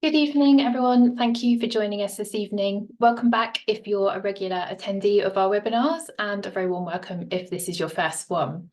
Good evening, everyone. Thank you for joining us this evening. Welcome back if you're a regular attendee of our webinars, and a very warm welcome if this is your first one.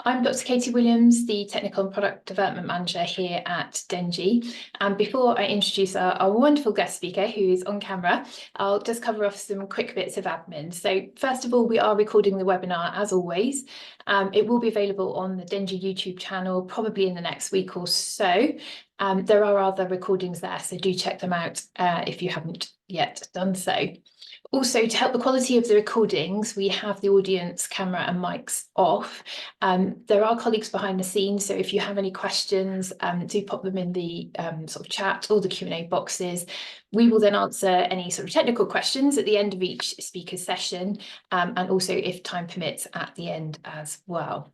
I'm Dr. Katie Williams, the Technical and Product Development Manager here at Dengie. And before I introduce our wonderful guest speaker who is on camera, I'll just cover off some quick bits of admin. So first of all, we are recording the webinar as always. It will be available on the Dengie YouTube channel probably in the next week or so. There are other recordings there, so do check them out if you haven't yet done so. Also, to help the quality of the recordings, we have the audience camera and mics off. There are colleagues behind the scenes, so if you have any questions, do pop them in the sort of chat or the Q&A boxes. We will then answer any sort of technical questions at the end of each speaker's session, and also, if time permits, at the end as well.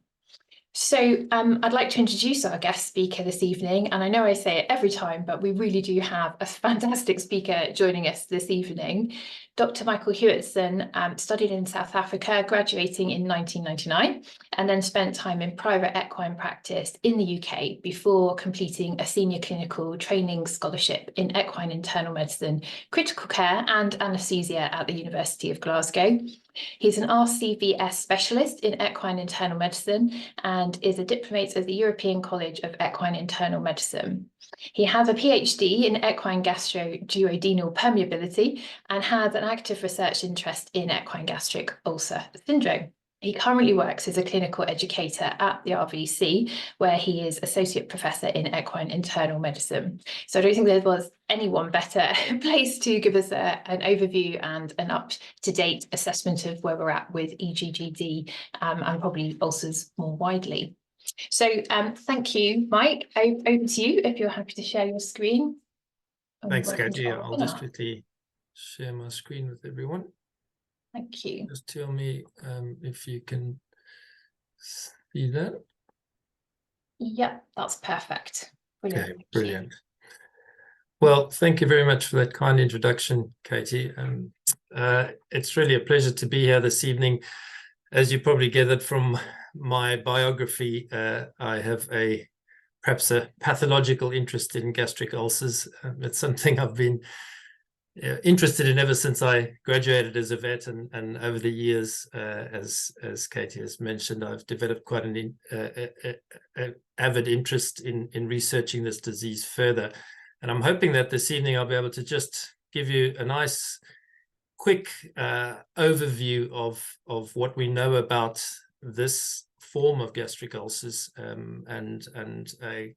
So I'd like to introduce our guest speaker this evening, and I know I say it every time, but we really do have a fantastic speaker joining us this evening. Dr. Michael Hewetson studied in South Africa, graduating in 1999, and then spent time in private equine practice in the UK before completing a senior clinical training scholarship in equine internal medicine, critical care and anaesthesia at the University of Glasgow. He's an RCVS specialist in equine internal medicine and is a diplomate of the European College of Equine Internal Medicine. He has a PhD in equine gastroduodenal permeability and has an active research interest in equine gastric ulcer syndrome. He currently works as a clinical educator at the RVC, where he is Associate Professor in Equine Internal Medicine. So I don't think there was anyone better placed to give us an overview and an up-to-date assessment of where we're at with EGGD and probably ulcers more widely. So thank you, Mike. Over to you if you're happy to share your screen. Thanks, Katie. I'll just quickly share my screen with everyone. Thank you. Just tell me if you can see that. Yeah, that's perfect. Brilliant. Okay, brilliant. Well, thank you very much for that kind introduction, Katie. It's really a pleasure to be here this evening. As you probably gathered from my biography, I have perhaps a pathological interest in gastric ulcers. It's something I've been interested in ever since I graduated as a vet, and over the years, as Katie has mentioned, I've developed quite an avid interest in researching this disease further. And I'm hoping that this evening I'll be able to just give you a nice, quick overview of what we know about this form of gastric ulcers, and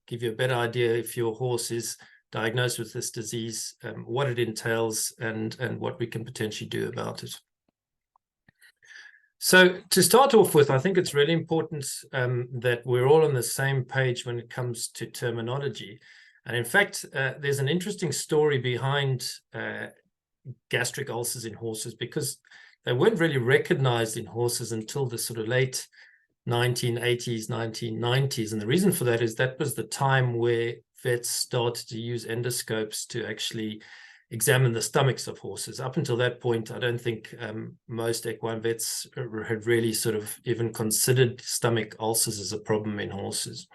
give you a better idea if your horse is diagnosed with this disease, what it entails, and what we can potentially do about it. So to start off with, I think it's really important that we're all on the same page when it comes to terminology. And in fact, there's an interesting story behind gastric ulcers in horses, because they weren't really recognized in horses until the sort of late 1980s, 1990s. And the reason for that is that was the time where vets started to use endoscopes to actually examine the stomachs of horses. Up until that point, I don't think most equine vets had really sort of even considered stomach ulcers as a problem in horses.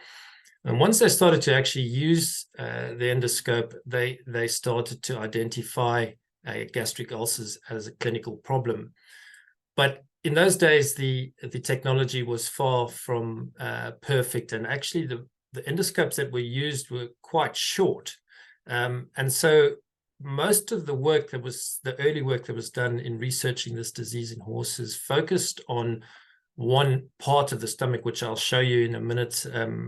And once they started to actually use the endoscope, they started to identify gastric ulcers as a clinical problem. But in those days, the technology was far from perfect, and actually the endoscopes that were used were quite short. And so most of the work the early work that was done in researching this disease in horses focused on one part of the stomach, which I'll show you in a minute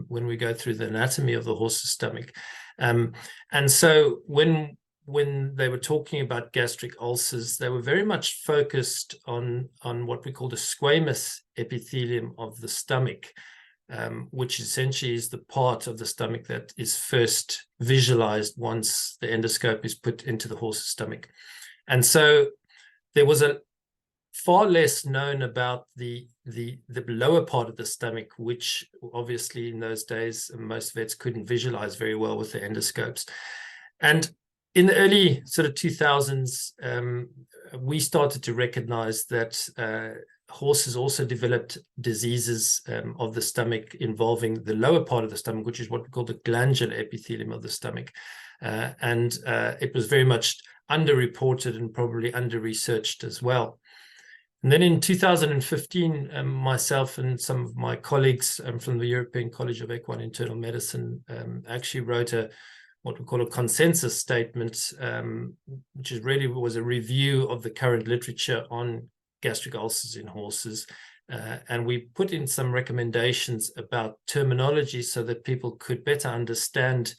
when we go through the anatomy of the horse's stomach. And so when they were talking about gastric ulcers, they were very much focused on what we call the squamous epithelium of the stomach, which essentially is the part of the stomach that is first visualized once the endoscope is put into the horse's stomach. And so there was a far less known about the lower part of the stomach, which obviously in those days most vets couldn't visualize very well with the endoscopes. And in the early sort of 2000s, we started to recognize that horses also developed diseases of the stomach involving the lower part of the stomach, which is what we call the glandular epithelium of the stomach. And it was very much underreported and probably under-researched as well. And then in 2015, myself and some of my colleagues from the European College of Equine Internal Medicine actually wrote what we call a consensus statement, which really was a review of the current literature on gastric ulcers in horses. And we put in some recommendations about terminology so that people could better understand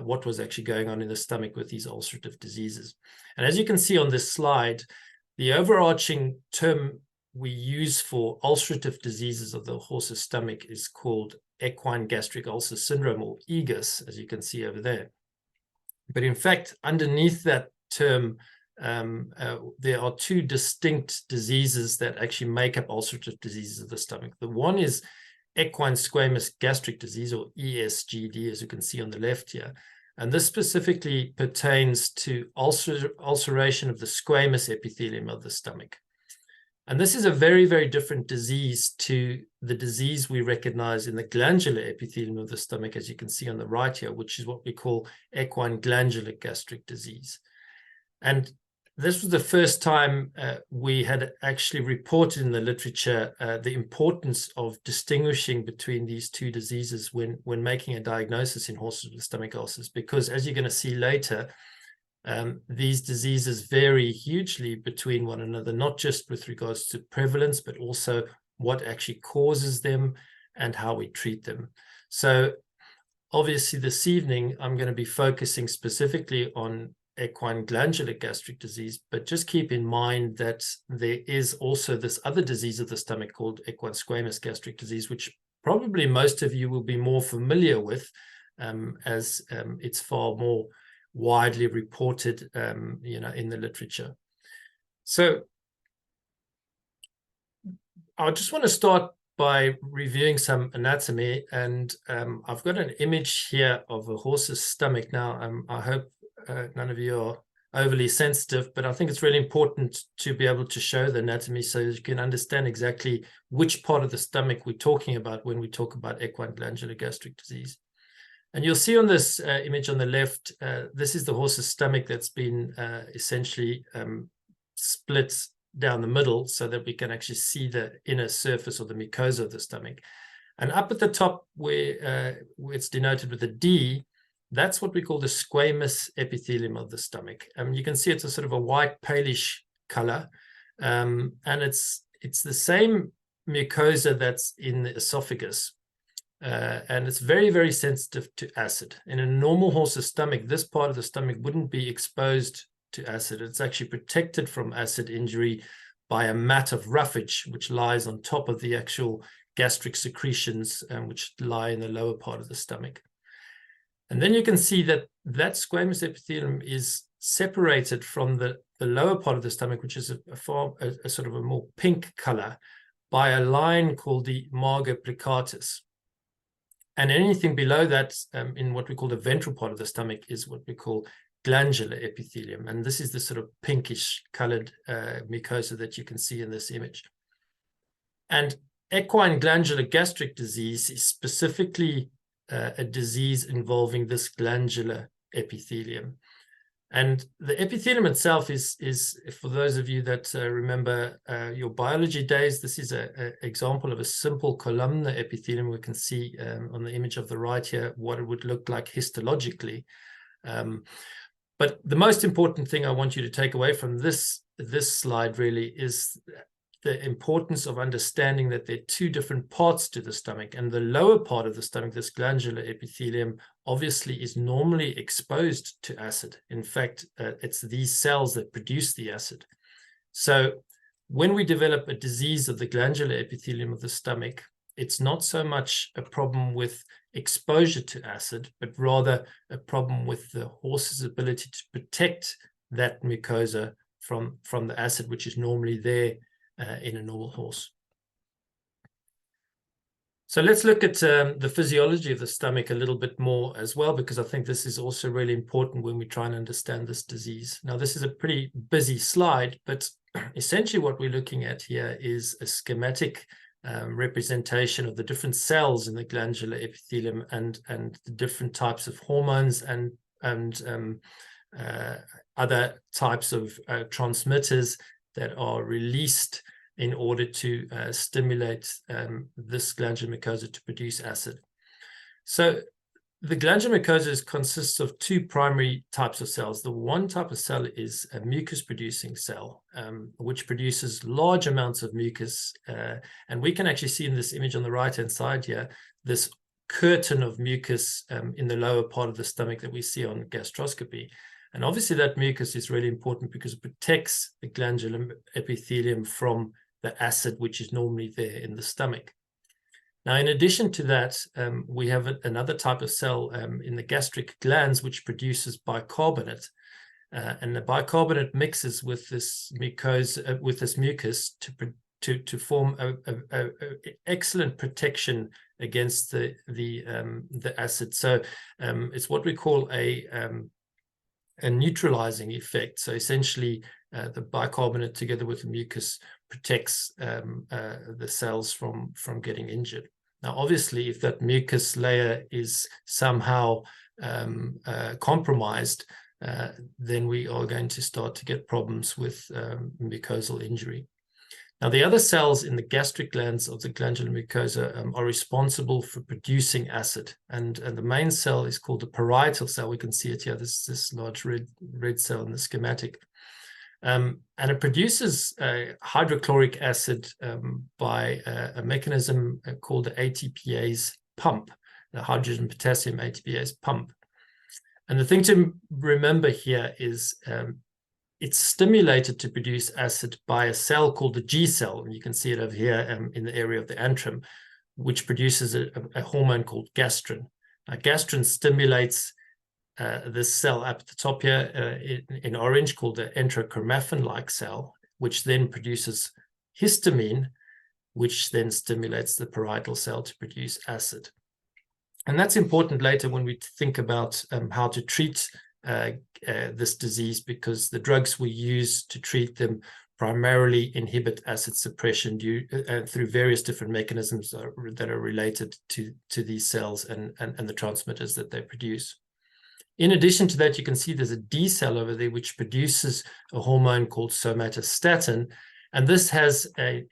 what was actually going on in the stomach with these ulcerative diseases. And as you can see on this slide, the overarching term we use for ulcerative diseases of the horse's stomach is called equine gastric ulcer syndrome, or EGGS, as you can see over there. But in fact, underneath that term, there are two distinct diseases that actually make up ulcerative diseases of the stomach. The one is equine squamous gastric disease, or ESGD, as you can see on the left here. And this specifically pertains to ulceration of the squamous epithelium of the stomach. And this is a very, very different disease to the disease we recognize in the glandular epithelium of the stomach, as you can see on the right here, which is what we call equine glandular gastric disease. And this was the first time we had actually reported in the literature the importance of distinguishing between these two diseases when making a diagnosis in horses with stomach ulcers, because as you're going to see later, these diseases vary hugely between one another, not just with regards to prevalence, but also what actually causes them and how we treat them. So obviously this evening, I'm going to be focusing specifically on equine glandular gastric disease, but just keep in mind that there is also this other disease of the stomach called equine squamous gastric disease, which probably most of you will be more familiar with, as it's far more widely reported, in the literature. So I just want to start by reviewing some anatomy, and I've got an image here of a horse's stomach. Now, I hope none of you are overly sensitive, but I think it's really important to be able to show the anatomy so that you can understand exactly which part of the stomach we're talking about when we talk about equine glandular gastric disease. And you'll see on this image on the left, this is the horse's stomach that's been essentially split down the middle so that we can actually see the inner surface or the mucosa of the stomach. And up at the top where it's denoted with a D, that's what we call the squamous epithelium of the stomach. You can see it's a sort of a white palish color, and it's the same mucosa that's in the esophagus, and it's very, very sensitive to acid. In a normal horse's stomach, this part of the stomach wouldn't be exposed to acid. It's actually protected from acid injury by a mat of roughage, which lies on top of the actual gastric secretions, which lie in the lower part of the stomach. And then you can see that that squamous epithelium is separated from the lower part of the stomach, which is a sort of a more pink color, by a line called the margo plicatus. And anything below that, in what we call the ventral part of the stomach, is what we call glandular epithelium. And this is the sort of pinkish colored mucosa that you can see in this image. And equine glandular gastric disease is specifically a disease involving this glandular epithelium. And the epithelium itself is for those of you that remember your biology days, this is an example of a simple columnar epithelium. We can see on the image of the right here what it would look like histologically. But the most important thing I want you to take away from this slide really is the importance of understanding that there are two different parts to the stomach, and the lower part of the stomach, this glandular epithelium, obviously is normally exposed to acid. In fact, it's these cells that produce the acid. So when we develop a disease of the glandular epithelium of the stomach, it's not so much a problem with exposure to acid, but rather a problem with the horse's ability to protect that mucosa from the acid, which is normally there in a normal horse. So let's look at the physiology of the stomach a little bit more as well, because I think this is also really important when we try and understand this disease. Now, this is a pretty busy slide, but essentially what we're looking at here is a schematic representation of the different cells in the glandular epithelium and the different types of hormones and other types of transmitters that are released in order to stimulate this glandular mucosa to produce acid. So the glandular mucosa consists of two primary types of cells. The one type of cell is a mucus-producing cell, which produces large amounts of mucus. And we can actually see in this image on the right-hand side here, this curtain of mucus in the lower part of the stomach that we see on gastroscopy. And obviously that mucus is really important because it protects the glandular epithelium from the acid which is normally there in the stomach. Now, in addition to that, we have another type of cell in the gastric glands which produces bicarbonate, and the bicarbonate mixes with this mucosa, with this mucus to form a excellent protection against the acid. So it's what we call a neutralizing effect. So essentially, the bicarbonate together with the mucus protects the cells from getting injured. Now, obviously, if that mucus layer is somehow compromised, then we are going to start to get problems with mucosal injury. Now, the other cells in the gastric glands of the glandular mucosa are responsible for producing acid. And the main cell is called the parietal cell. We can see it here, this large red cell in the schematic. And it produces hydrochloric acid by a mechanism called the ATPase pump, the hydrogen potassium ATPase pump. And the thing to remember here is it's stimulated to produce acid by a cell called the G cell. And you can see it over here in the area of the antrum, which produces a hormone called gastrin. Now, gastrin stimulates this cell up at the top here in orange called the enterochromaffin-like cell, which then produces histamine, which then stimulates the parietal cell to produce acid. And that's important later when we think about how to treat this disease, because the drugs we use to treat them primarily inhibit acid suppression through various different mechanisms that are related to these cells and the transmitters that they produce. In addition to that, you can see there's a D cell over there which produces a hormone called somatostatin, and this has a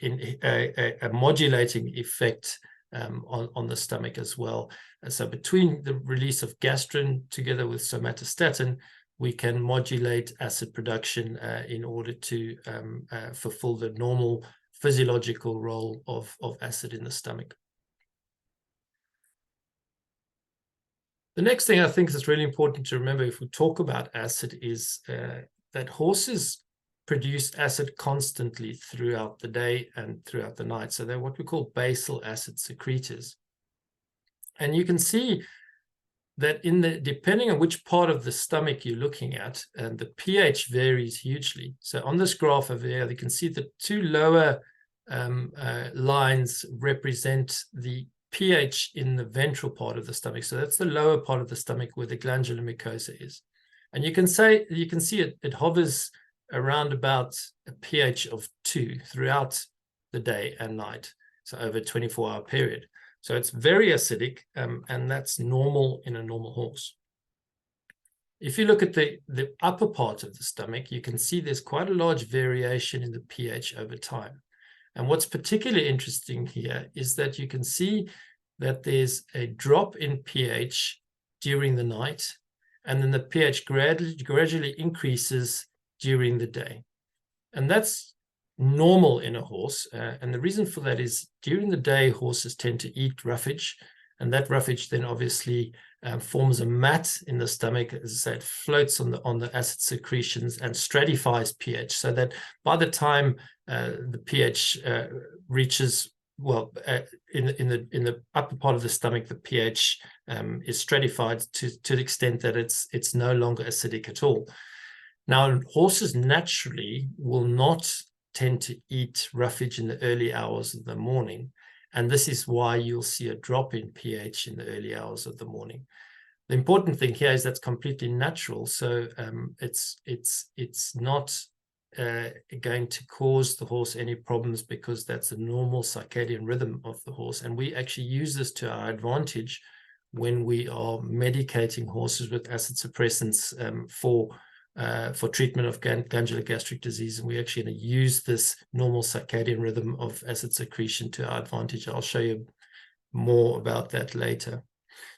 modulating effect on the stomach as well. And so between the release of gastrin together with somatostatin, we can modulate acid production in order to fulfill the normal physiological role of acid in the stomach. The next thing I think is really important to remember if we talk about acid is that horses produce acid constantly throughout the day and throughout the night. So they're what we call basal acid secretors. And you can see that depending on which part of the stomach you're looking at, and the pH varies hugely. So on this graph over here, you can see the two lower lines represent the pH in the ventral part of the stomach. So that's the lower part of the stomach where the glandular mucosa is. And you can see it hovers around about a pH of 2 throughout the day and night, so over a 24-hour period. So it's very acidic, and that's normal in a normal horse. If you look at the upper part of the stomach, you can see there's quite a large variation in the pH over time. And what's particularly interesting here is that you can see that there's a drop in pH during the night, and then the pH gradually increases during the day. And that's normal in a horse. And the reason for that is during the day, horses tend to eat roughage, and that roughage then obviously forms a mat in the stomach. As I said, floats on the acid secretions and stratifies pH, so that by the time the pH reaches, well, in the upper part of the stomach, the pH is stratified to the extent that it's no longer acidic at all. Now, horses naturally will not tend to eat roughage in the early hours of the morning, and this is why you'll see a drop in pH in the early hours of the morning. The important thing here is that's completely natural, so it's not going to cause the horse any problems, because that's a normal circadian rhythm of the horse. And we actually use this to our advantage when we are medicating horses with acid suppressants for treatment of glandular gastric disease. And we're actually going to use this normal circadian rhythm of acid secretion to our advantage. I'll show you more about that later.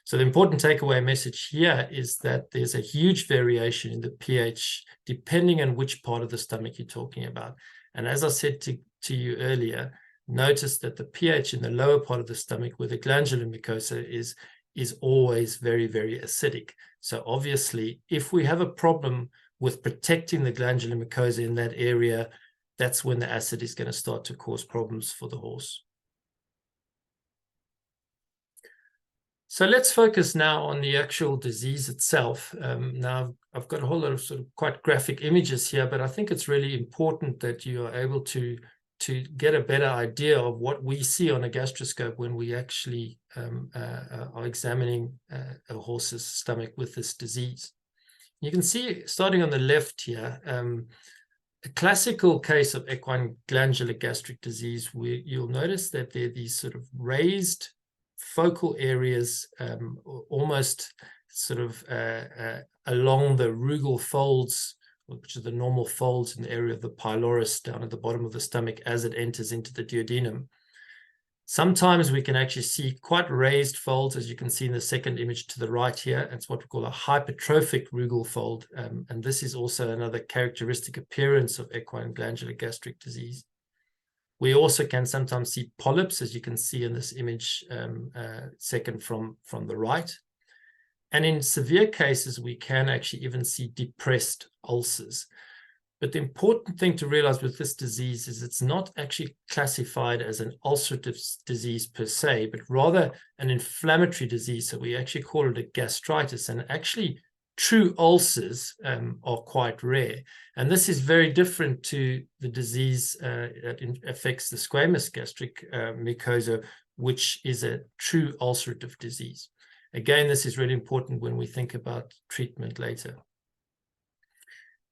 So the important takeaway message here is that there's a huge variation in the pH depending on which part of the stomach you're talking about. And as I said to you earlier, notice that the pH in the lower part of the stomach, where the glandular mucosa is always very, very acidic. So obviously, if we have a problem with protecting the glandular mucosa in that area, that's when the acid is going to start to cause problems for the horse. So let's focus now on the actual disease itself. Now, I've got a whole lot of sort of quite graphic images here, but I think it's really important that you are able to get a better idea of what we see on a gastroscope when we actually are examining a horse's stomach with this disease. You can see, starting on the left here, a classical case of equine glandular gastric disease, where you'll notice that there are these sort of raised focal areas, almost sort of along the rugal folds, which are the normal folds in the area of the pylorus down at the bottom of the stomach as it enters into the duodenum. Sometimes we can actually see quite raised folds, as you can see in the second image to the right here. It's what we call a hypertrophic rugal fold, and this is also another characteristic appearance of equine glandular gastric disease. We also can sometimes see polyps, as you can see in this image, second from the right. And in severe cases, we can actually even see depressed ulcers. But the important thing to realize with this disease is it's not actually classified as an ulcerative disease per se, but rather an inflammatory disease. So we actually call it a gastritis. And actually, true ulcers are quite rare. And this is very different to the disease that affects the squamous gastric mucosa, which is a true ulcerative disease. Again, this is really important when we think about treatment later.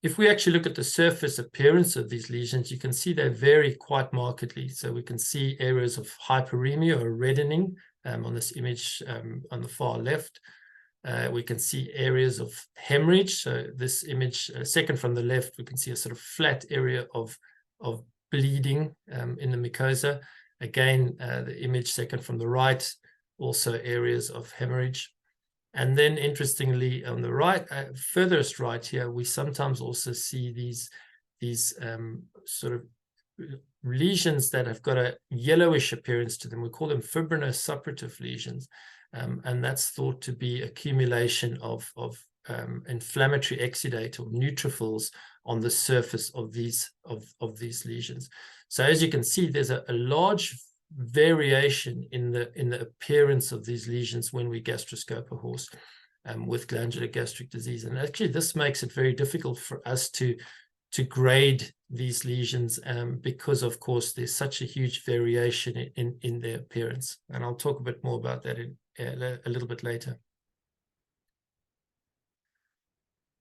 If we actually look at the surface appearance of these lesions, you can see they vary quite markedly. So we can see areas of hyperemia or reddening on this image on the far left. We can see areas of hemorrhage. So this image, second from the left, we can see a sort of flat area of bleeding in the mucosa. Again, the image second from the right, also areas of hemorrhage. And then interestingly, on the right, furthest right here, we sometimes also see these sort of lesions that have got a yellowish appearance to them. We call them fibrinosuppurative lesions. And that's thought to be accumulation of inflammatory exudate or neutrophils on the surface of these lesions. So as you can see, there's a large variation in the appearance of these lesions when we gastroscope a horse with glandular gastric disease. And actually, this makes it very difficult for us to grade these lesions because, of course, there's such a huge variation in their appearance. And I'll talk a bit more about that a little bit later.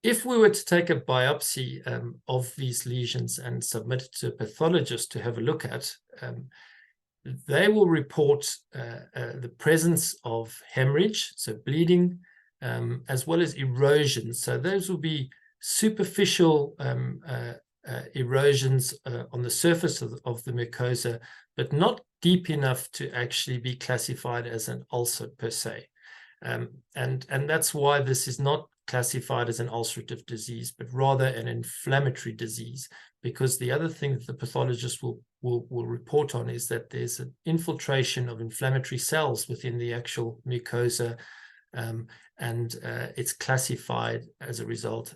If we were to take a biopsy of these lesions and submit it to a pathologist to have a look at, they will report the presence of hemorrhage, so bleeding, as well as erosion. So those will be superficial erosions on the surface of the mucosa, but not deep enough to actually be classified as an ulcer per se. And that's why this is not classified as an ulcerative disease, but rather an inflammatory disease, because the other thing that the pathologist will report on is that there's an infiltration of inflammatory cells within the actual mucosa, and it's classified as a result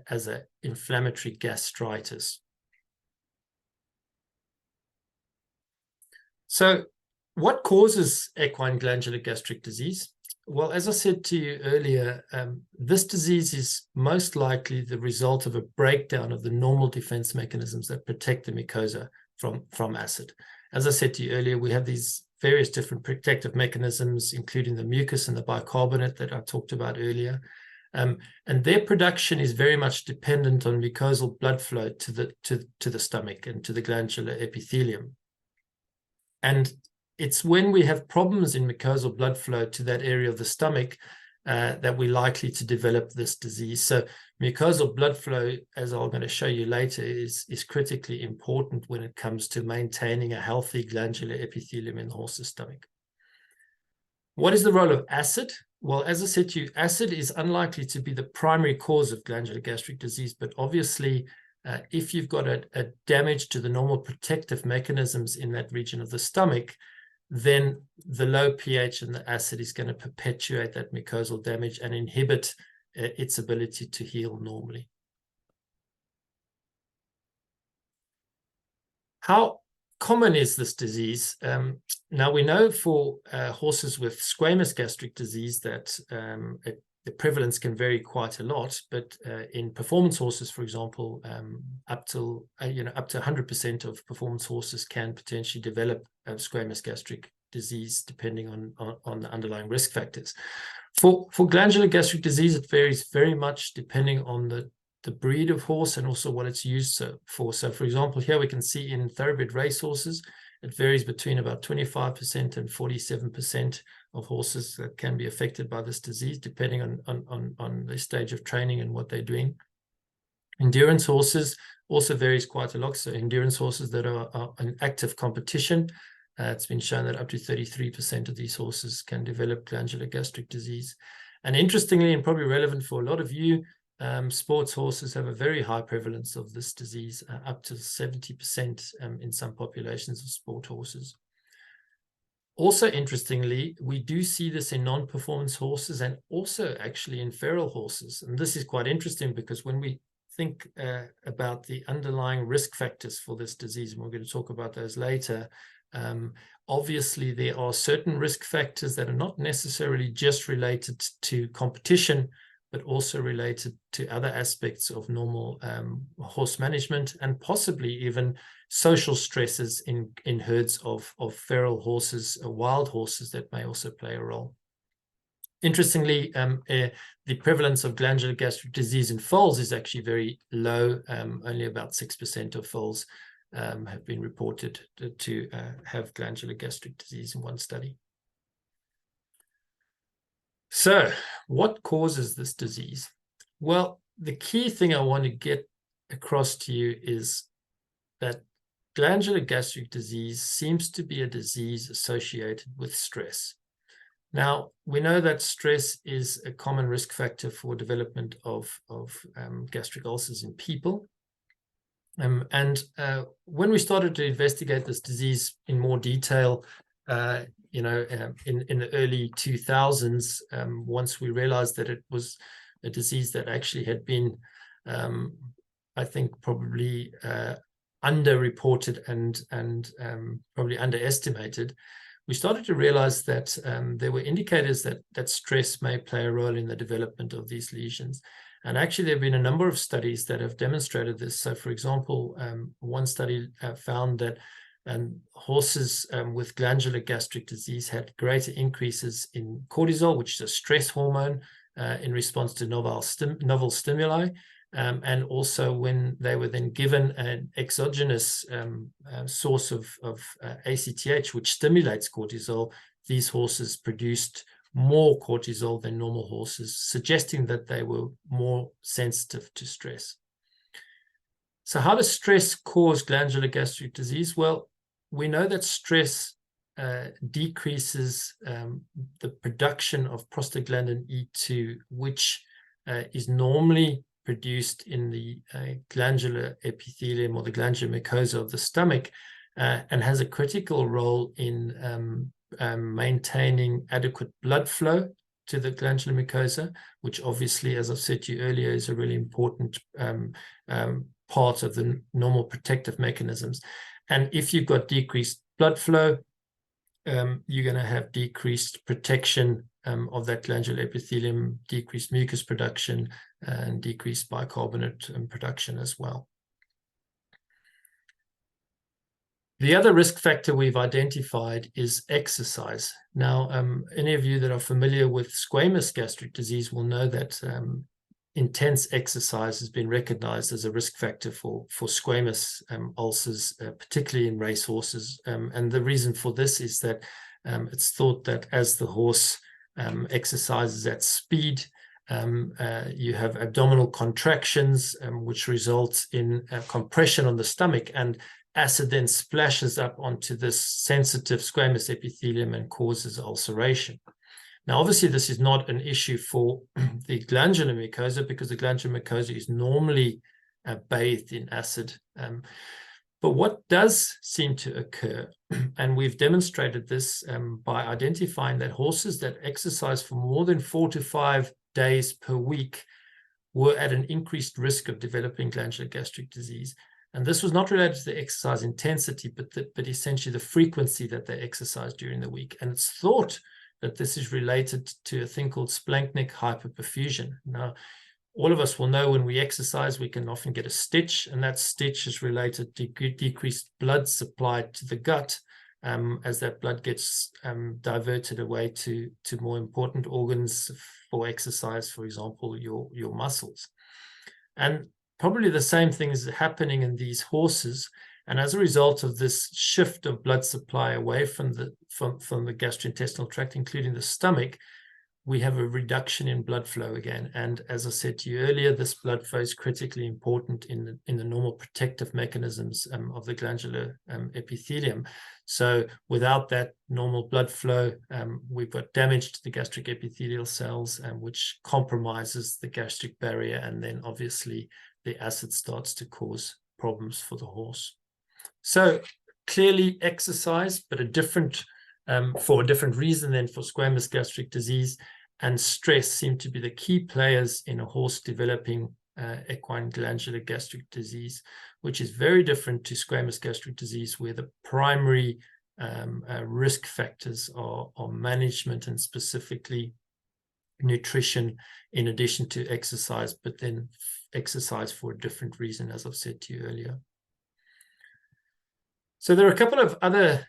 as an inflammatory gastritis. So what causes equine glandular gastric disease? Well, as I said to you earlier, this disease is most likely the result of a breakdown of the normal defense mechanisms that protect the mucosa from acid. As I said to you earlier, we have these various different protective mechanisms, including the mucus and the bicarbonate that I talked about earlier. And their production is very much dependent on mucosal blood flow to the stomach and to the glandular epithelium. And it's when we have problems in mucosal blood flow to that area of the stomach that we're likely to develop this disease. So mucosal blood flow, as I'm going to show you later, is critically important when it comes to maintaining a healthy glandular epithelium in the horse's stomach. What is the role of acid? Well, as I said to you, acid is unlikely to be the primary cause of glandular gastric disease, but obviously if you've got a damage to the normal protective mechanisms in that region of the stomach, then the low pH and the acid is going to perpetuate that mucosal damage and inhibit its ability to heal normally. How common is this disease? Now, we know for horses with squamous gastric disease that the prevalence can vary quite a lot, but in performance horses, for example, up to 100% of performance horses can potentially develop squamous gastric disease, depending on the underlying risk factors. For glandular gastric disease, it varies very much depending on the breed of horse and also what it's used for. So, for example, here we can see in thoroughbred race horses, it varies between about 25% and 47% of horses that can be affected by this disease, depending on the stage of training and what they're doing. Endurance horses also varies quite a lot. So endurance horses that are in active competition, it's been shown that up to 33% of these horses can develop glandular gastric disease. And interestingly, and probably relevant for a lot of you, sports horses have a very high prevalence of this disease, up to 70% in some populations of sport horses. Also, interestingly, we do see this in non-performance horses and also actually in feral horses. And this is quite interesting because when we think about the underlying risk factors for this disease, and we're going to talk about those later, obviously there are certain risk factors that are not necessarily just related to competition, but also related to other aspects of normal horse management and possibly even social stresses in herds of feral horses, wild horses, that may also play a role. Interestingly, the prevalence of glandular gastric disease in foals is actually very low. Only about 6% of foals have been reported to have glandular gastric disease in one study. So, what causes this disease? Well, the key thing I want to get across to you is that glandular gastric disease seems to be a disease associated with stress. Now, we know that stress is a common risk factor for development of gastric ulcers in people. And when we started to investigate this disease in more detail, in the early 2000s, once we realized that it was a disease that actually had been, I think, probably underreported and probably underestimated, we started to realize that there were indicators that stress may play a role in the development of these lesions. And actually, there have been a number of studies that have demonstrated this. So, for example, one study found that horses with glandular gastric disease had greater increases in cortisol, which is a stress hormone, in response to novel stimuli. And also when they were then given an exogenous source of ACTH, which stimulates cortisol, these horses produced more cortisol than normal horses, suggesting that they were more sensitive to stress. So how does stress cause glandular gastric disease? Well, we know that stress decreases the production of prostaglandin E2, which is normally produced in the glandular epithelium or the glandular mucosa of the stomach, and has a critical role in maintaining adequate blood flow to the glandular mucosa, which obviously, as I've said to you earlier, is a really important part of the normal protective mechanisms. And if you've got decreased blood flow, you're going to have decreased protection of that glandular epithelium, decreased mucus production, and decreased bicarbonate production as well. The other risk factor we've identified is exercise. Now, any of you that are familiar with squamous gastric disease will know that intense exercise has been recognized as a risk factor for squamous ulcers, particularly in racehorses. And the reason for this is that it's thought that as the horse exercises at speed, you have abdominal contractions, which results in compression on the stomach, and acid then splashes up onto this sensitive squamous epithelium and causes ulceration. Now, obviously, this is not an issue for the glandular mucosa, because the glandular mucosa is normally bathed in acid. But what does seem to occur, and we've demonstrated this by identifying that horses that exercise for more than 4 to 5 days per week were at an increased risk of developing glandular gastric disease. And this was not related to the exercise intensity, but essentially the frequency that they exercise during the week. And it's thought that this is related to a thing called splanchnic hyperperfusion. Now, all of us will know when we exercise, we can often get a stitch, and that stitch is related to decreased blood supply to the gut, as that blood gets diverted away to more important organs for exercise, for example, your muscles. And probably the same thing is happening in these horses. And as a result of this shift of blood supply away from the gastrointestinal tract, including the stomach, we have a reduction in blood flow again. And as I said to you earlier, this blood flow is critically important in the normal protective mechanisms of the glandular epithelium. So without that normal blood flow, we've got damage to the gastric epithelial cells, which compromises the gastric barrier, and then obviously the acid starts to cause problems for the horse. So clearly exercise, but for a different reason than for squamous gastric disease, and stress seem to be the key players in a horse developing equine glandular gastric disease, which is very different to squamous gastric disease, where the primary risk factors are management, and specifically nutrition, in addition to exercise, but then exercise for a different reason, as I've said to you earlier. So there are a couple of other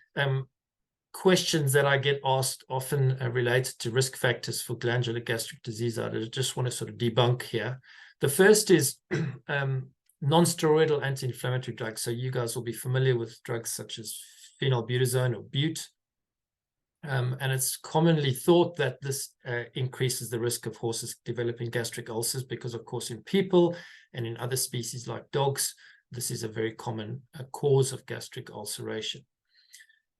questions that I get asked often related to risk factors for glandular gastric disease that I just want to sort of debunk here. The first is non-steroidal anti-inflammatory drugs. So you guys will be familiar with drugs such as phenylbutazone or bute. And it's commonly thought that this increases the risk of horses developing gastric ulcers, because, of course, in people and in other species like dogs, this is a very common cause of gastric ulceration.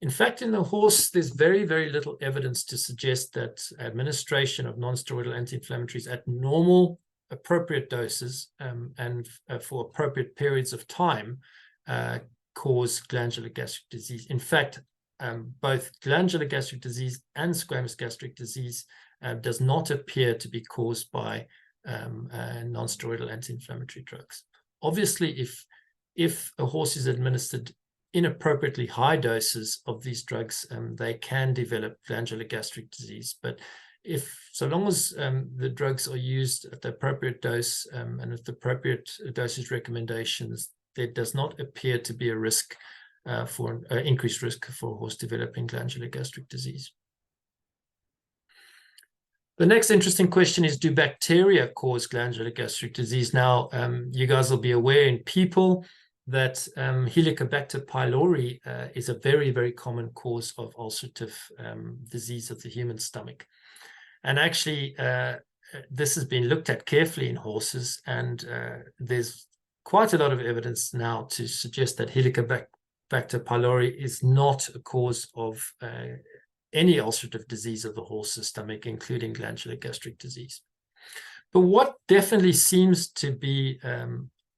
In fact, in the horse, there's very, very little evidence to suggest that administration of non-steroidal anti-inflammatories at normal, appropriate doses and for appropriate periods of time cause glandular gastric disease. In fact, both glandular gastric disease and squamous gastric disease does not appear to be caused by non-steroidal anti-inflammatory drugs. Obviously, if a horse is administered inappropriately high doses of these drugs, they can develop glandular gastric disease. But so long as the drugs are used at the appropriate dose and at the appropriate dosage recommendations, there does not appear to be a risk for increased risk for a horse developing glandular gastric disease. The next interesting question is, do bacteria cause glandular gastric disease? Now, you guys will be aware in people that Helicobacter pylori is a very, very common cause of ulcerative disease of the human stomach. And actually, this has been looked at carefully in horses, and there's quite a lot of evidence now to suggest that Helicobacter pylori is not a cause of any ulcerative disease of the horse's stomach, including glandular gastric disease. But what definitely seems to be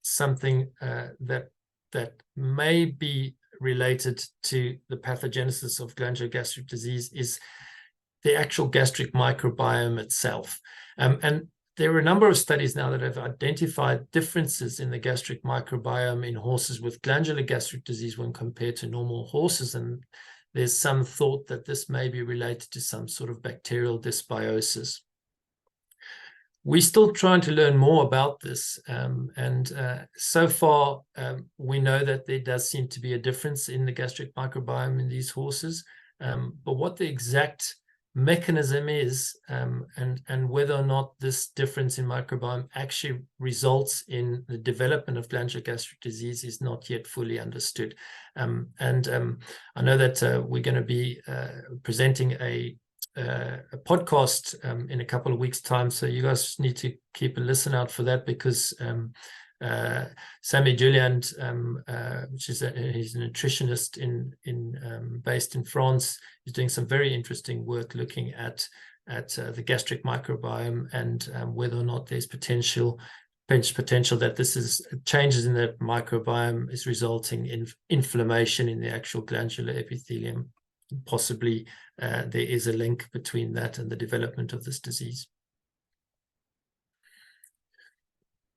something that may be related to the pathogenesis of glandular gastric disease is the actual gastric microbiome itself. And there are a number of studies now that have identified differences in the gastric microbiome in horses with glandular gastric disease when compared to normal horses. And there's some thought that this may be related to some sort of bacterial dysbiosis. we're still trying to learn more about this, so far we know that there does seem to be a difference in the gastric microbiome in these horses, but what the exact mechanism is, and whether or not this difference in microbiome actually results in the development of glandular gastric disease is not yet fully understood. I know that we're going to be presenting a podcast in a couple of weeks' time, so you guys need to keep a listen out for that, because Sammy Julliand, which is he's a nutritionist based in France, is doing some very interesting work looking at the gastric microbiome, and whether or not there's potential that this is changes in the microbiome is resulting in inflammation in the actual glandular epithelium. Possibly there is a link between that and the development of this disease.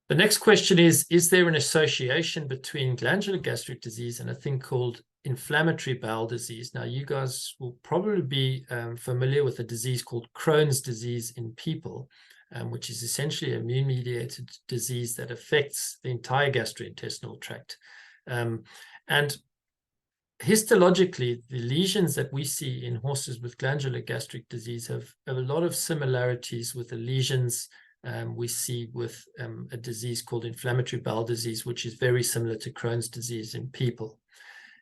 The next question is there an association between glandular gastric disease and a thing called inflammatory bowel disease? Now, you guys will probably be familiar with a disease called Crohn's disease in people, which is essentially an immune-mediated disease that affects the entire gastrointestinal tract. And histologically, the lesions that we see in horses with glandular gastric disease have a lot of similarities with the lesions we see with a disease called inflammatory bowel disease, which is very similar to Crohn's disease in people.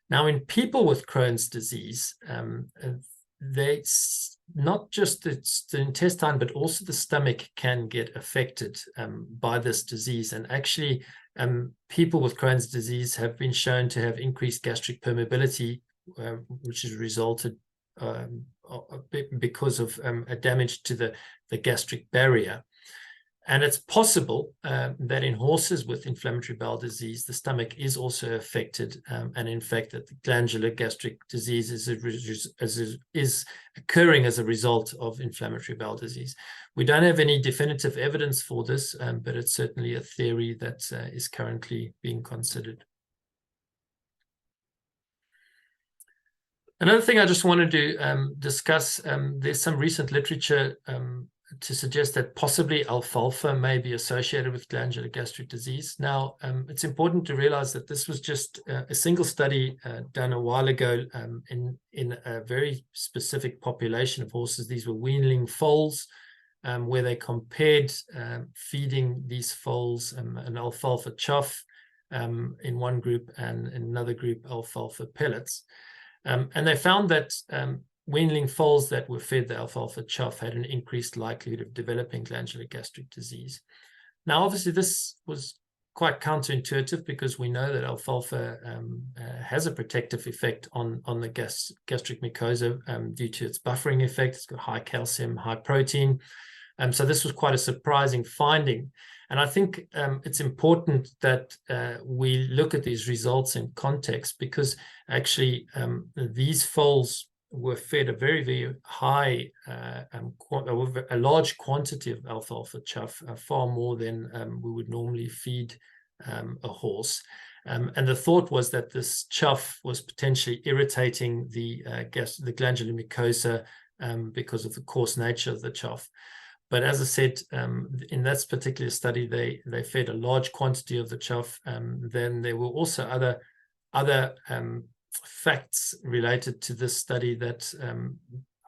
Now, in people with Crohn's disease, they not just the intestine, but also the stomach can get affected by this disease. And actually, people with Crohn's disease have been shown to have increased gastric permeability, which has resulted because of a damage to the gastric barrier. And it's possible that in horses with inflammatory bowel disease, the stomach is also affected, and in fact that the glandular gastric disease is occurring as a result of inflammatory bowel disease. We don't have any definitive evidence for this, but it's certainly a theory that is currently being considered. Another thing I just wanted to discuss, there's some recent literature to suggest that possibly alfalfa may be associated with glandular gastric disease. Now, it's important to realize that this was just a single study done a while ago in a very specific population of horses. These were weanling foals, where they compared feeding these foals an alfalfa chuff in one group, and in another group alfalfa pellets. And they found that weanling foals that were fed the alfalfa chuff had an increased likelihood of developing glandular gastric disease. Now, obviously, this was quite counterintuitive, because we know that alfalfa has a protective effect on the gastric mucosa due to its buffering effect. It's got high calcium, high protein. So this was quite a surprising finding. And I think it's important that we look at these results in context, because actually these foals were fed a very, very high, a large quantity of alfalfa chuff, far more than we would normally feed a horse. And the thought was that this chuff was potentially irritating the glandular mucosa because of the coarse nature of the chuff. But as I said, in that particular study, they fed a large quantity of the chuff. Then there were also other facts related to this study that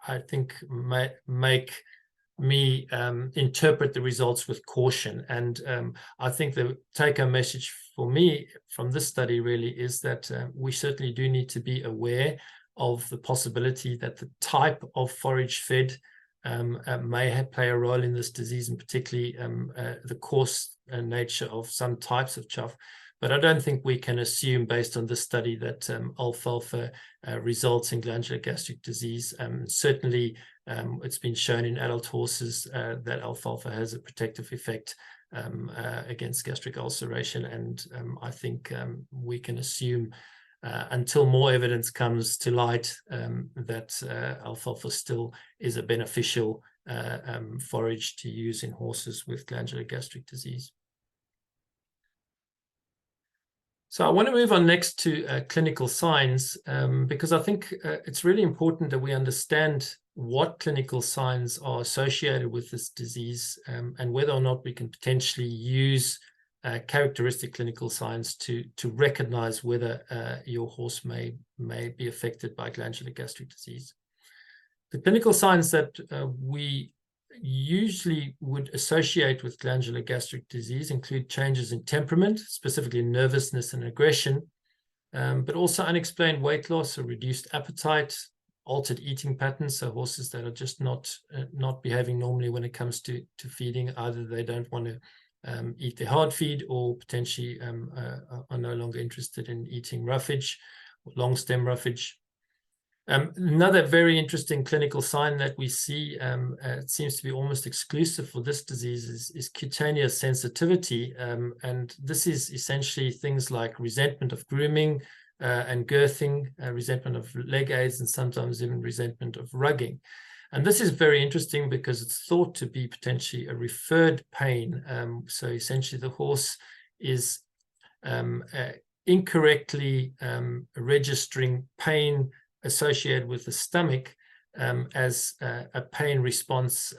I think might make me interpret the results with caution. And I think the take-home message for me from this study really is that we certainly do need to be aware of the possibility that the type of forage fed may play a role in this disease, and particularly the coarse nature of some types of chuff. But I don't think we can assume, based on this study, that alfalfa results in glandular gastric disease. Certainly, it's been shown in adult horses that alfalfa has a protective effect against gastric ulceration. And I think we can assume, until more evidence comes to light, that alfalfa still is a beneficial forage to use in horses with glandular gastric disease. So I want to move on next to clinical signs, because I think it's really important that we understand what clinical signs are associated with this disease, and whether or not we can potentially use characteristic clinical signs to recognize whether your horse may be affected by glandular gastric disease. The clinical signs that we usually would associate with glandular gastric disease include changes in temperament, specifically nervousness and aggression, but also unexplained weight loss or reduced appetite, altered eating patterns, so horses that are just not behaving normally when it comes to feeding. Either they don't want to eat their hard feed, or potentially are no longer interested in eating roughage, long stem roughage. Another very interesting clinical sign that we see, it seems to be almost exclusive for this disease, is cutaneous sensitivity. And this is essentially things like resentment of grooming and girthing, resentment of leg aids, and sometimes even resentment of rugging. And this is very interesting because it's thought to be potentially a referred pain. So essentially the horse is incorrectly registering pain associated with the stomach as a pain response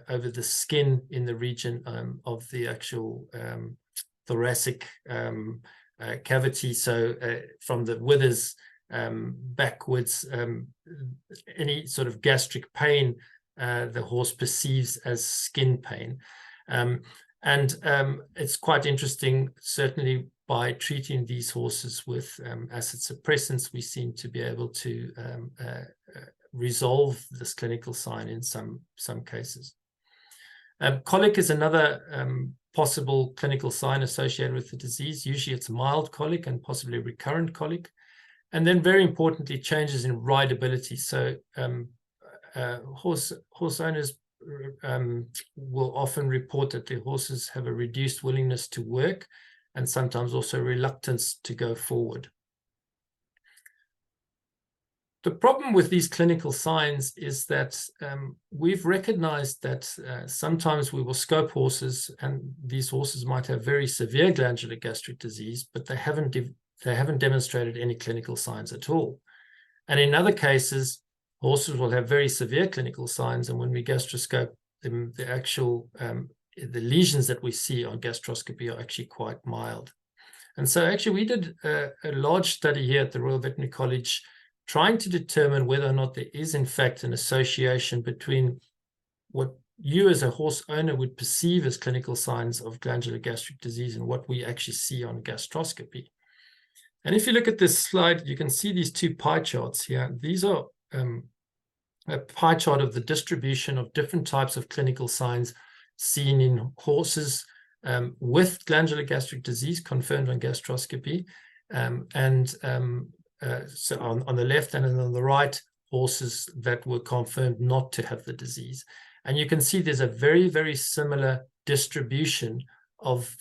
over the skin in the region of the actual thoracic cavity. So from the withers backwards, any sort of gastric pain the horse perceives as skin pain. And it's quite interesting, certainly by treating these horses with acid suppressants, we seem to be able to resolve this clinical sign in some cases. Colic is another possible clinical sign associated with the disease. Usually it's mild colic and possibly recurrent colic. And then very importantly, changes in rideability. So horse owners will often report that their horses have a reduced willingness to work, and sometimes also reluctance to go forward. The problem with these clinical signs is that we've recognized that sometimes we will scope horses, and these horses might have very severe glandular gastric disease, but they haven't demonstrated any clinical signs at all. And in other cases, horses will have very severe clinical signs, and when we gastroscope them, the actual the lesions that we see on gastroscopy are actually quite mild. And so actually we did a large study here at the Royal Veterinary College trying to determine whether or not there is in fact an association between what you as a horse owner would perceive as clinical signs of glandular gastric disease and what we actually see on gastroscopy. And if you look at this slide, you can see these two pie charts here. These are a pie chart of the distribution of different types of clinical signs seen in horses with glandular gastric disease confirmed on gastroscopy. So on the left and on the right, horses that were confirmed not to have the disease. And you can see there's a very, very similar distribution of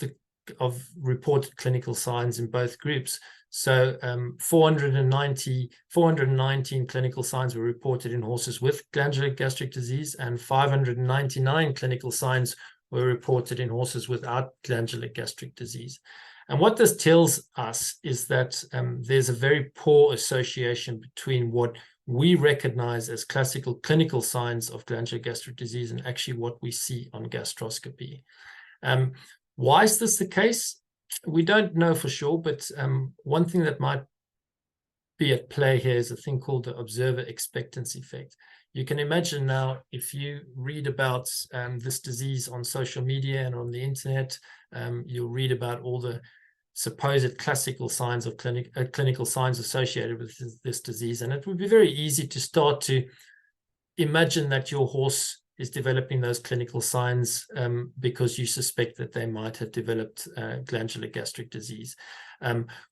reported clinical signs in both groups. So 419 clinical signs were reported in horses with glandular gastric disease, and 599 clinical signs were reported in horses without glandular gastric disease. And what this tells us is that there's a very poor association between what we recognize as classical clinical signs of glandular gastric disease and actually what we see on gastroscopy. Why is this the case? We don't know for sure, but one thing that might be at play here is a thing called the observer expectancy effect. You can imagine now, if you read about this disease on social media and on the internet, you'll read about all the supposed classical signs of clinical signs associated with this disease. And it would be very easy to start to imagine that your horse is developing those clinical signs because you suspect that they might have developed glandular gastric disease.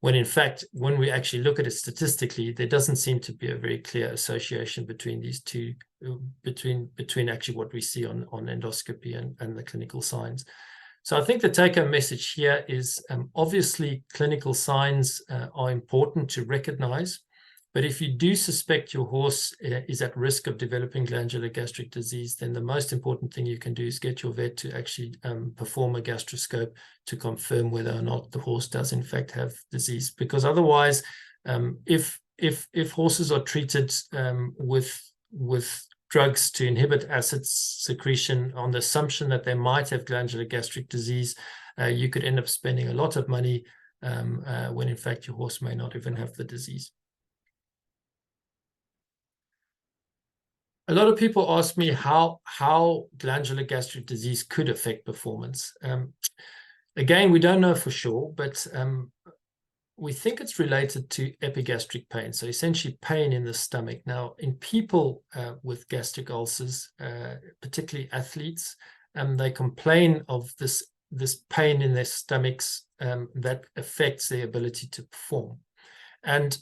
When in fact, when we actually look at it statistically, there doesn't seem to be a very clear association between these two, between actually what we see on endoscopy and the clinical signs. So I think the take-home message here is obviously clinical signs are important to recognize. But if you do suspect your horse is at risk of developing glandular gastric disease, then the most important thing you can do is get your vet to actually perform a gastroscope to confirm whether or not the horse does in fact have disease. Because otherwise, if horses are treated with with drugs to inhibit acid secretion on the assumption that they might have glandular gastric disease, you could end up spending a lot of money when in fact your horse may not even have the disease. A lot of people ask me how glandular gastric disease could affect performance. Again, we don't know for sure, but we think it's related to epigastric pain, so essentially pain in the stomach. Now, in people with gastric ulcers, particularly athletes, they complain of this pain in their stomachs that affects their ability to perform. And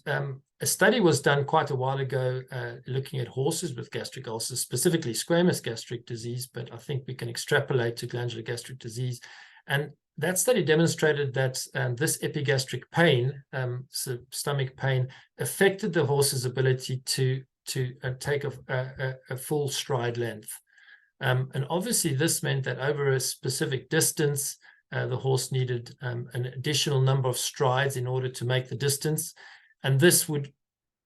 a study was done quite a while ago looking at horses with gastric ulcers, specifically squamous gastric disease, but I think we can extrapolate to glandular gastric disease. And that study demonstrated that this epigastric pain, so stomach pain, affected the horse's ability to take a full stride length. And obviously this meant that over a specific distance, the horse needed an additional number of strides in order to make the distance. And this would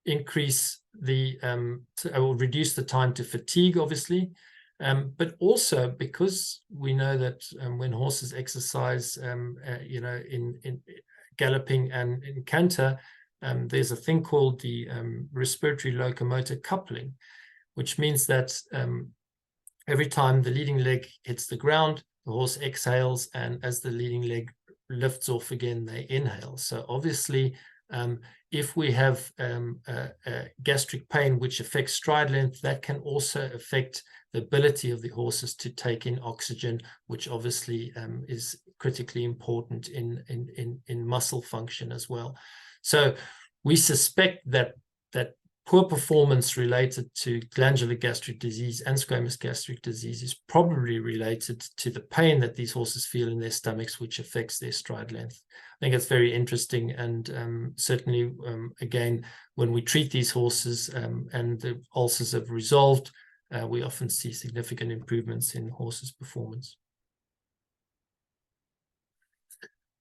increase or reduce the time to fatigue, obviously. But also because we know that when horses exercise, in galloping and in canter, there's a thing called the respiratory locomotor coupling, which means that every time the leading leg hits the ground, the horse exhales, and as the leading leg lifts off again, they inhale. So obviously, if we have gastric pain which affects stride length, that can also affect the ability of the horses to take in oxygen, which obviously is critically important in muscle function as well. So we suspect that poor performance related to glandular gastric disease and squamous gastric disease is probably related to the pain that these horses feel in their stomachs, which affects their stride length. I think it's very interesting, and certainly, again, when we treat these horses and the ulcers have resolved, we often see significant improvements in horses' performance.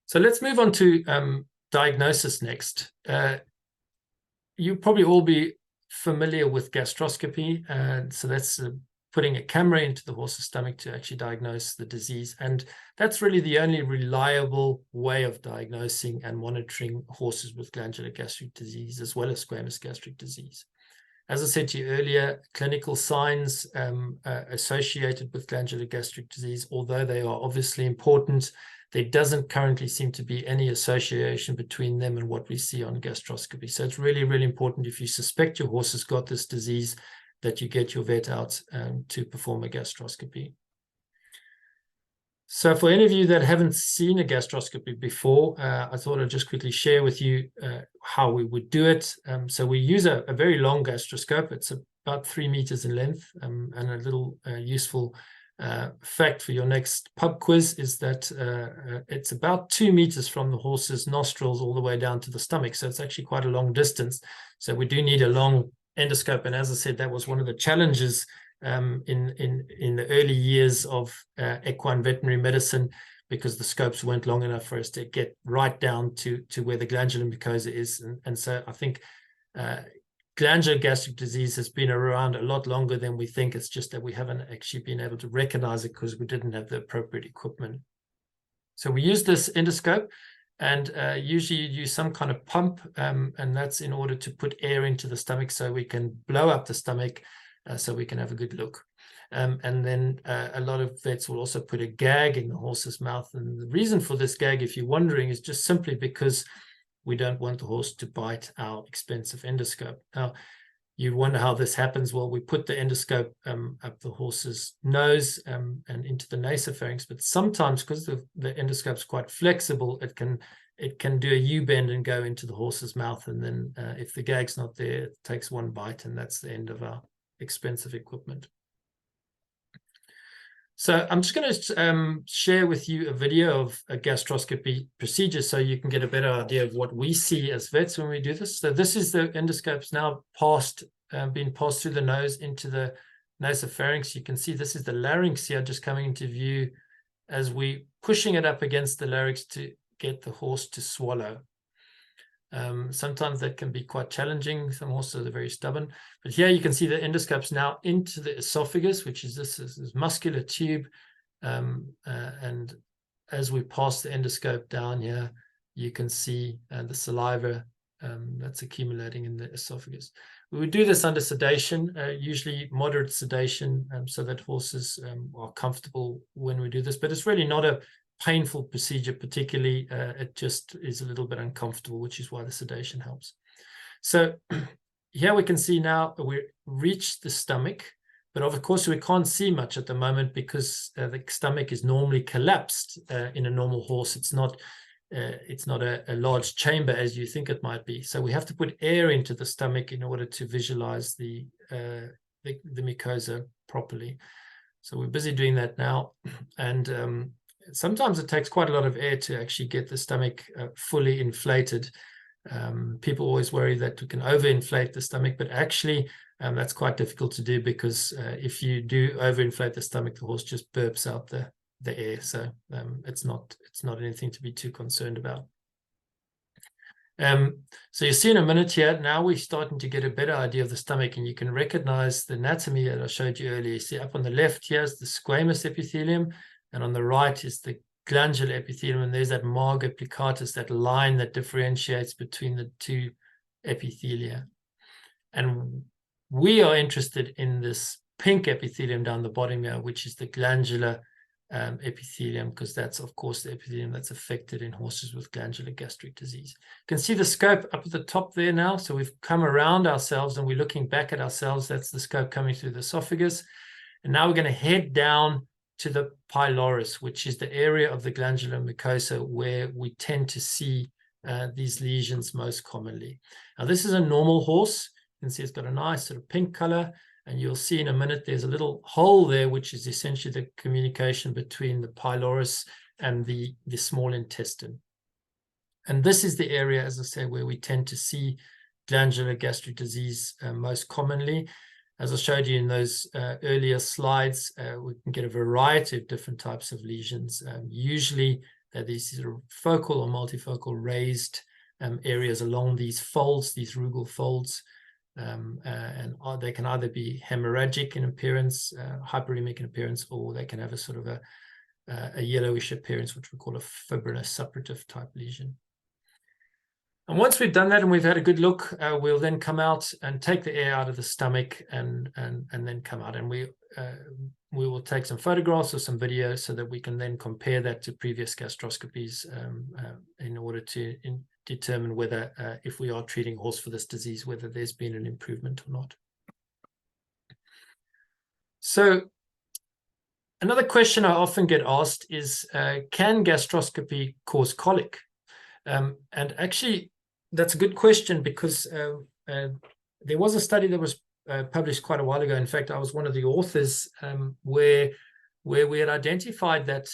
So let's move on to diagnosis next. You'll probably all be familiar with gastroscopy, so that's putting a camera into the horse's stomach to actually diagnose the disease, and that's really the only reliable way of diagnosing and monitoring horses with glandular gastric disease as well as squamous gastric disease. As I said to you earlier, clinical signs associated with glandular gastric disease, although they are obviously important, there doesn't currently seem to be any association between them and what we see on gastroscopy. So it's really, really important, if you suspect your horse has got this disease, that you get your vet out to perform a gastroscopy. So for any of you that haven't seen a gastroscopy before, I thought I'd just quickly share with you how we would do it. So we use a very long gastroscope. It's about 3 meters in length, and a little useful fact for your next pub quiz is that it's about 2 meters from the horse's nostrils all the way down to the stomach. So it's actually quite a long distance. So we do need a long endoscope. And as I said, that was one of the challenges in the early years of equine veterinary medicine, because the scopes weren't long enough for us to get right down to where the glandular mucosa is. And so I think glandular gastric disease has been around a lot longer than we think. It's just that we haven't actually been able to recognize it because we didn't have the appropriate equipment. So we use this endoscope, and usually you use some kind of pump, and that's in order to put air into the stomach so we can blow up the stomach so we can have a good look. And then a lot of vets will also put a gag in the horse's mouth. And the reason for this gag, if you're wondering, is just simply because we don't want the horse to bite our expensive endoscope. Now, you wonder how this happens. Well, we put the endoscope up the horse's nose and into the nasopharynx, but sometimes, because the endoscope's quite flexible, it can do a U-bend and go into the horse's mouth. And then if the gag's not there, it takes one bite, and that's the end of our expensive equipment. So I'm just going to share with you a video of a gastroscopy procedure so you can get a better idea of what we see as vets when we do this. So this is the endoscope's now being passed through the nose into the nasopharynx. You can see this is the larynx here just coming into view as we pushing it up against the larynx to get the horse to swallow. Sometimes that can be quite challenging. Some horses are very stubborn. But here you can see the endoscope's now into the esophagus, which is this muscular tube. And as we pass the endoscope down here, you can see the saliva that's accumulating in the esophagus. We would do this under sedation, usually moderate sedation, so that horses are comfortable when we do this. But it's really not a painful procedure, particularly. It just is a little bit uncomfortable, which is why the sedation helps. So here we can see now we reached the stomach, but of course we can't see much at the moment because the stomach is normally collapsed in a normal horse. It's not a large chamber as you think it might be. So we have to put air into the stomach in order to visualize the mucosa properly. So we're busy doing that now. And sometimes it takes quite a lot of air to actually get the stomach fully inflated. People always worry that we can overinflate the stomach, but actually that's quite difficult to do because if you do overinflate the stomach, the horse just burps out the air. So it's not anything to be too concerned about. So you see in a minute here, now we're starting to get a better idea of the stomach, and you can recognize the anatomy that I showed you earlier. You see up on the left, here's the squamous epithelium, and on the right is the glandular epithelium, and there's that marga plicatus, that line that differentiates between the two epithelia. And we are interested in this pink epithelium down the bottom here, which is the glandular epithelium, because that's of course the epithelium that's affected in horses with glandular gastric disease. You can see the scope up at the top there now. So we've come around ourselves and we're looking back at ourselves. That's the scope coming through the esophagus. And now we're going to head down to the pylorus, which is the area of the glandular mucosa where we tend to see these lesions most commonly. Now this is a normal horse. You can see it's got a nice sort of pink color. And you'll see in a minute, there's a little hole there, which is essentially the communication between the pylorus and the small intestine. And this is the area, as I say, where we tend to see glandular gastric disease most commonly. As I showed you in those earlier slides, we can get a variety of different types of lesions. Usually these sort of focal or multifocal raised areas along these folds, these rugal folds. And they can either be hemorrhagic in appearance, hyperemic in appearance, or they can have a sort of a yellowish appearance, which we call a fibrinous suppurative type lesion. And once we've done that and we've had a good look, we'll then come out and take the air out of the stomach and then come out. And we will take some photographs or some video so that we can then compare that to previous gastroscopies in order to determine whether, if we are treating a horse for this disease, whether there's been an improvement or not. So another question I often get asked is, can gastroscopy cause colic? And actually, that's a good question because there was a study that was published quite a while ago. In fact, I was one of the authors where we had identified that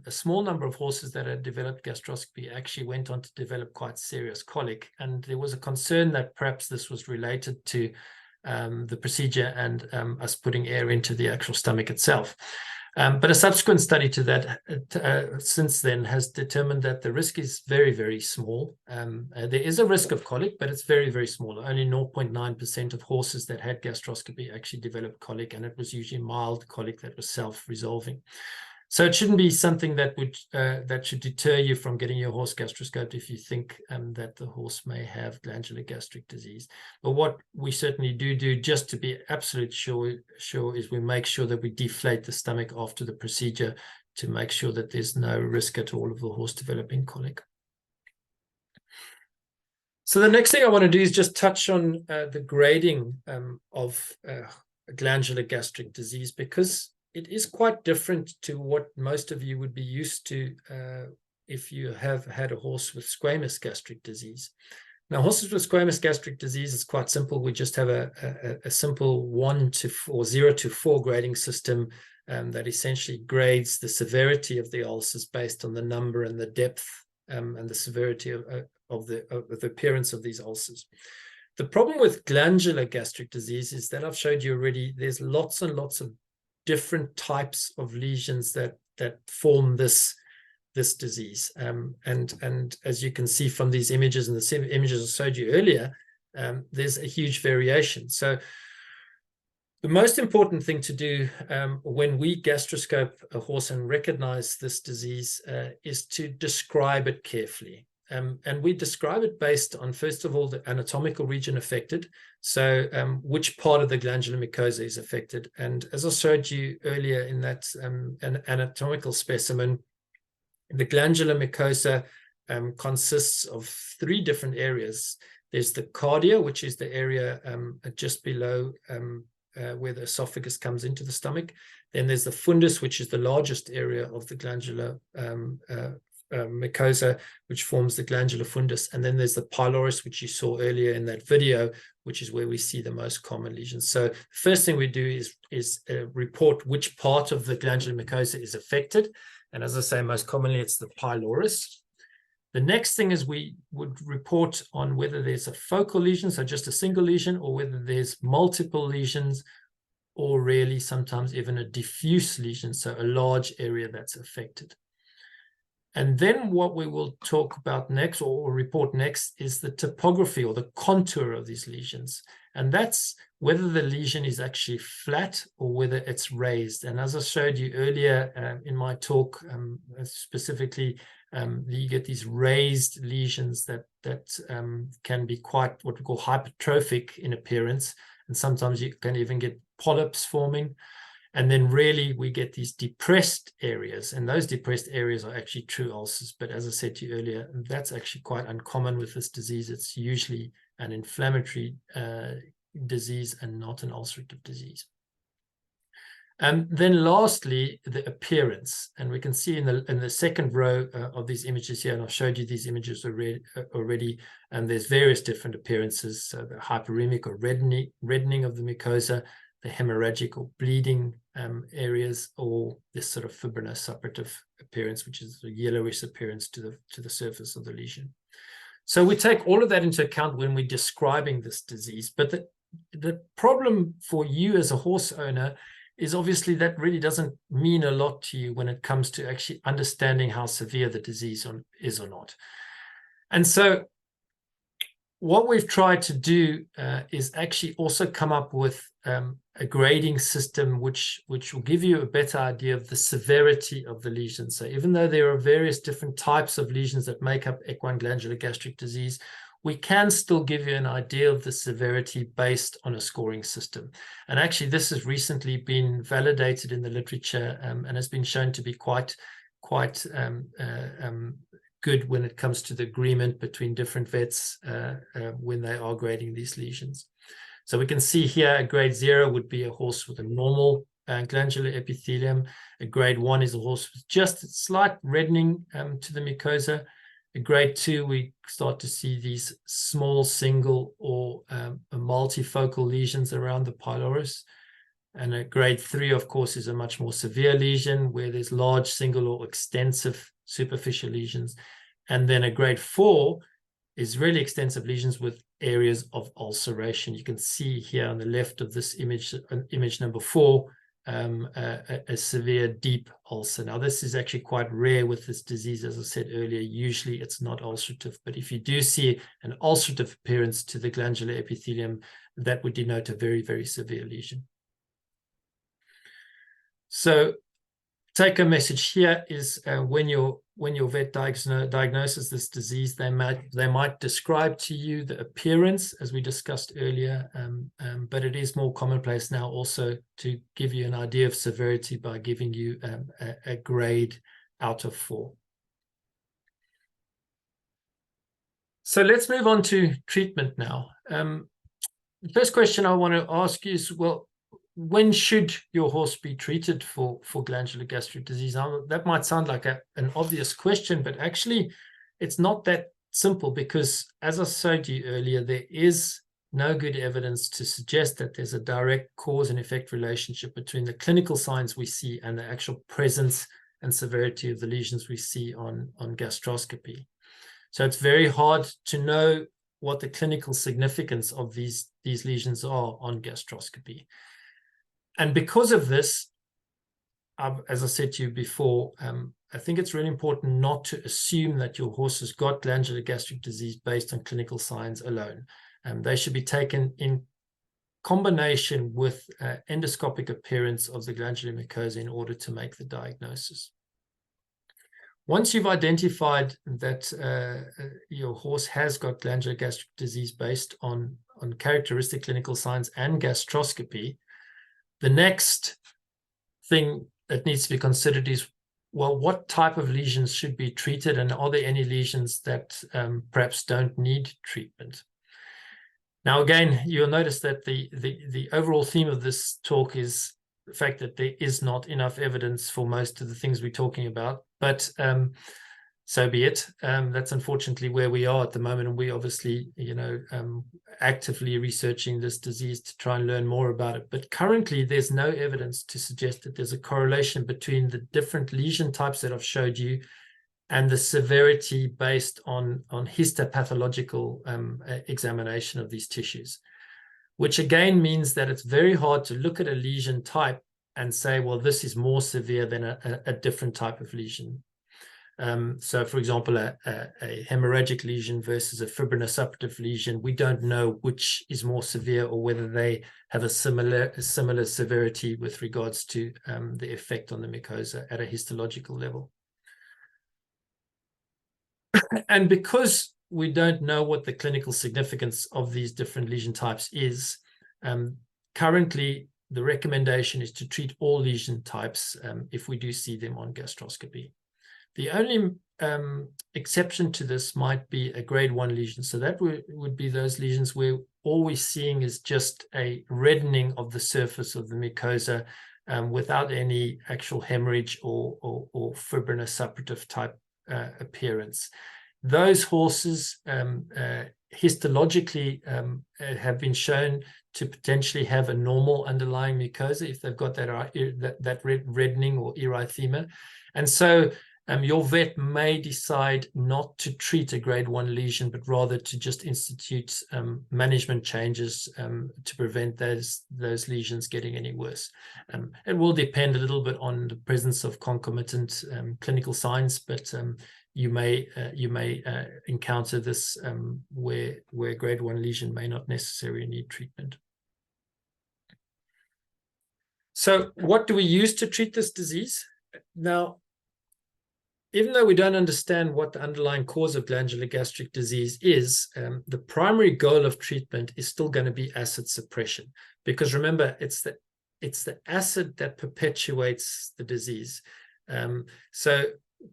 a small number of horses that had developed gastroscopy actually went on to develop quite serious colic. And there was a concern that perhaps this was related to the procedure and us putting air into the actual stomach itself. But a subsequent study to that since then has determined that the risk is very, very small. There is a risk of colic, but it's very, very small. Only 0.9% of horses that had gastroscopy actually developed colic, and it was usually mild colic that was self-resolving. So it shouldn't be something that would that should deter you from getting your horse gastroscoped if you think that the horse may have glandular gastric disease. But what we certainly do just to be absolutely sure is we make sure that we deflate the stomach after the procedure to make sure that there's no risk at all of the horse developing colic. So the next thing I want to do is just touch on the grading of glandular gastric disease, because it is quite different to what most of you would be used to if you have had a horse with squamous gastric disease. Now, horses with squamous gastric disease is quite simple. We just have a simple 0 to 4 grading system that essentially grades the severity of the ulcers based on the number and the depth and the severity of the appearance of these ulcers. The problem with glandular gastric disease is that I've showed you already, there's lots and lots of different types of lesions that form this this disease. And as you can see from these images and the images I showed you earlier, there's a huge variation. So the most important thing to do when we gastroscope a horse and recognize this disease is to describe it carefully. And we describe it based on, first of all, the anatomical region affected. So which part of the glandular mucosa is affected. And as I showed you earlier in that an anatomical specimen, the glandular mucosa consists of 3 different areas. There's the cardia, which is the area just below where the esophagus comes into the stomach. Then there's the fundus, which is the largest area of the glandular mucosa, which forms the glandular fundus. And then there's the pylorus, which you saw earlier in that video, which is where we see the most common lesions. So the first thing we do is report which part of the glandular mucosa is affected. And as I say, most commonly it's the pylorus. The next thing is we would report on whether there's a focal lesion, so just a single lesion, or whether there's multiple lesions, or really sometimes even a diffuse lesion, so a large area that's affected. And then what we will talk about next, or report next, is the topography or the contour of these lesions. And that's whether the lesion is actually flat or whether it's raised. And as I showed you earlier in my talk, specifically, you get these raised lesions that can be quite what we call hypertrophic in appearance. And sometimes you can even get polyps forming. And then really we get these depressed areas, and those depressed areas are actually true ulcers. But as I said to you earlier, that's actually quite uncommon with this disease. It's usually an inflammatory disease and not an ulcerative disease. And then lastly, the appearance. And we can see in the second row of these images here, and I've showed you these images already, and there's various different appearances. So the hyperemic or reddening of the mucosa, the hemorrhagic or bleeding areas, or this sort of fibrinosuppurative appearance, which is a yellowish appearance to the surface of the lesion. So we take all of that into account when we're describing this disease. But the problem for you as a horse owner is obviously that really doesn't mean a lot to you when it comes to actually understanding how severe the disease is or not. And so what we've tried to do is actually also come up with a grading system which will give you a better idea of the severity of the lesion. So even though there are various different types of lesions that make up equine glandular gastric disease, we can still give you an idea of the severity based on a scoring system. And actually this has recently been validated in the literature and has been shown to be quite good when it comes to the agreement between different vets when they are grading these lesions. So we can see here a grade 0 would be a horse with a normal glandular epithelium. A grade 1 is a horse with just a slight reddening to the mucosa. A grade 2, we start to see these small single or multifocal lesions around the pylorus. And a grade 3, of course, is a much more severe lesion where there's large single or extensive superficial lesions. And then a grade 4 is really extensive lesions with areas of ulceration. You can see here on the left of this image, image number 4, a severe deep ulcer. Now, this is actually quite rare with this disease. As I said earlier, usually it's not ulcerative. But if you do see an ulcerative appearance to the glandular epithelium, that would denote a very, very severe lesion. So take-home message here is when your vet diagnoses this disease, they might describe to you the appearance, as we discussed earlier, but it is more commonplace now also to give you an idea of severity by giving you a grade out of 4. So let's move on to treatment now. The first question I want to ask you is, well, when should your horse be treated for glandular gastric disease? Now, that might sound like an obvious question, but actually it's not that simple because, as I showed you earlier, there is no good evidence to suggest that there's a direct cause and effect relationship between the clinical signs we see and the actual presence and severity of the lesions we see on gastroscopy. So it's very hard to know what the clinical significance of these lesions are on gastroscopy. And because of this, as I said to you before, I think it's really important not to assume that your horse has got glandular gastric disease based on clinical signs alone. They should be taken in combination with endoscopic appearance of the glandular mucosa in order to make the diagnosis. Once you've identified that your horse has got glandular gastric disease based on characteristic clinical signs and gastroscopy, the next thing that needs to be considered is, well, what type of lesions should be treated, and are there any lesions that perhaps don't need treatment? Now, again, you'll notice that the overall theme of this talk is the fact that there is not enough evidence for most of the things we're talking about, but so be it. That's unfortunately where we are at the moment, and we obviously, actively researching this disease to try and learn more about it. But currently, there's no evidence to suggest that there's a correlation between the different lesion types that I've showed you and the severity based on histopathological examination of these tissues, which again means that it's very hard to look at a lesion type and say, well, this is more severe than a different type of lesion. So, for example, a hemorrhagic lesion versus a fibrinosuppurative lesion, we don't know which is more severe or whether they have a similar severity with regards to the effect on the mucosa at a histological level. And because we don't know what the clinical significance of these different lesion types is, currently the recommendation is to treat all lesion types if we do see them on gastroscopy. The only exception to this might be a grade 1 lesion. So that would be those lesions where all we're seeing is just a reddening of the surface of the mucosa without any actual hemorrhage or fibrinosuppurative type appearance. Those horses histologically have been shown to potentially have a normal underlying mucosa if they've got that reddening or erythema. And so your vet may decide not to treat a grade 1 lesion, but rather to just institute management changes to prevent those lesions getting any worse. It will depend a little bit on the presence of concomitant clinical signs, but you may encounter this where grade 1 lesion may not necessarily need treatment. So what do we use to treat this disease? Now, even though we don't understand what the underlying cause of glandular gastric disease is, the primary goal of treatment is still going to be acid suppression, because remember, it's the acid that perpetuates the disease. So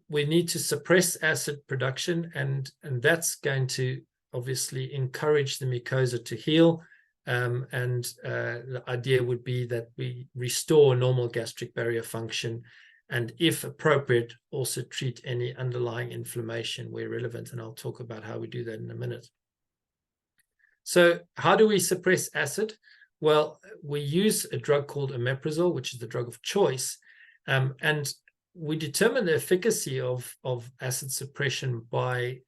we need to suppress acid production, and that's going to obviously encourage the mucosa to heal. And the idea would be that we restore normal gastric barrier function, and if appropriate, also treat any underlying inflammation where relevant. And I'll talk about how we do that in a minute. So how do we suppress acid? Well, we use a drug called omeprazole, which is the drug of choice. And we determine the efficacy of acid suppression by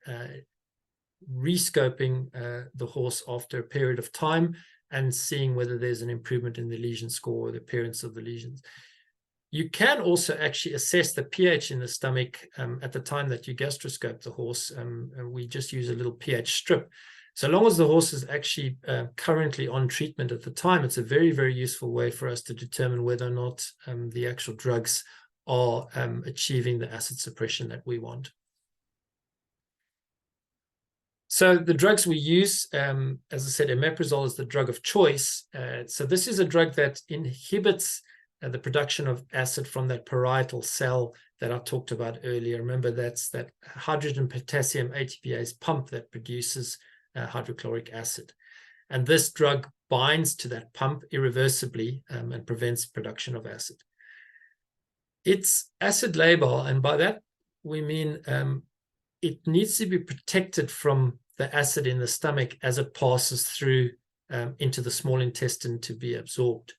rescoping the horse after a period of time and seeing whether there's an improvement in the lesion score or the appearance of the lesions. You can also actually assess the pH in the stomach at the time that you gastroscope the horse. And we just use a little pH strip. So long as the horse is actually currently on treatment at the time, it's a very, very useful way for us to determine whether or not the actual drugs are achieving the acid suppression that we want. So the drugs we use, as I said, omeprazole is the drug of choice. So this is a drug that inhibits the production of acid from that parietal cell that I talked about earlier. Remember, that's that hydrogen potassium ATPase pump that produces hydrochloric acid. And this drug binds to that pump irreversibly and prevents production of acid. It's acid labile, and by that we mean it needs to be protected from the acid in the stomach as it passes through into the small intestine to be absorbed.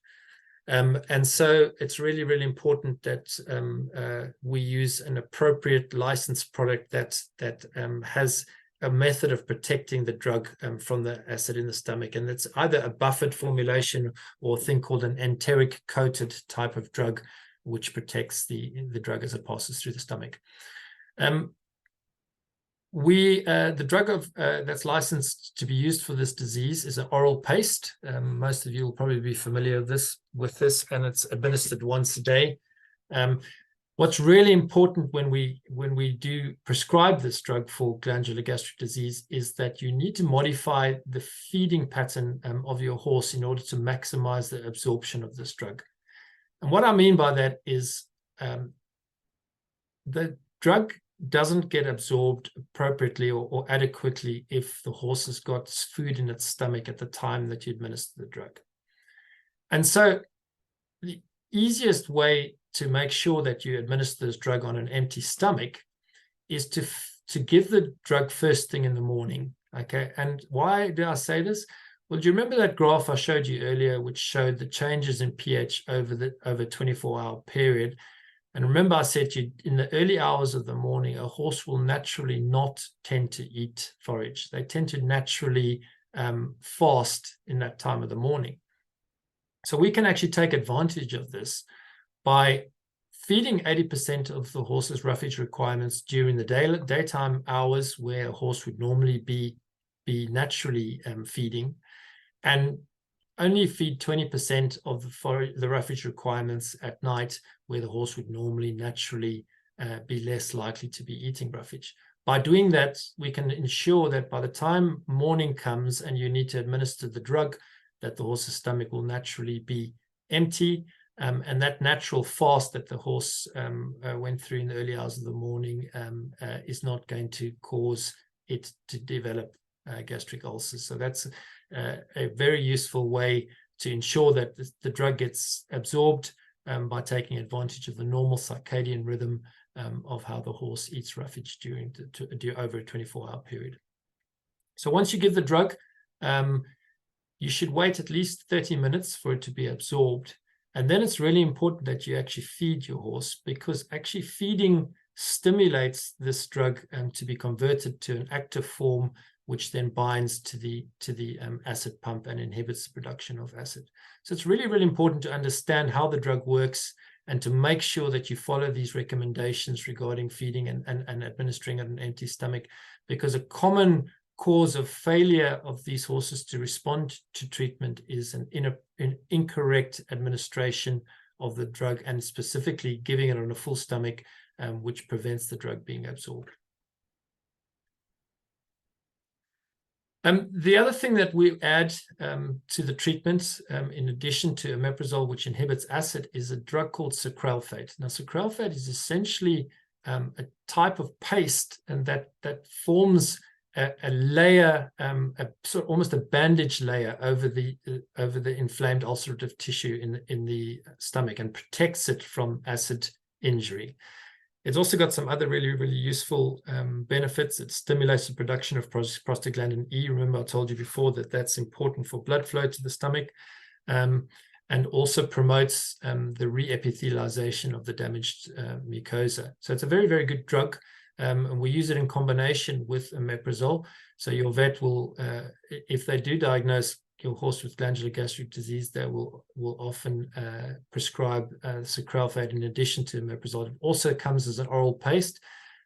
And so it's really, really important that we use an appropriate licensed product that has a method of protecting the drug from the acid in the stomach. And it's either a buffered formulation or a thing called an enteric coated type of drug, which protects the drug as it passes through the stomach. The drug that's licensed to be used for this disease is an oral paste. Most of you will probably be familiar with this, and it's administered once a day. What's really important when we do prescribe this drug for glandular gastric disease is that you need to modify the feeding pattern of your horse in order to maximize the absorption of this drug. And what I mean by that is the drug doesn't get absorbed appropriately or adequately if the horse has got food in its stomach at the time that you administer the drug. And so the easiest way to make sure that you administer this drug on an empty stomach is to give the drug first thing in the morning. Okay, and why do I say this? Well, do you remember that graph I showed you earlier, which showed the changes in pH over a 24-hour period? And remember, I said in the early hours of the morning, a horse will naturally not tend to eat forage. They tend to naturally fast in that time of the morning. So we can actually take advantage of this by feeding 80% of the horse's roughage requirements during the daytime hours where a horse would normally be naturally feeding, and only feed 20% of the roughage requirements at night where the horse would normally naturally be less likely to be eating roughage. By doing that, we can ensure that by the time morning comes and you need to administer the drug, that the horse's stomach will naturally be empty, and that natural fast that the horse went through in the early hours of the morning is not going to cause it to develop gastric ulcers. So that's a very useful way to ensure that the drug gets absorbed by taking advantage of the normal circadian rhythm of how the horse eats roughage over a 24-hour period. So once you give the drug, you should wait at least 30 minutes for it to be absorbed. And then it's really important that you actually feed your horse, because actually feeding stimulates this drug to be converted to an active form, which then binds to the acid pump and inhibits the production of acid. So it's really, really important to understand how the drug works and to make sure that you follow these recommendations regarding feeding and administering at an empty stomach, because a common cause of failure of these horses to respond to treatment is an incorrect administration of the drug, and specifically giving it on a full stomach, which prevents the drug being absorbed. The other thing that we add to the treatment, in addition to omeprazole, which inhibits acid, is a drug called sucralfate. Now, sucralfate is essentially a type of paste, and that forms a layer, sort of almost a bandage layer over the inflamed ulcerative tissue in the stomach, and protects it from acid injury. It's also got some other really, really useful benefits. It stimulates the production of prostaglandin E. Remember, I told you before that that's important for blood flow to the stomach, and also promotes the re-epithelialization of the damaged mucosa. So it's a very, very good drug. And we use it in combination with omeprazole. So your vet will, if they do diagnose your horse with glandular gastric disease, they will often prescribe sucralfate in addition to omeprazole. It also comes as an oral paste,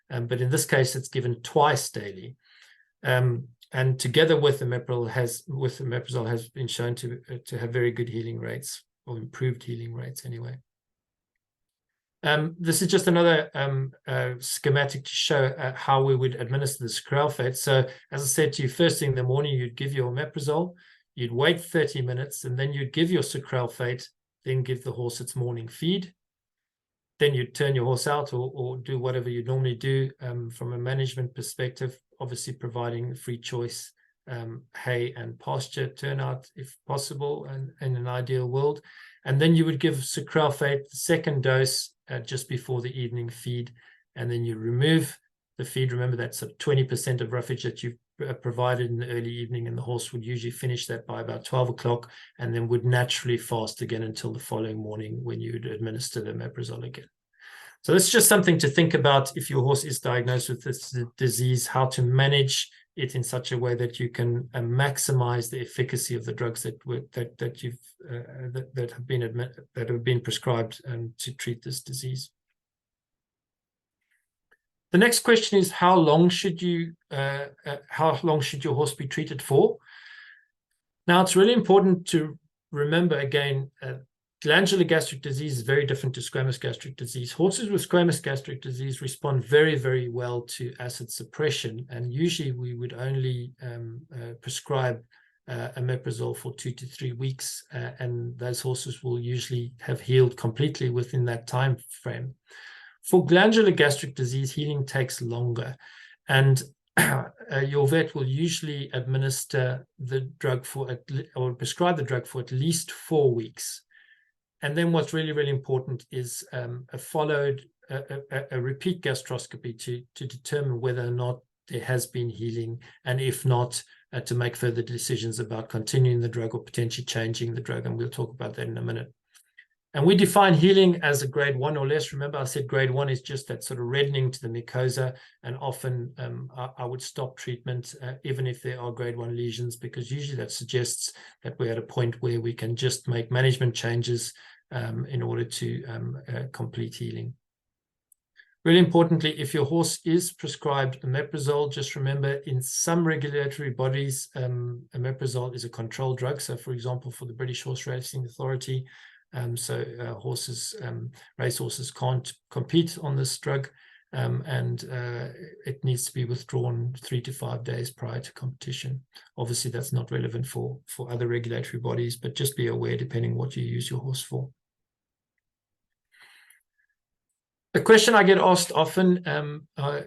but in this case, it's given twice daily. And together with omeprazole has been shown to have very good healing rates, or improved healing rates anyway. This is just another schematic to show how we would administer the sucralfate. So as I said to you, first thing in the morning, you'd give your omeprazole, you'd wait 30 minutes, and then you'd give your sucralfate, then give the horse its morning feed. Then you'd turn your horse out or do whatever you normally do from a management perspective, obviously providing free choice hay and pasture turnout if possible, and in an ideal world. And then you would give sucralfate the second dose just before the evening feed, and then you remove the feed. Remember, that's 20% of roughage that you've provided in the early evening, and the horse would usually finish that by about 12 o'clock, and then would naturally fast again until the following morning when you would administer the omeprazole again. So that's just something to think about if your horse is diagnosed with this disease, how to manage it in such a way that you can maximize the efficacy of the drugs that have been prescribed to treat this disease. The next question is, how long should your horse be treated for? Now, it's really important to remember again, glandular gastric disease is very different to squamous gastric disease. Horses with squamous gastric disease respond very, very well to acid suppression, and usually we would only prescribe omeprazole for 2 to 3 weeks, and those horses will usually have healed completely within that time frame. For glandular gastric disease, healing takes longer, and your vet will usually administer the drug or prescribe the drug for at least 4 weeks. And then what's really, really important is a repeat gastroscopy to determine whether or not there has been healing, and if not, to make further decisions about continuing the drug or potentially changing the drug, and we'll talk about that in a minute. And we define healing as a grade 1 or less. Remember, I said grade 1 is just that sort of reddening to the mucosa, and often I would stop treatment even if there are grade 1 lesions, because usually that suggests that we're at a point where we can just make management changes in order to complete healing. Really importantly, if your horse is prescribed omeprazole, just remember, in some regulatory bodies, omeprazole is a controlled drug. So, for example, for the British Horse Racing Authority, racehorses can't compete on this drug, and it needs to be withdrawn 3 to 5 days prior to competition. Obviously, that's not relevant for other regulatory bodies, but just be aware depending what you use your horse for. The question I get asked often,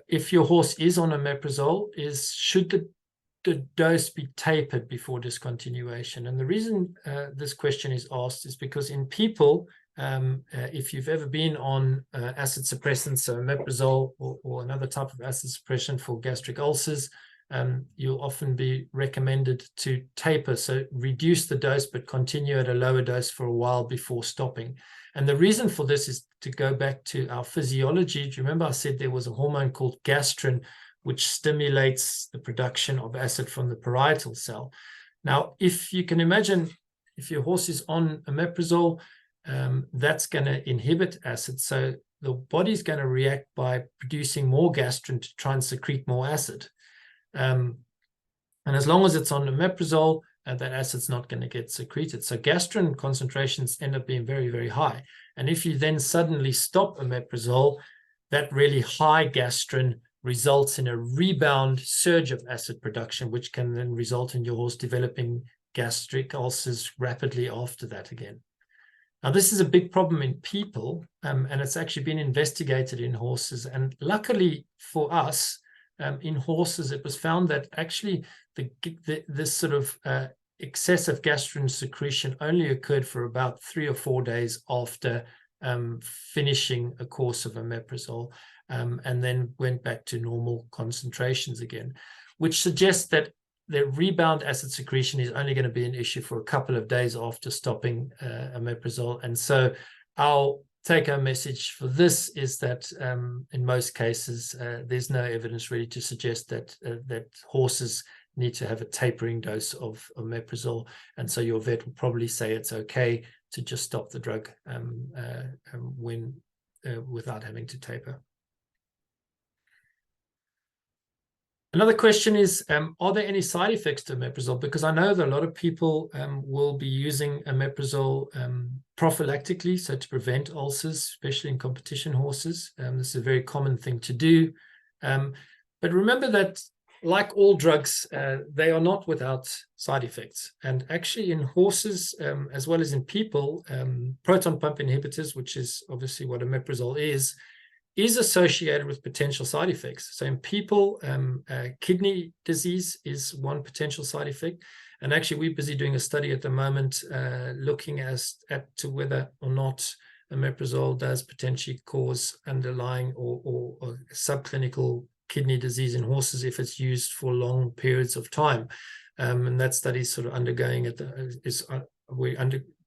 if your horse is on omeprazole, is should the dose be tapered before discontinuation? And the reason this question is asked is because in people, if you've ever been on acid suppressants, so omeprazole or another type of acid suppression for gastric ulcers, you'll often be recommended to taper, so reduce the dose but continue at a lower dose for a while before stopping. And the reason for this is to go back to our physiology. Do you remember I said there was a hormone called gastrin, which stimulates the production of acid from the parietal cell? Now, if you can imagine, if your horse is on omeprazole, that's going to inhibit acid. So the body's going to react by producing more gastrin to try and secrete more acid. And as long as it's on omeprazole, that acid's not going to get secreted. So gastrin concentrations end up being very, very high. And if you then suddenly stop omeprazole, that really high gastrin results in a rebound surge of acid production, which can then result in your horse developing gastric ulcers rapidly after that again. Now, this is a big problem in people, and it's actually been investigated in horses. And luckily for us, in horses, it was found that actually this sort of excessive gastrin secretion only occurred for about 3 or 4 days after finishing a course of omeprazole, and then went back to normal concentrations again, which suggests that the rebound acid secretion is only going to be an issue for a couple of days after stopping omeprazole. And so our take-home message for this is that in most cases, there's no evidence really to suggest that horses need to have a tapering dose of omeprazole. And so your vet will probably say it's okay to just stop the drug without having to taper. Another question is, are there any side effects to omeprazole? Because I know that a lot of people will be using omeprazole prophylactically, so to prevent ulcers, especially in competition horses. This is a very common thing to do. But remember that, like all drugs, they are not without side effects. And actually in horses, as well as in people, proton pump inhibitors, which is obviously what omeprazole is associated with potential side effects. So in people, kidney disease is one potential side effect. And actually, we're busy doing a study at the moment looking to whether or not omeprazole does potentially cause underlying or subclinical kidney disease in horses if it's used for long periods of time. And that study is sort of undergoing we're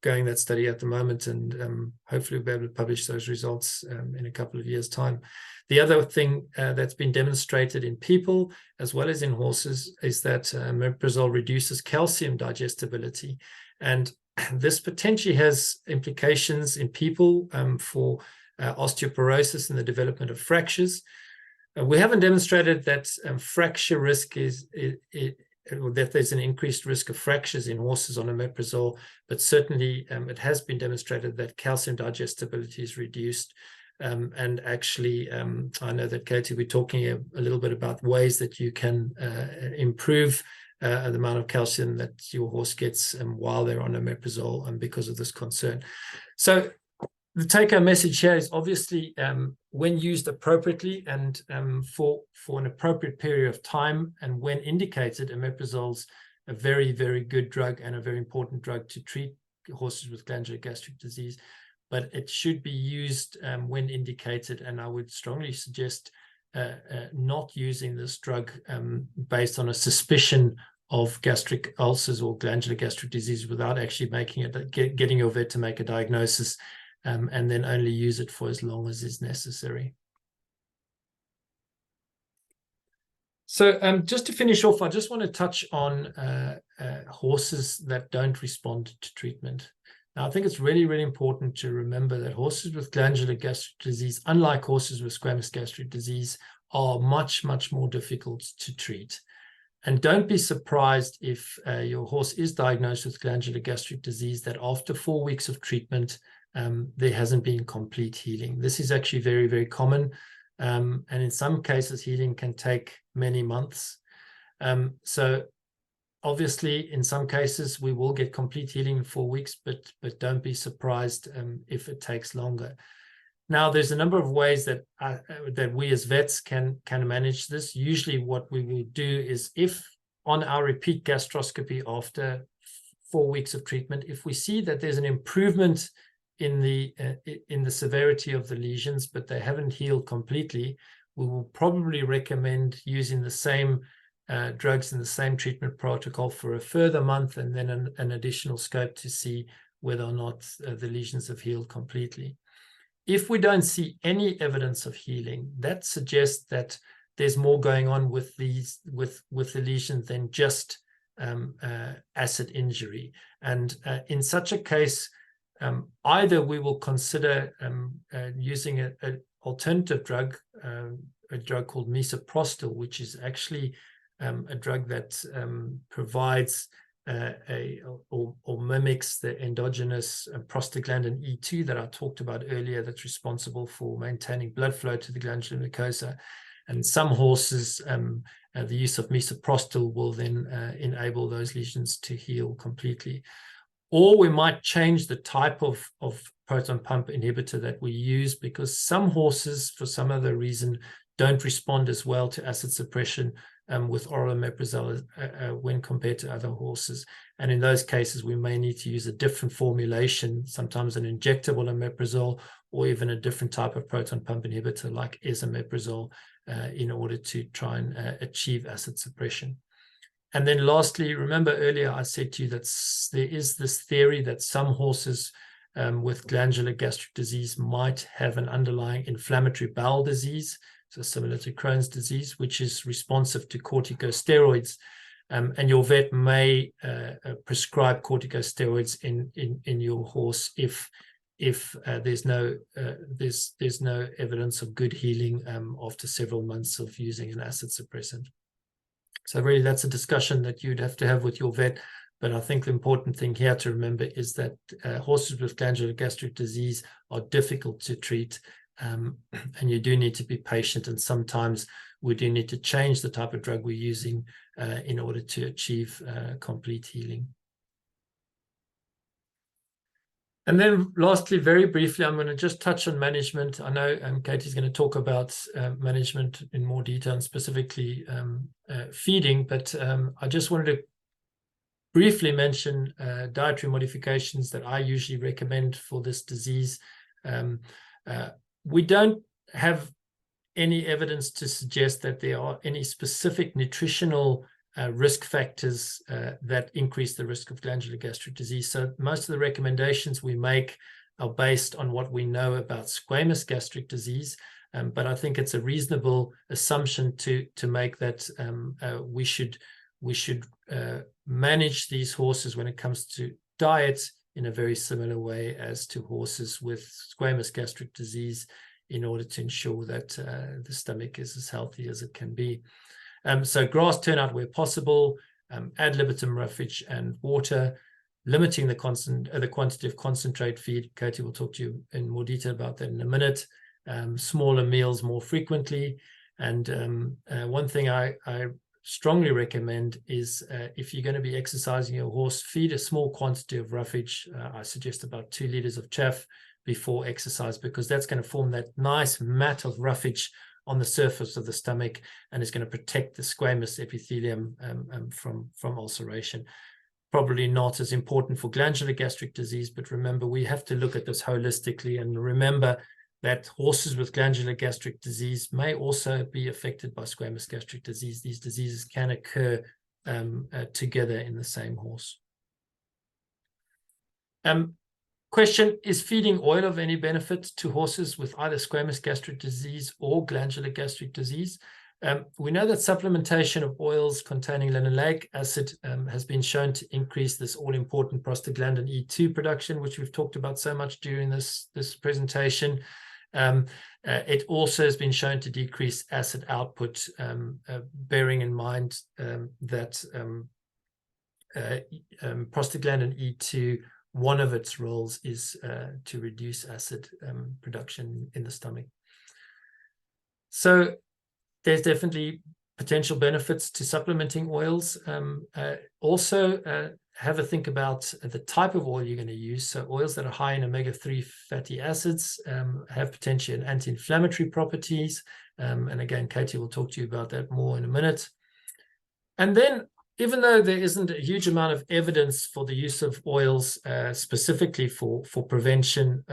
going that study at the moment, and hopefully we'll be able to publish those results in a couple of years' time. The other thing that's been demonstrated in people as well as in horses is that omeprazole reduces calcium digestibility, and this potentially has implications in people for osteoporosis and the development of fractures. We haven't demonstrated that fracture risk that there's an increased risk of fractures in horses on omeprazole, but certainly it has been demonstrated that calcium digestibility is reduced. And actually, I know that, Katie, we're talking a little bit about ways that you can improve the amount of calcium that your horse gets while they're on omeprazole because of this concern. So the take-home message here is obviously when used appropriately and for an appropriate period of time, and when indicated, omeprazole's a very, very good drug and a very important drug to treat horses with glandular gastric disease. But it should be used when indicated, and I would strongly suggest not using this drug based on a suspicion of gastric ulcers or glandular gastric disease without actually making it, getting your vet to make a diagnosis, and then only use it for as long as is necessary. So just to finish off, I just want to touch on horses that don't respond to treatment. Now, I think it's really, really important to remember that horses with glandular gastric disease, unlike horses with squamous gastric disease, are much, much more difficult to treat. And don't be surprised if your horse is diagnosed with glandular gastric disease, that after 4 weeks of treatment, there hasn't been complete healing. This is actually very, very common. And in some cases, healing can take many months. So obviously, in some cases, we will get complete healing in 4 weeks, but don't be surprised if it takes longer. Now, there's a number of ways that we as vets can manage this. Usually what we will do is, if on our repeat gastroscopy after 4 weeks of treatment, if we see that there's an improvement in the severity of the lesions, but they haven't healed completely, we will probably recommend using the same drugs in the same treatment protocol for a further month, and then an additional scope to see whether or not the lesions have healed completely. If we don't see any evidence of healing, that suggests that there's more going on with the lesions than just acid injury. And in such a case, either we will consider using an alternative drug, a drug called misoprostol, which is actually a drug that provides or mimics the endogenous prostaglandin E2 that I talked about earlier, that's responsible for maintaining blood flow to the glandular mucosa. And some horses, the use of misoprostol will then enable those lesions to heal completely. Or we might change the type of proton pump inhibitor that we use, because some horses, for some other reason, don't respond as well to acid suppression with oral omeprazole when compared to other horses. And in those cases, we may need to use a different formulation, sometimes an injectable omeprazole, or even a different type of proton pump inhibitor like esomeprazole in order to try and achieve acid suppression. And then lastly, remember earlier I said to you that there is this theory that some horses with glandular gastric disease might have an underlying inflammatory bowel disease, so similar to Crohn's disease, which is responsive to corticosteroids. And your vet may prescribe corticosteroids in your horse if there's no evidence of good healing after several months of using an acid suppressant. So really, that's a discussion that you'd have to have with your vet. But I think the important thing here to remember is that horses with glandular gastric disease are difficult to treat, and you do need to be patient. And sometimes we do need to change the type of drug we're using in order to achieve complete healing. And then lastly, very briefly, I'm going to just touch on management. I know Katie's going to talk about management in more detail, and specifically feeding, but I just wanted to briefly mention dietary modifications that I usually recommend for this disease. We don't have any evidence to suggest that there are any specific nutritional risk factors that increase the risk of glandular gastric disease. So most of the recommendations we make are based on what we know about squamous gastric disease, but I think it's a reasonable assumption to make that we should manage these horses when it comes to diet in a very similar way as to horses with squamous gastric disease, in order to ensure that the stomach is as healthy as it can be. So grass turnout where possible, ad libitum roughage and water, limiting the quantity of concentrate feed. Katie will talk to you in more detail about that in a minute. Smaller meals more frequently. And one thing I strongly recommend is if you're going to be exercising your horse, feed a small quantity of roughage. I suggest about 2 liters of chaff before exercise, because that's going to form that nice mat of roughage on the surface of the stomach, and is going to protect the squamous epithelium from ulceration. Probably not as important for glandular gastric disease, but remember, we have to look at this holistically, and remember that horses with glandular gastric disease may also be affected by squamous gastric disease. These diseases can occur together in the same horse. Question, is feeding oil of any benefit to horses with either squamous gastric disease or glandular gastric disease? We know that supplementation of oils containing linoleic acid has been shown to increase this all-important prostaglandin E2 production, which we've talked about so much during this presentation. It also has been shown to decrease acid output, bearing in mind that prostaglandin E2, one of its roles is to reduce acid production in the stomach. So there's definitely potential benefits to supplementing oils. Also, have a think about the type of oil you're going to use. So oils that are high in omega-3 fatty acids have potentially anti-inflammatory properties. And again, Katie will talk to you about that more in a minute. And then, even though there isn't a huge amount of evidence for the use of oils specifically for prevention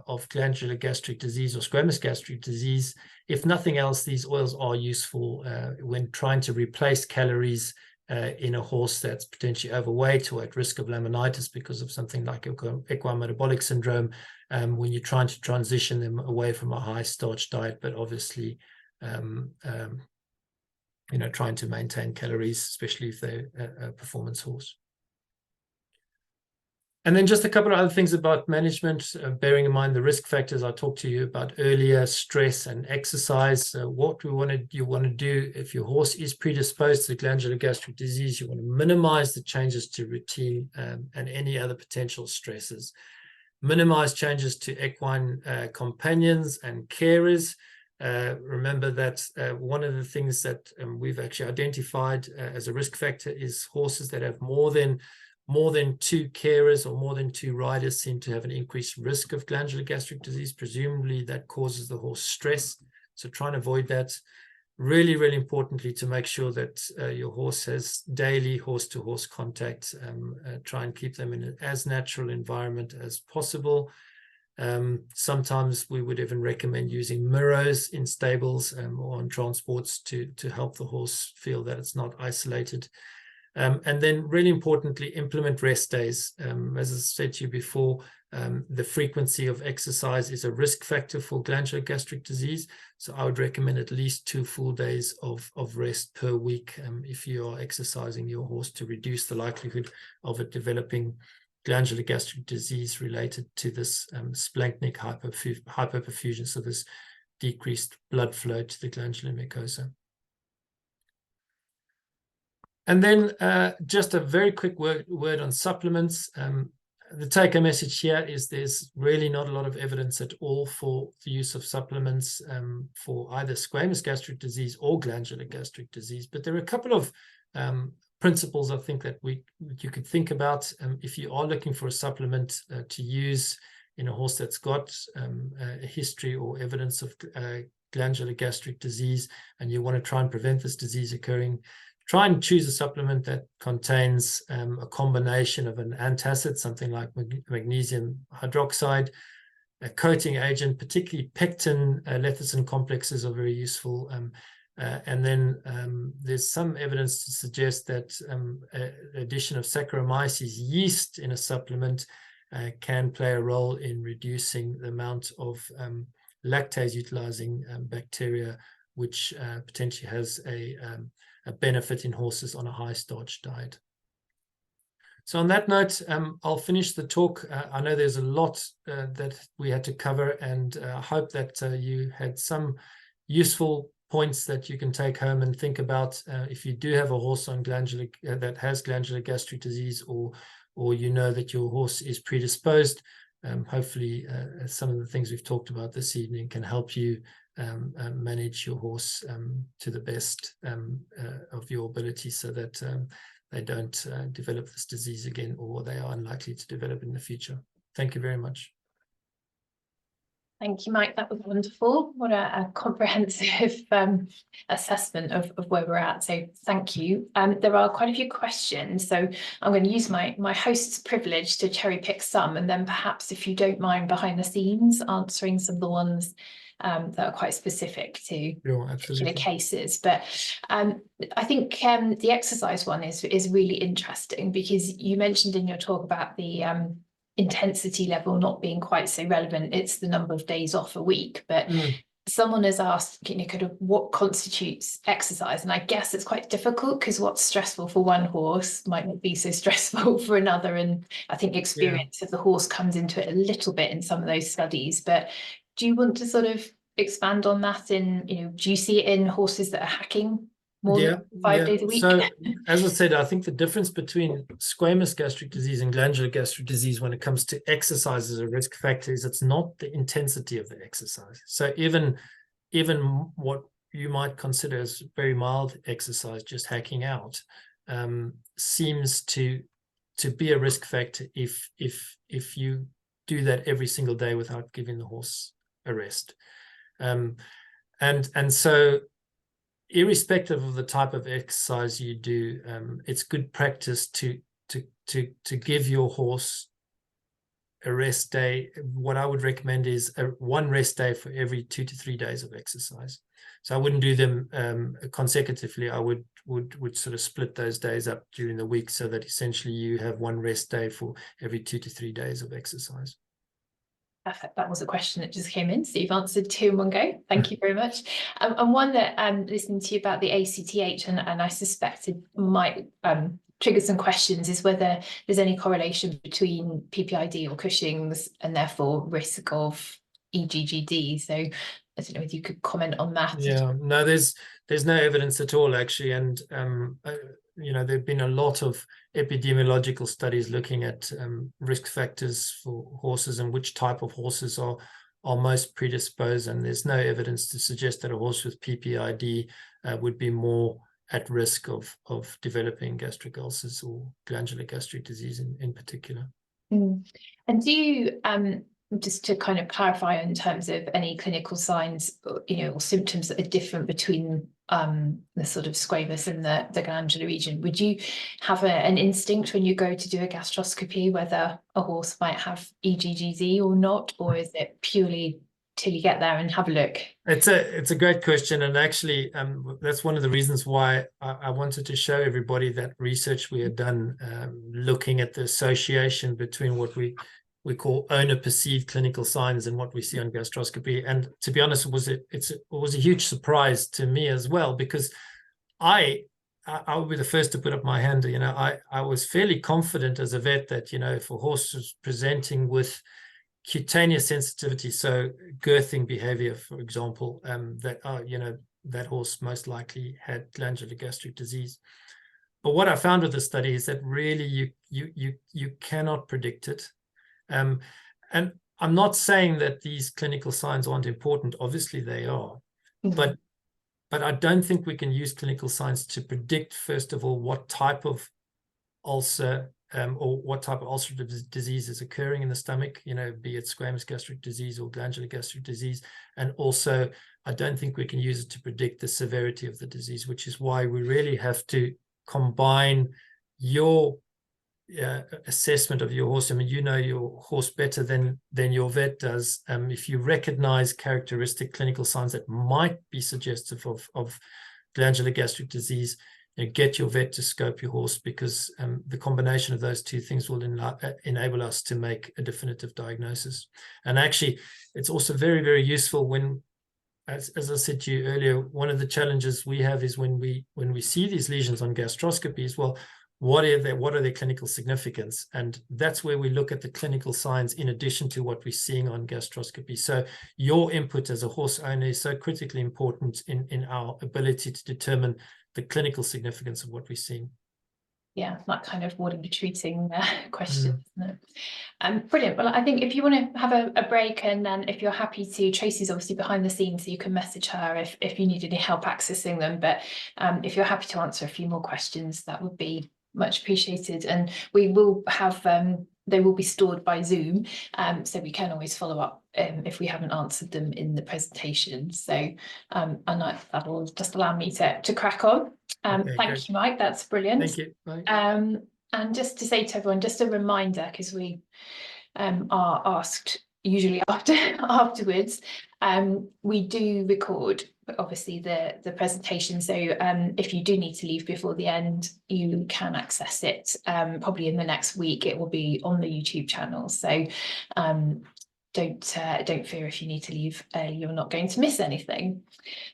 of glandular gastric disease or squamous gastric disease, if nothing else, these oils are useful when trying to replace calories in a horse that's potentially overweight or at risk of laminitis because of something like equine metabolic syndrome, when you're trying to transition them away from a high starch diet, but obviously trying to maintain calories, especially if they're a performance horse. And then just a couple of other things about management, bearing in mind the risk factors I talked to you about earlier, stress and exercise. What you want to do if your horse is predisposed to glandular gastric disease, you want to minimize the changes to routine and any other potential stresses. Minimize changes to equine companions and carers. Remember that one of the things that we've actually identified as a risk factor is horses that have more than 2 carers or more than 2 riders seem to have an increased risk of glandular gastric disease. Presumably that causes the horse stress. So try and avoid that. Really, really importantly, to make sure that your horse has daily horse-to-horse contact. Try and keep them in an as natural environment as possible. Sometimes we would even recommend using mirrors in stables or on transports to help the horse feel that it's not isolated. And then really importantly, implement rest days. As I said to you before, the frequency of exercise is a risk factor for glandular gastric disease. So I would recommend at least 2 full days of rest per week if you are exercising your horse, to reduce the likelihood of it developing glandular gastric disease related to this splanchnic hypoperfusion, so this decreased blood flow to the glandular mucosa. And then just a very quick word on supplements. The take-home message here is there's really not a lot of evidence at all for the use of supplements for either squamous gastric disease or glandular gastric disease. But there are a couple of principles I think that you could think about if you are looking for a supplement to use in a horse that's got a history or evidence of glandular gastric disease, and you want to try and prevent this disease occurring. Try and choose a supplement that contains a combination of an antacid, something like magnesium hydroxide, a coating agent, particularly pectin lecithin complexes are very useful, And then there's some evidence to suggest that addition of Saccharomyces yeast in a supplement can play a role in reducing the amount of lactase utilizing bacteria, which potentially has a benefit in horses on a high starch diet. So on that note, I'll finish the talk. I know there's a lot that we had to cover, and I hope that you had some useful points that you can take home and think about if you do have a horse on glandular that has glandular gastric disease, or you know that your horse is predisposed. Hopefully some of the things we've talked about this evening can help you manage your horse to the best of your ability, so that they don't develop this disease again, or they are unlikely to develop in the future. Thank you very much. Thank you, Mike. That was wonderful. What a comprehensive assessment of where we're at. So thank you. There are quite a few questions, so I'm going to use my host's privilege to cherry pick some, and then perhaps, if you don't mind, behind the scenes answering some of the ones that are quite specific to particular cases. But I think the exercise one is really interesting, because you mentioned in your talk about the intensity level not being quite so relevant. It's the number of days off a week. But someone has asked, kind of what constitutes exercise? And I guess it's quite difficult, because what's stressful for one horse might not be so stressful for another. And I think experience of the horse comes into it a little bit in some of those studies. But do you want to sort of expand on that in, do you see it in horses that are hacking more than 5 days a week? So, as I said, I think the difference between squamous gastric disease and glandular gastric disease when it comes to exercise as a risk factor is it's not the intensity of the exercise. So even what you might consider as very mild exercise, just hacking out, seems to be a risk factor if you do that every single day without giving the horse a rest. And so, irrespective of the type of exercise you do, it's good practice to give your horse a rest day. What I would recommend is one rest day for every 2 to 3 days of exercise. So I wouldn't do them consecutively. I would sort of split those days up during the week, so that essentially you have one rest day for every 2 to 3 days of exercise. Perfect. That was a question that just came in, so you've answered 2 in one go. Thank you very much. And one that listening to you about the ACTH, and I suspected might trigger some questions, is whether there's any correlation between PPID or Cushing's and therefore risk of EGGD. So I don't know if you could comment on that. Yeah, no, there's no evidence at all, actually, and there've been a lot of epidemiological studies looking at risk factors for horses and which type of horses are most predisposed, and there's no evidence to suggest that a horse with PPID would be more at risk of developing gastric ulcers or glandular gastric disease in particular. And do you just to kind of clarify in terms of any clinical signs, or symptoms that are different between the sort of squamous and the glandular region, would you have an instinct when you go to do a gastroscopy whether a horse might have EGGD or not, or is it purely till you get there and have a look? It's a great question, and actually that's one of the reasons why I wanted to show everybody that research we had done looking at the association between what we call owner-perceived clinical signs and what we see on gastroscopy. And to be honest, it was a huge surprise to me as well, because I will be the first to put up my hand. I was fairly confident as a vet that if a horse was presenting with cutaneous sensitivity, so girthing behavior, for example, that horse most likely had glandular gastric disease. But what I found with the study is that really you cannot predict it. And I'm not saying that these clinical signs aren't important. Obviously they are, but I don't think we can use clinical signs to predict, first of all, what type of ulcer or what type of ulcerative disease is occurring in the stomach, be it squamous gastric disease or glandular gastric disease. And also, I don't think we can use it to predict the severity of the disease, which is why we really have to combine your assessment of your horse. I mean, you know your horse better than your vet does. If you recognize characteristic clinical signs that might be suggestive of glandular gastric disease, get your vet to scope your horse, because the combination of those two things will enable us to make a definitive diagnosis. And actually, it's also very, very useful when, as I said to you earlier, one of the challenges we have is when we see these lesions on gastroscopies, well, what are their clinical significance? And that's where we look at the clinical signs in addition to what we're seeing on gastroscopy. So your input as a horse owner is so critically important in our ability to determine the clinical significance of what we're seeing. Yeah, that kind of what are you treating question, isn't it? Brilliant. Well, I think if you want to have a break, and then if you're happy to, Tracy's obviously behind the scenes, so you can message her if you need any help accessing them. But if you're happy to answer a few more questions, that would be much appreciated. And we will have they will be stored by Zoom, so we can always follow up if we haven't answered them in the presentation. So and that will just allow me to crack on. Okay, thank you, Mike, that's brilliant. Thank you. Bye. And just to say to everyone, just a reminder, because we are asked usually afterwards, we do record obviously the presentation, so if you do need to leave before the end, you can access it probably in the next week. It will be on the YouTube channel, so don't fear if you need to leave early, you're not going to miss anything.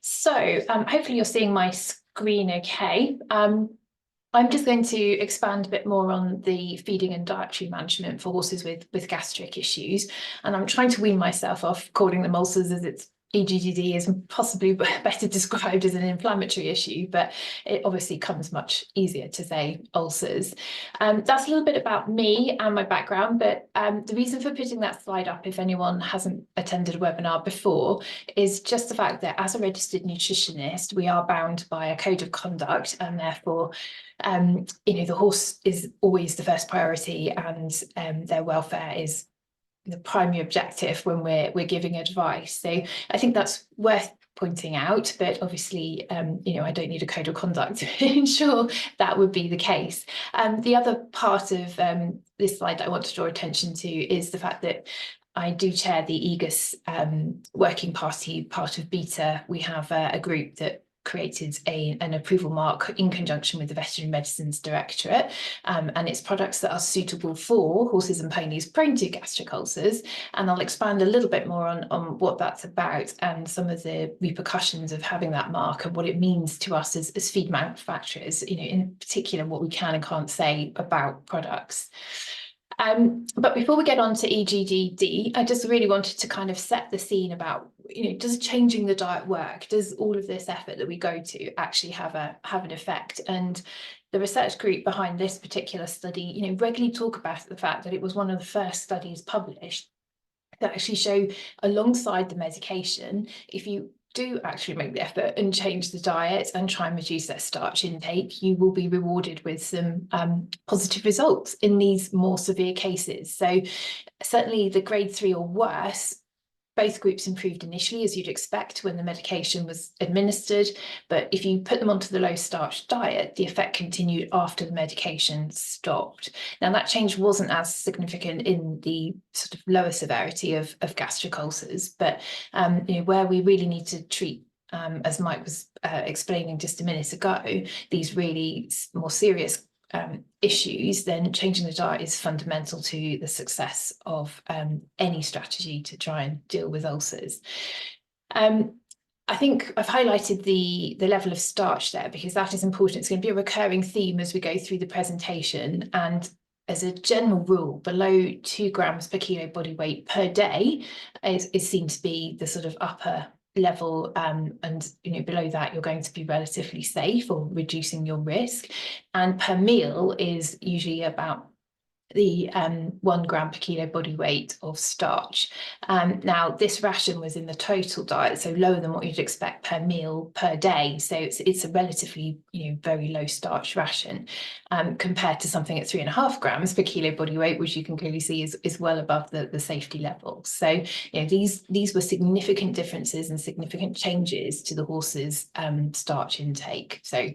So hopefully you're seeing my screen okay. I'm just going to expand a bit more on the feeding and dietary management for horses with gastric issues. And I'm trying to wean myself off calling them ulcers, as it's EGGD is possibly better described as an inflammatory issue, but it obviously comes much easier to say ulcers. That's a little bit about me and my background, but the reason for putting that slide up, if anyone hasn't attended a webinar before, is just the fact that as a registered nutritionist, we are bound by a code of conduct, and therefore the horse is always the first priority, and their welfare is the primary objective when we're giving advice. So I think that's worth pointing out, but obviously I don't need a code of conduct to ensure that would be the case. The other part of this slide that I want to draw attention to is the fact that I do chair the EGGS working party, part of BETA. We have a group that created an approval mark in conjunction with the Veterinary Medicines Directorate, and it's products that are suitable for horses and ponies prone to gastric ulcers. And I'll expand a little bit more on what that's about and some of the repercussions of having that mark and what it means to us as feed manufacturers, in particular what we can and can't say about products. But before we get on to EGGD, I just really wanted to kind of set the scene about, does changing the diet work? Does all of this effort that we go to actually have an effect? And the research group behind this particular study, regularly talk about the fact that it was one of the first studies published that actually show, alongside the medication, if you do actually make the effort and change the diet and try and reduce their starch intake, you will be rewarded with some positive results in these more severe cases. So certainly the grade 3 or worse, both groups improved initially, as you'd expect when the medication was administered, but if you put them onto the low starch diet, the effect continued after the medication stopped. Now that change wasn't as significant in the sort of lower severity of gastric ulcers, but where we really need to treat, as Mike was explaining just a minute ago, these really more serious issues, then changing the diet is fundamental to the success of any strategy to try and deal with ulcers. I think I've highlighted the level of starch there because that is important. It's going to be a recurring theme as we go through the presentation, and as a general rule, below 2 grams per kilo body weight per day is seen to be the sort of upper level, and below that you're going to be relatively safe or reducing your risk, and per meal is usually about the 1 gram per kilo body weight of starch. Now this ration was in the total diet, so lower than what you'd expect per meal per day, so it's a relatively very low starch ration compared to something at 3.5 grams per kilo body weight, which you can clearly see is well above the safety level. So these were significant differences and significant changes to the horse's starch intake. So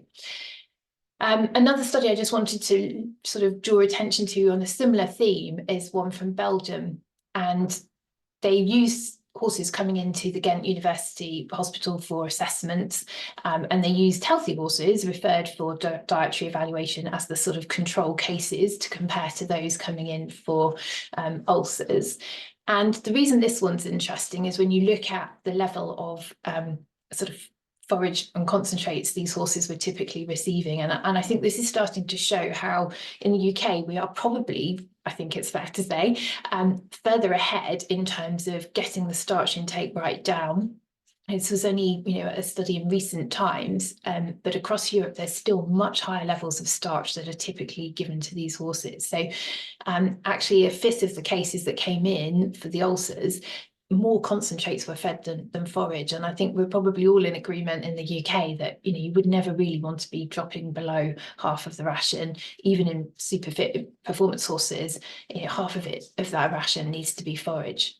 Another study I just wanted to sort of draw attention to on a similar theme is one from Belgium, and they use horses coming into the Ghent University Hospital for assessments, and they used healthy horses referred for dietary evaluation as the sort of control cases to compare to those coming in for ulcers. And the reason this one's interesting is when you look at the level of sort of forage and concentrates these horses were typically receiving. And I think this is starting to show how in the UK we are probably, I think it's fair to say, further ahead in terms of getting the starch intake right down. This was only, a study in recent times, but across Europe, there's still much higher levels of starch that are typically given to these horses. So actually, a fifth of the cases that came in for the ulcers, more concentrates were fed than forage. And I think we're probably all in agreement in the UK that, you would never really want to be dropping below half of the ration, even in super fit performance horses, half of that ration needs to be forage.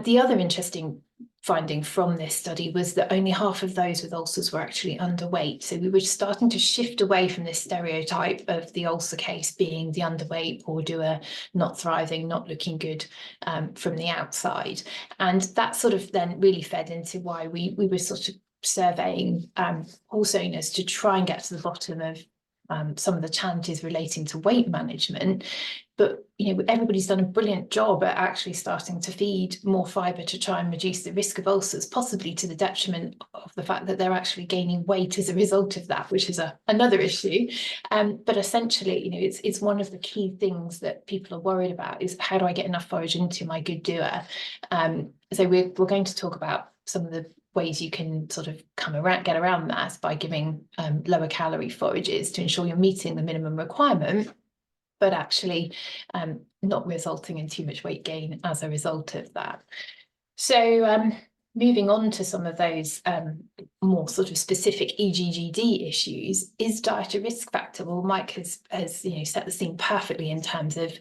The other interesting finding from this study was that only half of those with ulcers were actually underweight. So we were starting to shift away from this stereotype of the ulcer case being the underweight, poor doer, not thriving, not looking good from the outside. And that sort of then really fed into why we were sort of surveying horse owners to try and get to the bottom of some of the challenges relating to weight management. But everybody's done a brilliant job at actually starting to feed more fibre to try and reduce the risk of ulcers, possibly to the detriment of the fact that they're actually gaining weight as a result of that, which is another issue. But essentially, it's one of the key things that people are worried about is how do I get enough forage into my good doer? So we're going to talk about some of the ways you can sort of get around that by giving lower calorie forages to ensure you're meeting the minimum requirement, but actually not resulting in too much weight gain as a result of that. So moving on to some of those more sort of specific EGGD issues, is diet a risk factor? Well, Mike has set the scene perfectly in terms of,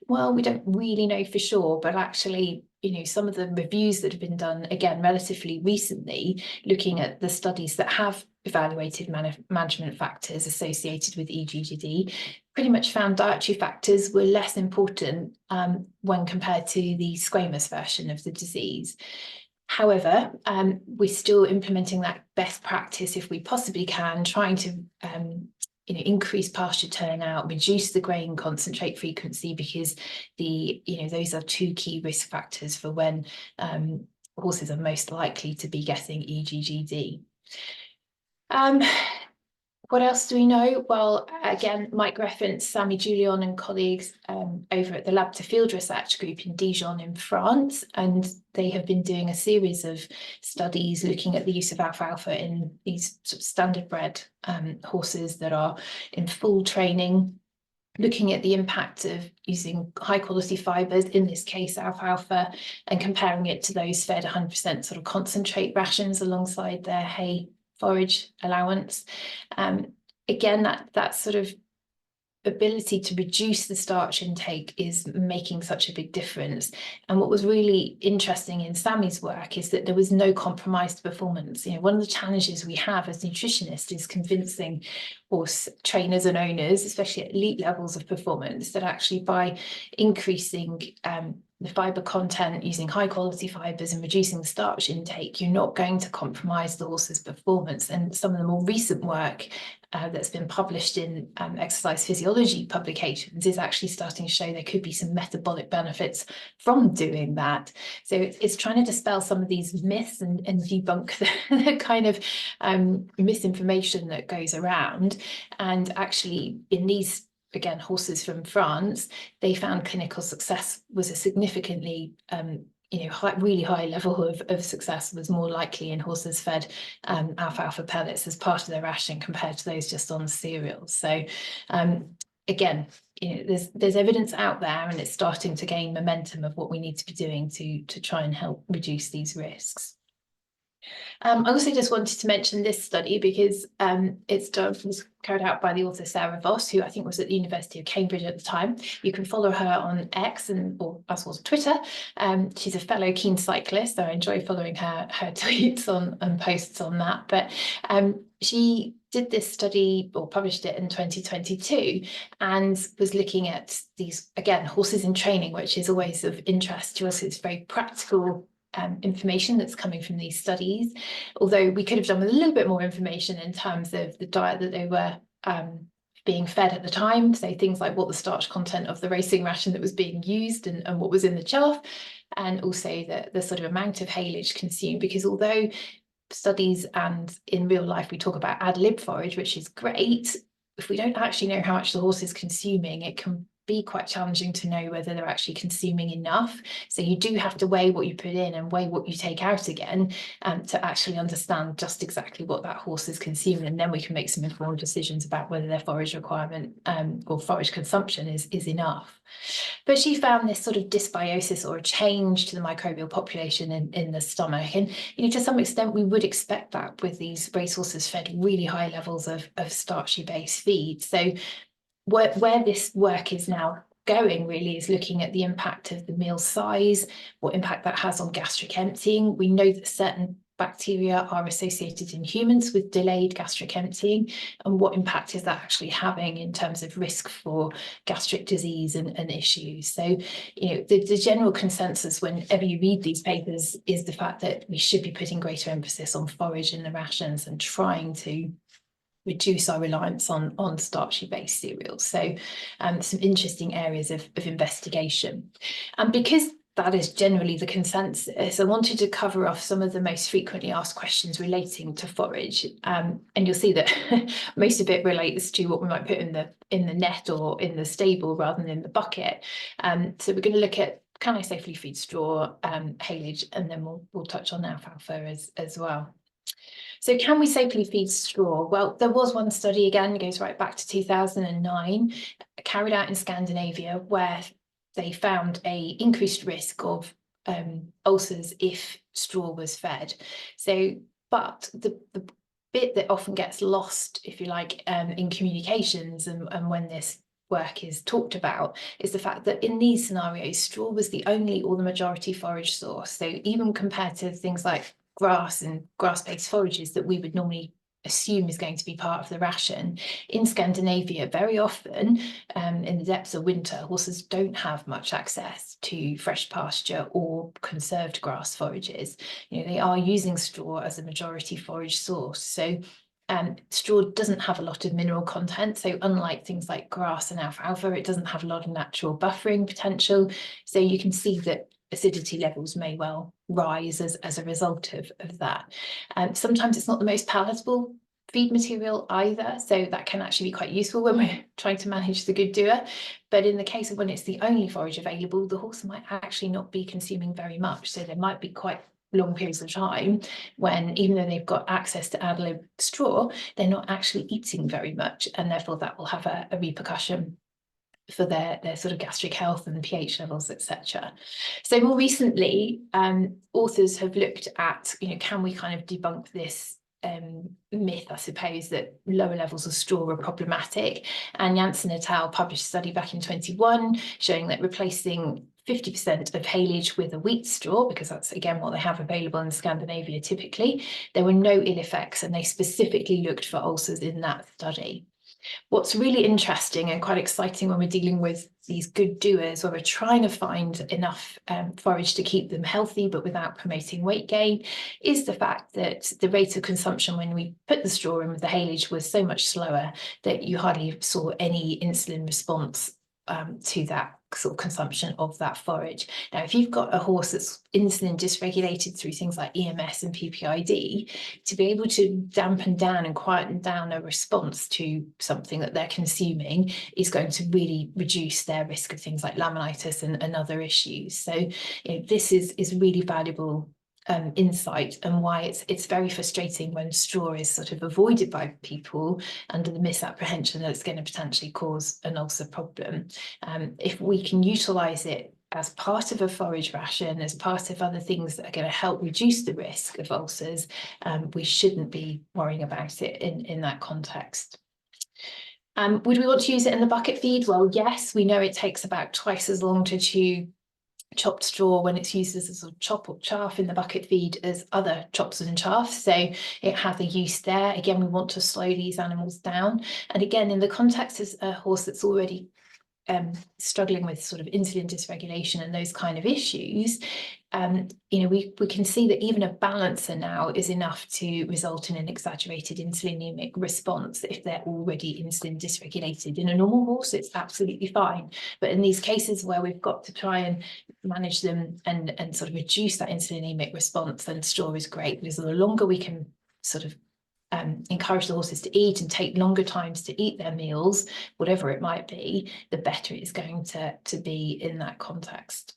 well, we don't really know for sure, but actually, some of the reviews that have been done, again, relatively recently, looking at the studies that have evaluated management factors associated with EGGD, pretty much found dietary factors were less important when compared to the squamous version of the disease. However, we're still implementing that best practice if we possibly can, trying to increase pasture turnout, reduce the grain concentrate frequency, because those are two key risk factors for when horses are most likely to be getting EGGD. What else do we know? Well, again, Mike referenced Sami Julian and colleagues over at the Lab to Field Research Group in Dijon in France, and they have been doing a series of studies looking at the use of alfalfa in these sort of standard bred horses that are in full training, looking at the impact of using high quality fibres, in this case alfalfa, and comparing it to those fed 100% sort of concentrate rations alongside their hay forage allowance. Again, that sort of ability to reduce the starch intake is making such a big difference. And what was really interesting in Sami's work is that there was no compromise to performance. One of the challenges we have as nutritionists is convincing horse trainers and owners, especially at elite levels of performance, that actually by increasing the fibre content, using high quality fibres and reducing the starch intake, you're not going to compromise the horse's performance. And some of the more recent work that's been published in exercise physiology publications is actually starting to show there could be some metabolic benefits from doing that. So it's trying to dispel some of these myths and debunk the kind of misinformation that goes around. And actually in these, again, horses from France, they found clinical success was a significantly really high level of success was more likely in horses fed alfalfa pellets as part of their ration compared to those just on cereals. So again, there's evidence out there, and it's starting to gain momentum of what we need to be doing to try and help reduce these risks. I also just wanted to mention this study because it was carried out by the author Sarah Voss, who I think was at the University of Cambridge at the time. You can follow her on X or as well as Twitter. She's a fellow keen cyclist, so I enjoy following her tweets and posts on that. But she did this study, or published it in 2022, and was looking at these, again, horses in training, which is always of interest to us. It's very practical information that's coming from these studies, although we could have done with a little bit more information in terms of the diet that they were being fed at the time. So things like what the starch content of the racing ration that was being used and what was in the chaff, and also the sort of amount of haylage consumed, because although studies and in real life we talk about ad lib forage, which is great, if we don't actually know how much the horse is consuming, it can be quite challenging to know whether they're actually consuming enough. So you do have to weigh what you put in and weigh what you take out again, to actually understand just exactly what that horse is consuming, and then we can make some informed decisions about whether their forage requirement or forage consumption is enough. But she found this sort of dysbiosis, or a change to the microbial population in the stomach, and to some extent we would expect that with these racehorses fed really high levels of starchy based feed. So where this work is now going really is looking at the impact of the meal size, what impact that has on gastric emptying. We know that certain bacteria are associated in humans with delayed gastric emptying, and what impact is that actually having in terms of risk for gastric disease and issues. So, the general consensus whenever you read these papers is the fact that we should be putting greater emphasis on forage in the rations and trying to reduce our reliance on starchy based cereals. So some interesting areas of investigation. And because that is generally the consensus, I wanted to cover off some of the most frequently asked questions relating to forage. And you'll see that most of it relates to what we might put in the net or in the stable rather than in the bucket. So we're going to look at, can I safely feed straw, haylage, and then we'll touch on alfalfa as well. So can we safely feed straw? Well, there was one study, again, goes right back to 2009, carried out in Scandinavia, where they found an increased risk of ulcers if straw was fed. So, but the bit that often gets lost, if you like, in communications and when this work is talked about, is the fact that in these scenarios, straw was the only or the majority forage source. So even compared to things like grass and grass-based forages that we would normally assume is going to be part of the ration, in Scandinavia, very often in the depths of winter, horses don't have much access to fresh pasture or conserved grass forages. They are using straw as a majority forage source. So straw doesn't have a lot of mineral content. So unlike things like grass and alfalfa, it doesn't have a lot of natural buffering potential. So you can see that acidity levels may well rise as a result of that. Sometimes it's not the most palatable feed material either, so that can actually be quite useful when we're trying to manage the good doer. But in the case of when it's the only forage available, the horse might actually not be consuming very much. So there might be quite long periods of time when, even though they've got access to ad lib straw, they're not actually eating very much, and therefore that will have a repercussion for their sort of gastric health and pH levels, etc. So more recently, authors have looked at, can we kind of debunk this myth, I suppose, that lower levels of straw are problematic. And Janssen et al. Published a study back in 2021 showing that replacing 50% of haylage with a wheat straw, because that's again what they have available in Scandinavia typically, there were no ill effects, and they specifically looked for ulcers in that study. What's really interesting and quite exciting when we're dealing with these good doers, where we're trying to find enough forage to keep them healthy but without promoting weight gain, is the fact that the rate of consumption when we put the straw in with the haylage was so much slower that you hardly saw any insulin response to that sort of consumption of that forage. Now, if you've got a horse that's insulin dysregulated through things like EMS and PPID, to be able to dampen down and quieten down a response to something that they're consuming is going to really reduce their risk of things like laminitis and other issues. So this is really valuable insight, and why it's very frustrating when straw is sort of avoided by people under the misapprehension that it's going to potentially cause an ulcer problem. If we can utilise it as part of a forage ration, as part of other things that are going to help reduce the risk of ulcers, we shouldn't be worrying about it in that context. Would we want to use it in the bucket feed? Well, yes, we know it takes about twice as long to chew chopped straw when it's used as a sort of chop or chaff in the bucket feed as other chops and chaff. So it has a use there. Again, we want to slow these animals down. And again, in the context of a horse that's already struggling with sort of insulin dysregulation and those kind of issues, we can see that even a balancer now is enough to result in an exaggerated insulinemic response if they're already insulin dysregulated. In a normal horse, it's absolutely fine. But in these cases where we've got to try and manage them and sort of reduce that insulinemic response, then straw is great, because the longer we can sort of encourage the horses to eat and take longer times to eat their meals, whatever it might be, the better it's going to be in that context.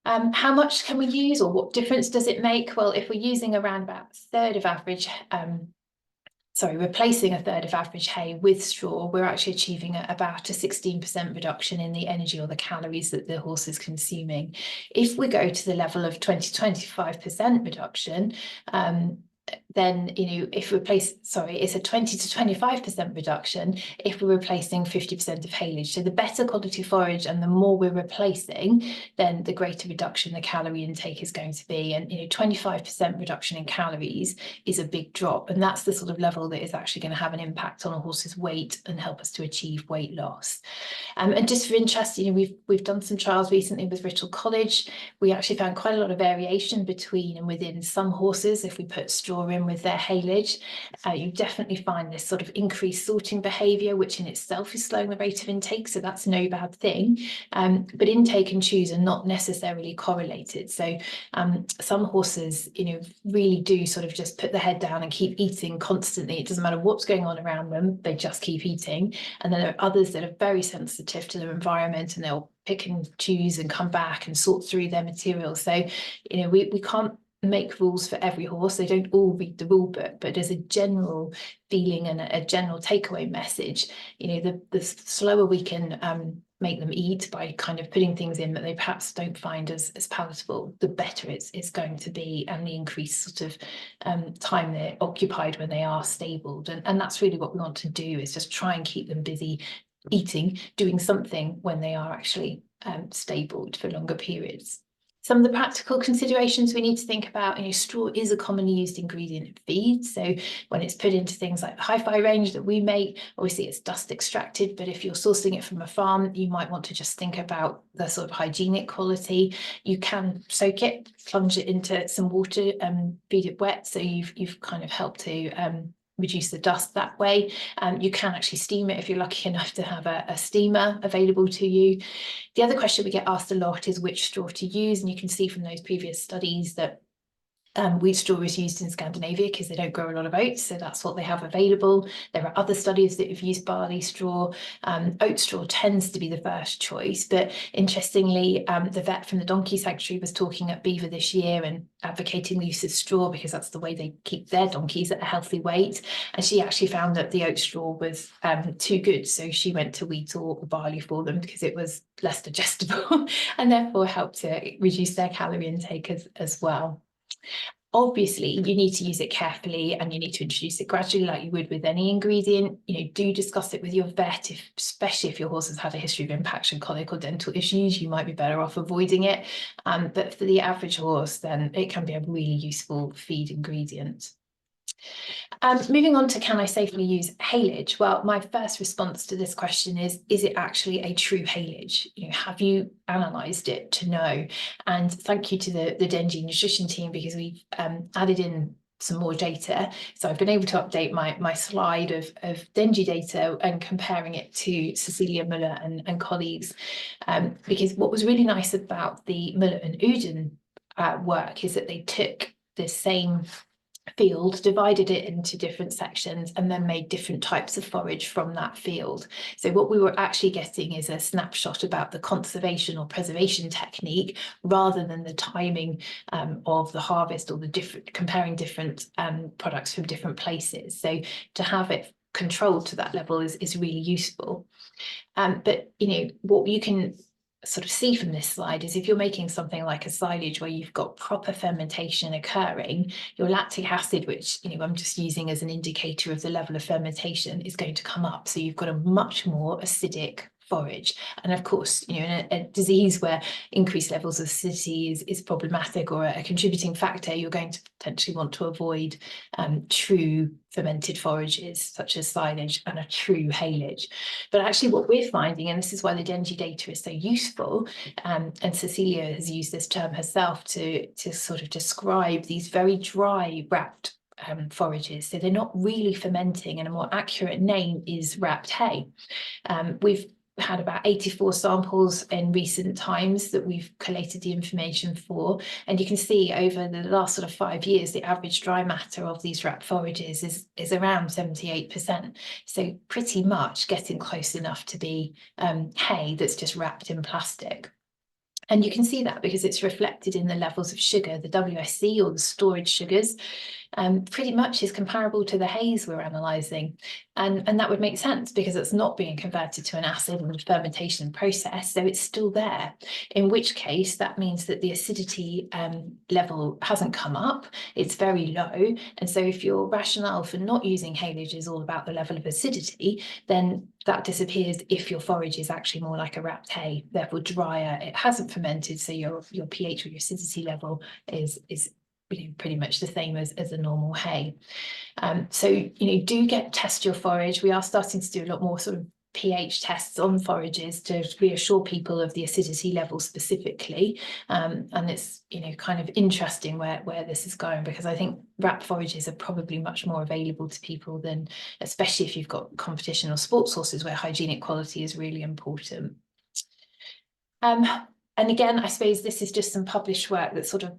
How much can we use, or what difference does it make? Well, if we're using around about a third of average, replacing a third of average hay with straw, we're actually achieving about a 16% reduction in the energy or the calories that the horse is consuming. If we go to the level of 20-25% reduction, then if we replace, it's a 20 to 25% reduction if we're replacing 50% of haylage. So the better quality forage and the more we're replacing, then the greater reduction the calorie intake is going to be. And 25% reduction in calories is a big drop, and that's the sort of level that is actually going to have an impact on a horse's weight and help us to achieve weight loss. And just for interest, we've done some trials recently with Royal College. We actually found quite a lot of variation between and within some horses. If we put straw in with their haylage, you definitely find this sort of increased sorting behaviour, which in itself is slowing the rate of intake, so that's no bad thing. But intake and chews are not necessarily correlated. So some horses, really do sort of just put their head down and keep eating constantly. It doesn't matter what's going on around them, they just keep eating. And then there are others that are very sensitive to their environment, and they'll pick and choose and come back and sort through their material. So, we can't make rules for every horse. They don't all read the rule book, but as a general feeling and a general takeaway message, the slower we can make them eat by kind of putting things in that they perhaps don't find as palatable, the better it's going to be, and the increased sort of time they're occupied when they are stabled. And that's really what we want to do, is just try and keep them busy eating, doing something when they are actually stabled for longer periods. Some of the practical considerations we need to think about, straw is a commonly used ingredient in feed. So when it's put into things like the hi-fi range that we make, obviously it's dust extracted, but if you're sourcing it from a farm, you might want to just think about the sort of hygienic quality. You can soak it, plunge it into some water and feed it wet. So you've kind of helped to reduce the dust that way. You can actually steam it if you're lucky enough to have a steamer available to you. The other question we get asked a lot is which straw to use, and you can see from those previous studies that wheat straw is used in Scandinavia because they don't grow a lot of oats, so that's what they have available. There are other studies that have used barley straw. Oat straw tends to be the first choice, but interestingly, the vet from the Donkey Sanctuary was talking at Beaver this year and advocating the use of straw because that's the way they keep their donkeys at a healthy weight. And she actually found that the oat straw was too good, so she went to wheat or barley for them because it was less digestible and therefore helped to reduce their calorie intake as well. Obviously, you need to use it carefully and you need to introduce it gradually like you would with any ingredient. Do discuss it with your vet, especially if your horse has had a history of impaction, colic or dental issues. You might be better off avoiding it. But for the average horse, then it can be a really useful feed ingredient. Moving on to, can I safely use haylage? Well, my first response to this question is it actually a true haylage? Have you analysed it to know? And thank you to the Dengie nutrition team, because we've added in some more data. So I've been able to update my slide of Dengie data and comparing it to Cecilia Muller and colleagues. Because what was really nice about the Muller and Uden work is that they took the same field, divided it into different sections, and then made different types of forage from that field. So what we were actually getting is a snapshot about the conservation or preservation technique rather than the timing of the harvest or comparing different products from different places. So to have it controlled to that level is really useful. But what you can sort of see from this slide is if you're making something like a silage where you've got proper fermentation occurring, your lactic acid, which I'm just using as an indicator of the level of fermentation, is going to come up. So you've got a much more acidic forage. And of course, in a disease where increased levels of acidity is problematic or a contributing factor, you're going to potentially want to avoid true fermented forages such as silage and a true haylage. But actually what we're finding, and this is why the Dengie data is so useful, and Cecilia has used this term herself to sort of describe these very dry wrapped forages. So they're not really fermenting, and a more accurate name is wrapped hay. We've had about 84 samples in recent times that we've collated the information for, and you can see over the last sort of 5 years the average dry matter of these wrapped forages is around 78%, so pretty much getting close enough to be hay that's just wrapped in plastic. And you can see that because it's reflected in the levels of sugar. The WSC, or the storage sugars, pretty much is comparable to the haze we're analysing. And that would make sense because it's not being converted to an acid in the fermentation process, so it's still there. In which case, that means that the acidity level hasn't come up, it's very low. And so if your rationale for not using haylage is all about the level of acidity, then that disappears if your forage is actually more like a wrapped hay, therefore drier. It hasn't fermented, so your pH or your acidity level is pretty much the same as a normal hay. So do test your forage. We are starting to do a lot more sort of pH tests on forages to reassure people of the acidity level specifically, and it's kind of interesting where this is going, because I think wrapped forages are probably much more available to people than, especially if you've got competition or sports horses where hygienic quality is really important. And again, I suppose this is just some published work that sort of,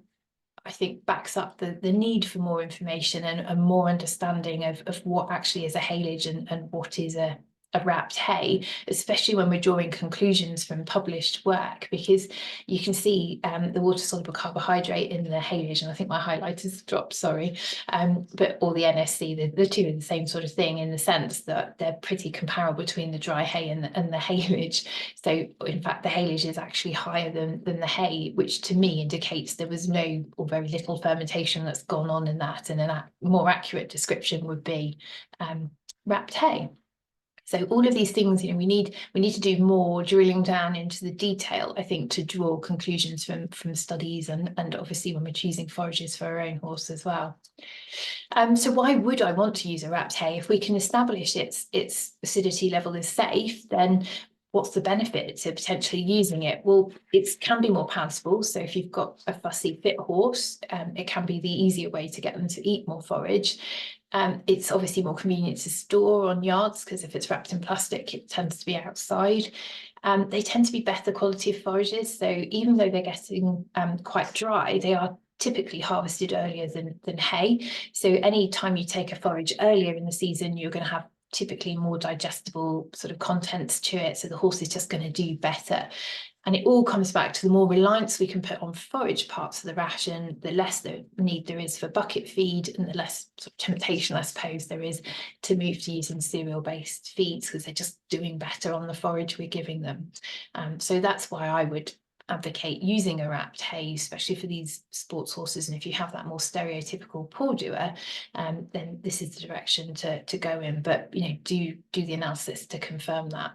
I think, backs up the need for more information and more understanding of what actually is a haylage and what is a wrapped hay, especially when we're drawing conclusions from published work, because you can see the water-soluble carbohydrate in the haylage, and I think my highlighters dropped, sorry, but or the NSC, the two are the same sort of thing in the sense that they're pretty comparable between the dry hay and the haylage. So in fact, the haylage is actually higher than the hay, which to me indicates there was no or very little fermentation that's gone on in that, and a more accurate description would be wrapped hay. So all of these things, we need to do more drilling down into the detail, I think, to draw conclusions from studies and obviously when we're choosing forages for our own horse as well. So why would I want to use a wrapped hay? If we can establish its acidity level is safe, then what's the benefit to potentially using it? Well, it can be more palatable. So if you've got a fussy fit horse, it can be the easier way to get them to eat more forage. It's obviously more convenient to store on yards because if it's wrapped in plastic, it tends to be outside. They tend to be better quality of forages. So even though they're getting quite dry, they are typically harvested earlier than hay. So any time you take a forage earlier in the season, you're going to have typically more digestible sort of contents to it. So the horse is just going to do better. And it all comes back to the more reliance we can put on forage parts of the ration, the less the need there is for bucket feed and the less sort of temptation, I suppose, there is to move to using cereal-based feeds because they're just doing better on the forage we're giving them. So that's why I would advocate using a wrapped hay, especially for these sports horses. And if you have that more stereotypical paw doer, then this is the direction to go in. But do the analysis to confirm that.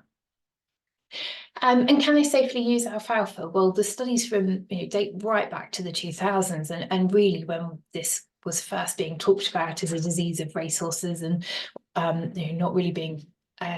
And can they safely use alfalfa? Well, the studies from date right back to the 2000s, and really when this was first being talked about as a disease of racehorses and not really being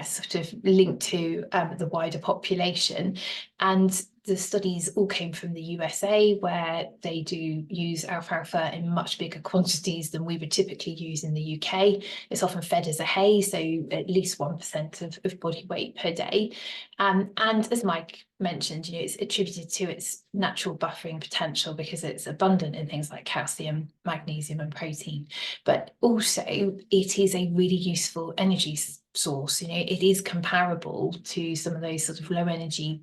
sort of linked to the wider population. And the studies all came from the USA, where they do use alfalfa in much bigger quantities than we would typically use in the UK. It's often fed as a hay, so at least 1% of body weight per day. And as Mike mentioned, it's attributed to its natural buffering potential because it's abundant in things like calcium, magnesium, and protein. But also, it is a really useful energy source. It is comparable to some of those sort of low energy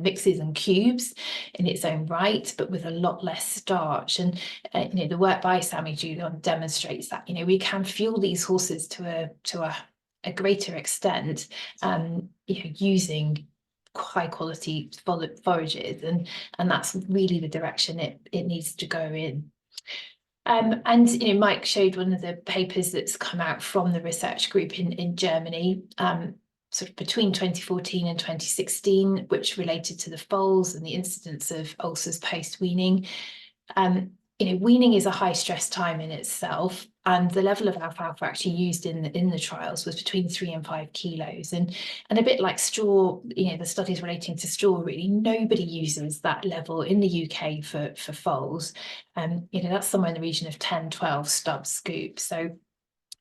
mixes and cubes in its own right, but with a lot less starch. And the work by Sammy Julian demonstrates that we can fuel these horses to a greater extent using high quality forages, and that's really the direction it needs to go in. And Mike showed one of the papers that's come out from the research group in Germany. sort of between 2014 and 2016, which related to the foals and the incidence of ulcers post-weaning. Weaning is a high stress time in itself, and the level of alfalfa actually used in the trials was between 3 and 5 kilos. And a bit like straw, the studies relating to straw, really nobody uses that level in the UK for foals. That's somewhere in the region of 10, 12 stub scoops. So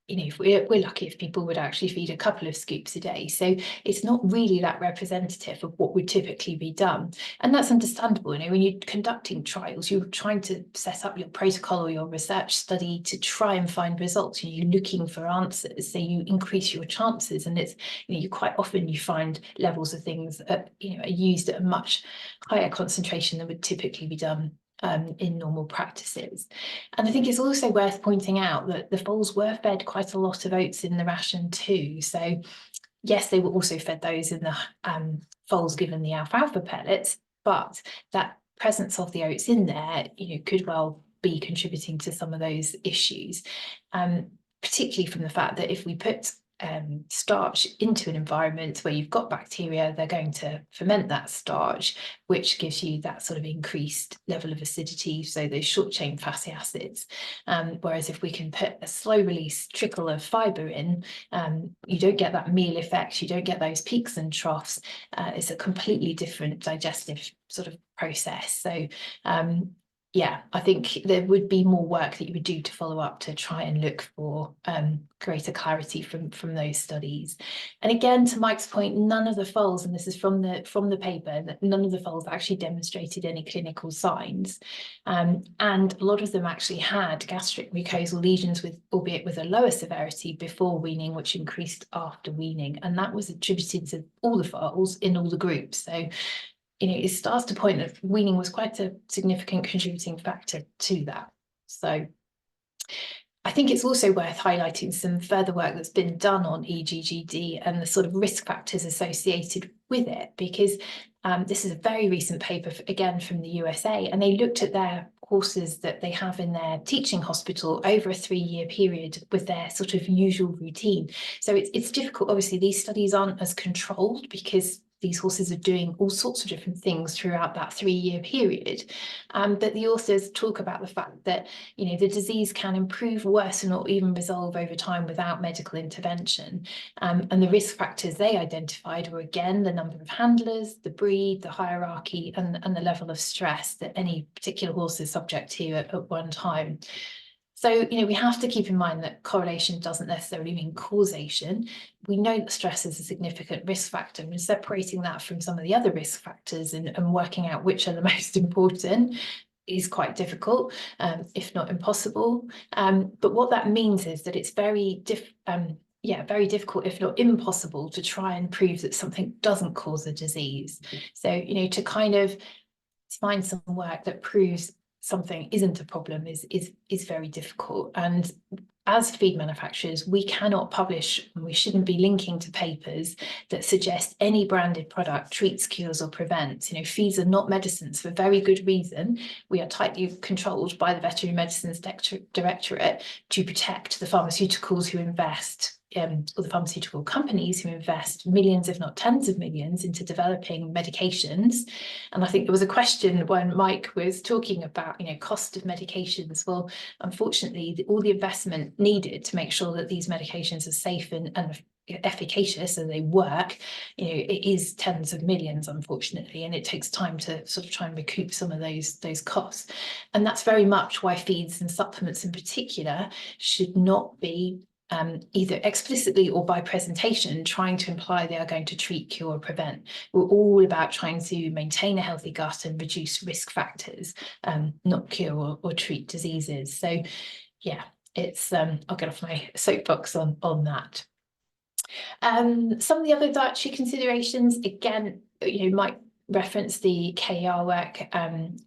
if we're lucky if people would actually feed a couple of scoops a day. So it's not really that representative of what would typically be done. And that's understandable. When you're conducting trials, you're trying to set up your protocol or your research study to try and find results. You're looking for answers, so you increase your chances. And it's, you quite often you find levels of things that, are used at a much higher concentration than would typically be done in normal practices. And I think it's also worth pointing out that the foals were fed quite a lot of oats in the ration too. So yes, they were also fed those in the foals given the alfalfa pellets, but that presence of the oats in there, could well be contributing to some of those issues, particularly from the fact that if we put starch into an environment where you've got bacteria, they're going to ferment that starch, which gives you that sort of increased level of acidity, so those short chain fatty acids. Whereas if we can put a slow release trickle of fibre in, you don't get that meal effect, you don't get those peaks and troughs. It's a completely different digestive sort of process. So yeah, I think there would be more work that you would do to follow up to try and look for greater clarity from those studies. And again, to Mike's point, none of the foals, and this is from the paper, that none of the foals actually demonstrated any clinical signs. And a lot of them actually had gastric mucosal lesions, albeit with a lower severity before weaning, which increased after weaning. And that was attributed to all the foals in all the groups. So it starts to point that weaning was quite a significant contributing factor to that. So I think it's also worth highlighting some further work that's been done on EGGD and the sort of risk factors associated with it, because this is a very recent paper, again, from the USA, and they looked at their horses that they have in their teaching hospital over a 3-year period with their sort of usual routine. So it's difficult. Obviously, these studies aren't as controlled because these horses are doing all sorts of different things throughout that 3-year period. But the authors talk about the fact that, the disease can improve, worsen, or even resolve over time without medical intervention. And the risk factors they identified were, again, the number of handlers, the breed, the hierarchy, and the level of stress that any particular horse is subject to at one time. So, we have to keep in mind that correlation doesn't necessarily mean causation. We know that stress is a significant risk factor, and separating that from some of the other risk factors and working out which are the most important is quite difficult, if not impossible. But what that means is that it's very difficult, if not impossible, to try and prove that something doesn't cause a disease. So, to kind of find some work that proves something isn't a problem is very difficult. And as feed manufacturers, we cannot publish, and we shouldn't be linking to papers that suggest any branded product treats, cures, or prevents. Feeds are not medicines for very good reason. We are tightly controlled by the Veterinary Medicines Directorate to protect the pharmaceuticals who invest, or the pharmaceutical companies who invest millions, if not tens of millions, into developing medications. And I think there was a question when Mike was talking about, cost of medications. Well, unfortunately, all the investment needed to make sure that these medications are safe and efficacious and they work, it is tens of millions, unfortunately, and it takes time to sort of try and recoup some of those costs. And that's very much why feeds and supplements in particular should not be either explicitly or by presentation trying to imply they are going to treat, cure, or prevent. We're all about trying to maintain a healthy gut and reduce risk factors, not cure or treat diseases. So yeah, it's I'll get off my soapbox on that. Some of the other dietary considerations, again, Mike reference the KR work,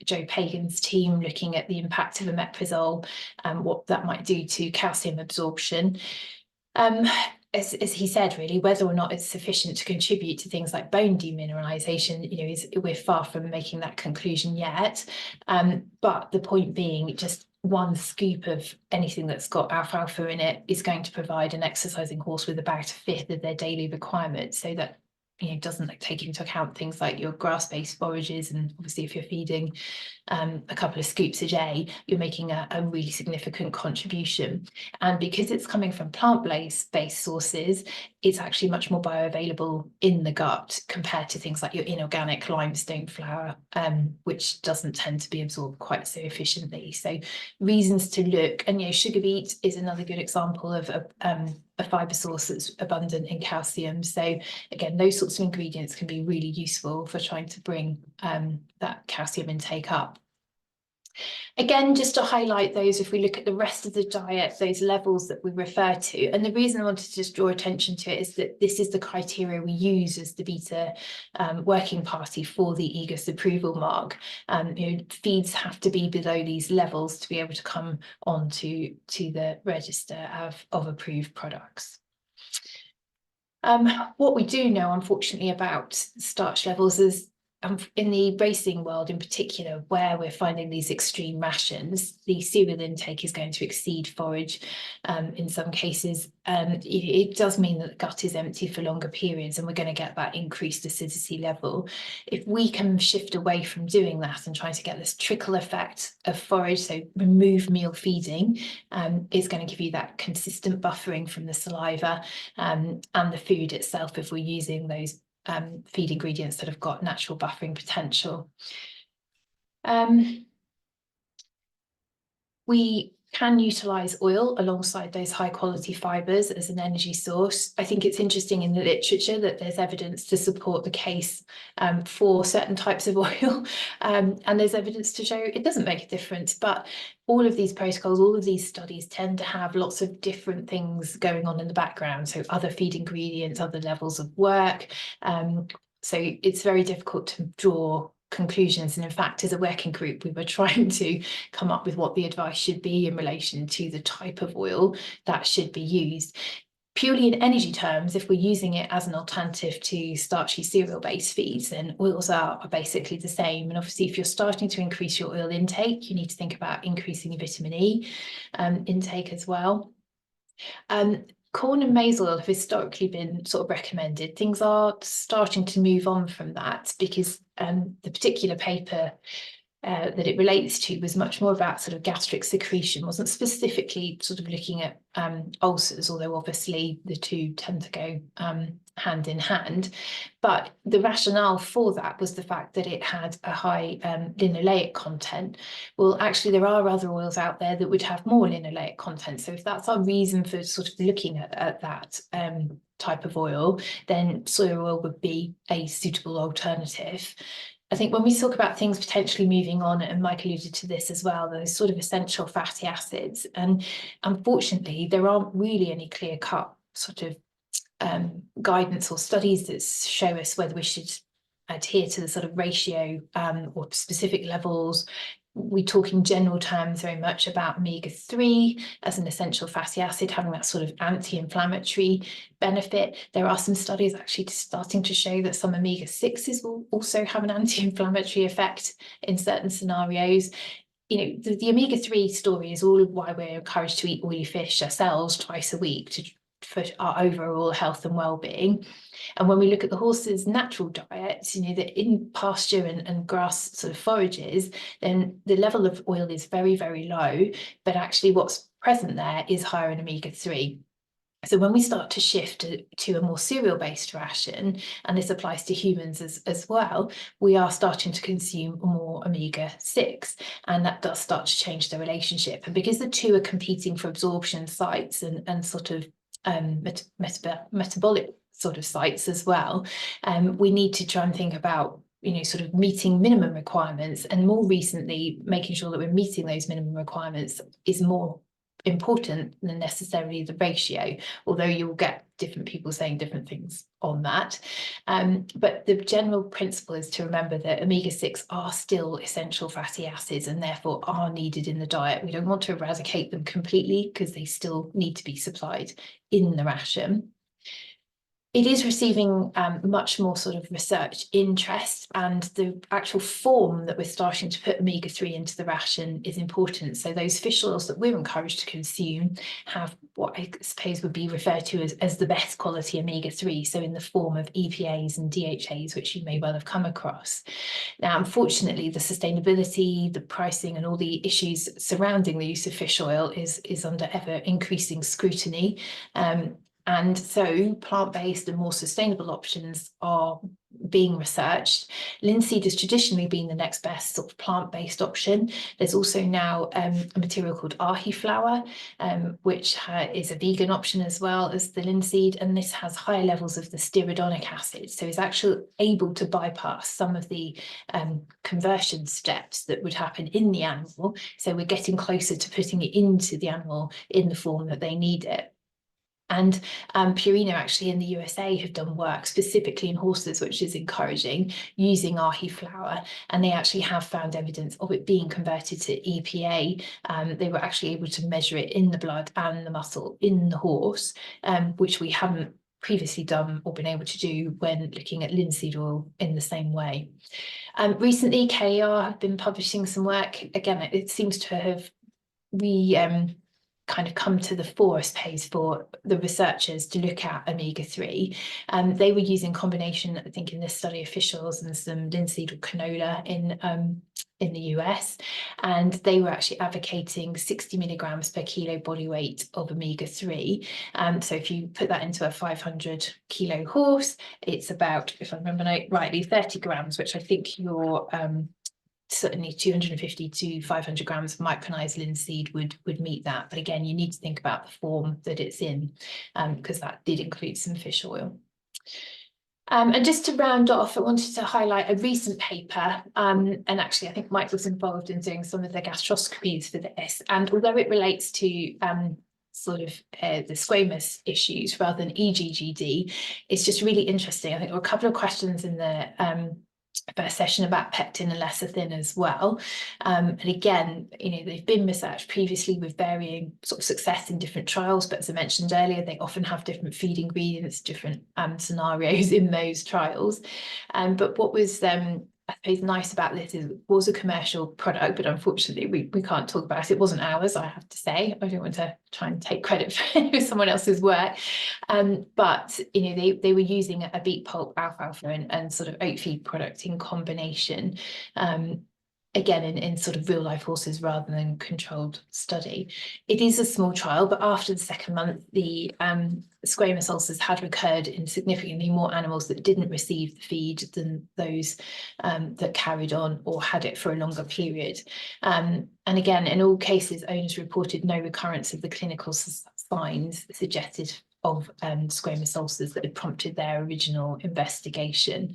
Joe Pagan's team looking at the impact of omeprazole and what that might do to calcium absorption. As he said, really, whether or not it's sufficient to contribute to things like bone demineralization, we're far from making that conclusion yet. But the point being, just one scoop of anything that's got alfalfa in it is going to provide an exercising horse with about 1/5 of their daily requirements, so that doesn't take into account things like your grass-based forages, and obviously if you're feeding a couple of scoops a day, you're making a really significant contribution. And because it's coming from plant-based sources, it's actually much more bioavailable in the gut compared to things like your inorganic limestone flour, which doesn't tend to be absorbed quite so efficiently. So reasons to look, and sugar beet is another good example of a fibre source that's abundant in calcium. So again, those sorts of ingredients can be really useful for trying to bring that calcium intake up. Again, just to highlight those, if we look at the rest of the diet, those levels that we refer to, and the reason I wanted to just draw attention to it is that this is the criteria we use as the beta working party for the EGGD approval mark. Feeds have to be below these levels to be able to come onto the register of approved products. What we do know, unfortunately, about starch levels is in the racing world in particular, where we're finding these extreme rations, the cereal intake is going to exceed forage in some cases. It does mean that the gut is empty for longer periods, and we're going to get that increased acidity level. If we can shift away from doing that and try to get this trickle effect of forage, so remove meal feeding, is going to give you that consistent buffering from the saliva and the food itself, if we're using those feed ingredients that have got natural buffering potential. We can utilise oil alongside those high quality fibres as an energy source. I think it's interesting in the literature that there's evidence to support the case for certain types of oil, and there's evidence to show it doesn't make a difference. But all of these protocols, all of these studies tend to have lots of different things going on in the background. So other feed ingredients, other levels of work. So it's very difficult to draw conclusions, and in fact, as a working group, we were trying to come up with what the advice should be in relation to the type of oil that should be used. Purely in energy terms, if we're using it as an alternative to starchy cereal-based feeds, then oils are basically the same. And obviously, if you're starting to increase your oil intake, you need to think about increasing your vitamin E intake as well. Corn and maize oil have historically been sort of recommended. Things are starting to move on from that, because the particular paper that it relates to was much more about sort of gastric secretion, wasn't specifically sort of looking at ulcers, although obviously the two tend to go hand in hand. But the rationale for that was the fact that it had a high linoleic content. Well, actually, there are other oils out there that would have more linoleic content. So if that's our reason for sort of looking at that type of oil, then soy oil would be a suitable alternative. I think when we talk about things potentially moving on, and Mike alluded to this as well, those sort of essential fatty acids, and unfortunately there aren't really any clear-cut sort of guidance or studies that show us whether we should adhere to the sort of ratio or specific levels. We talk in general terms very much about omega-3 as an essential fatty acid, having that sort of anti-inflammatory benefit. There are some studies actually starting to show that some omega-6s will also have an anti-inflammatory effect in certain scenarios. The omega-3 story is all why we're encouraged to eat oily fish ourselves twice a week for our overall health and well-being. And when we look at the horse's natural diet, that in pasture and grass sort of forages, then the level of oil is very, very low, but actually what's present there is higher in omega-3. So when we start to shift to a more cereal-based ration, and this applies to humans as well, we are starting to consume more omega-6, and that does start to change the relationship. And because the two are competing for absorption sites and sort of metabolic sort of sites as well, we need to try and think about sort of meeting minimum requirements, and more recently making sure that we're meeting those minimum requirements is more important than necessarily the ratio, although you will get different people saying different things on that. But the general principle is to remember that omega-6 are still essential fatty acids, and therefore are needed in the diet. We don't want to eradicate them completely, because they still need to be supplied in the ration. It is receiving much more sort of research interest, and the actual form that we're starting to put omega-3 into the ration is important. So those fish oils that we're encouraged to consume have what I suppose would be referred to as the best quality omega-3, so in the form of EPAs and DHAs, which you may well have come across. Now, unfortunately, the sustainability, the pricing, and all the issues surrounding the use of fish oil is under ever increasing scrutiny. And so plant-based and more sustainable options are being researched. Linseed has traditionally been the next best sort of plant-based option. There's also now a material called ahi flour, which is a vegan option as well as the linseed, and this has higher levels of the stearidonic acid, so it's actually able to bypass some of the conversion steps that would happen in the animal. So we're getting closer to putting it into the animal in the form that they need it. And Purina actually in the USA have done work specifically in horses, which is encouraging, using ahi flour, and they actually have found evidence of it being converted to EPA. They were actually able to measure it in the blood and the muscle in the horse, which we haven't previously done or been able to do when looking at linseed oil in the same way. Recently, KAR have been publishing some work. Again, it seems to have kind of come to the fore, I suppose, for the researchers to look at omega-3. They were using combination, I think, in this study of fish oils and some linseed or canola in the US, and they were actually advocating 60 milligrams per kilo body weight of omega-3. So if you put that into a 500 kilo horse, it's about, if I remember rightly, 30 grams, which I think your certainly 250 to 500 grams of micronized linseed would meet that. But again, you need to think about the form that it's in, because that did include some fish oil. And just to round off, I wanted to highlight a recent paper, and actually I think Mike was involved in doing some of the gastroscopies for this, and although it relates to sort of the squamous issues rather than EGGD, it's just really interesting. I think there were a couple of questions in the first session about pectin and lecithin as well, and again, you know, they've been researched previously with varying sort of success in different trials, but as I mentioned earlier, they often have different feed ingredients, different scenarios in those trials. But what was I suppose nice about this is it was a commercial product, but unfortunately we can't talk about it. It wasn't ours, I have to say. I don't want to try and take credit for someone else's work. But you know, they were using a beet pulp, alfalfa and sort of oat feed product in combination. Again, in sort of real life horses rather than controlled study. It is a small trial, but after the second month, the squamous ulcers had recurred in significantly more animals that didn't receive the feed than those that carried on or had it for a longer period. And again, in all cases, owners reported no recurrence of the clinical signs suggested of squamous ulcers that had prompted their original investigation.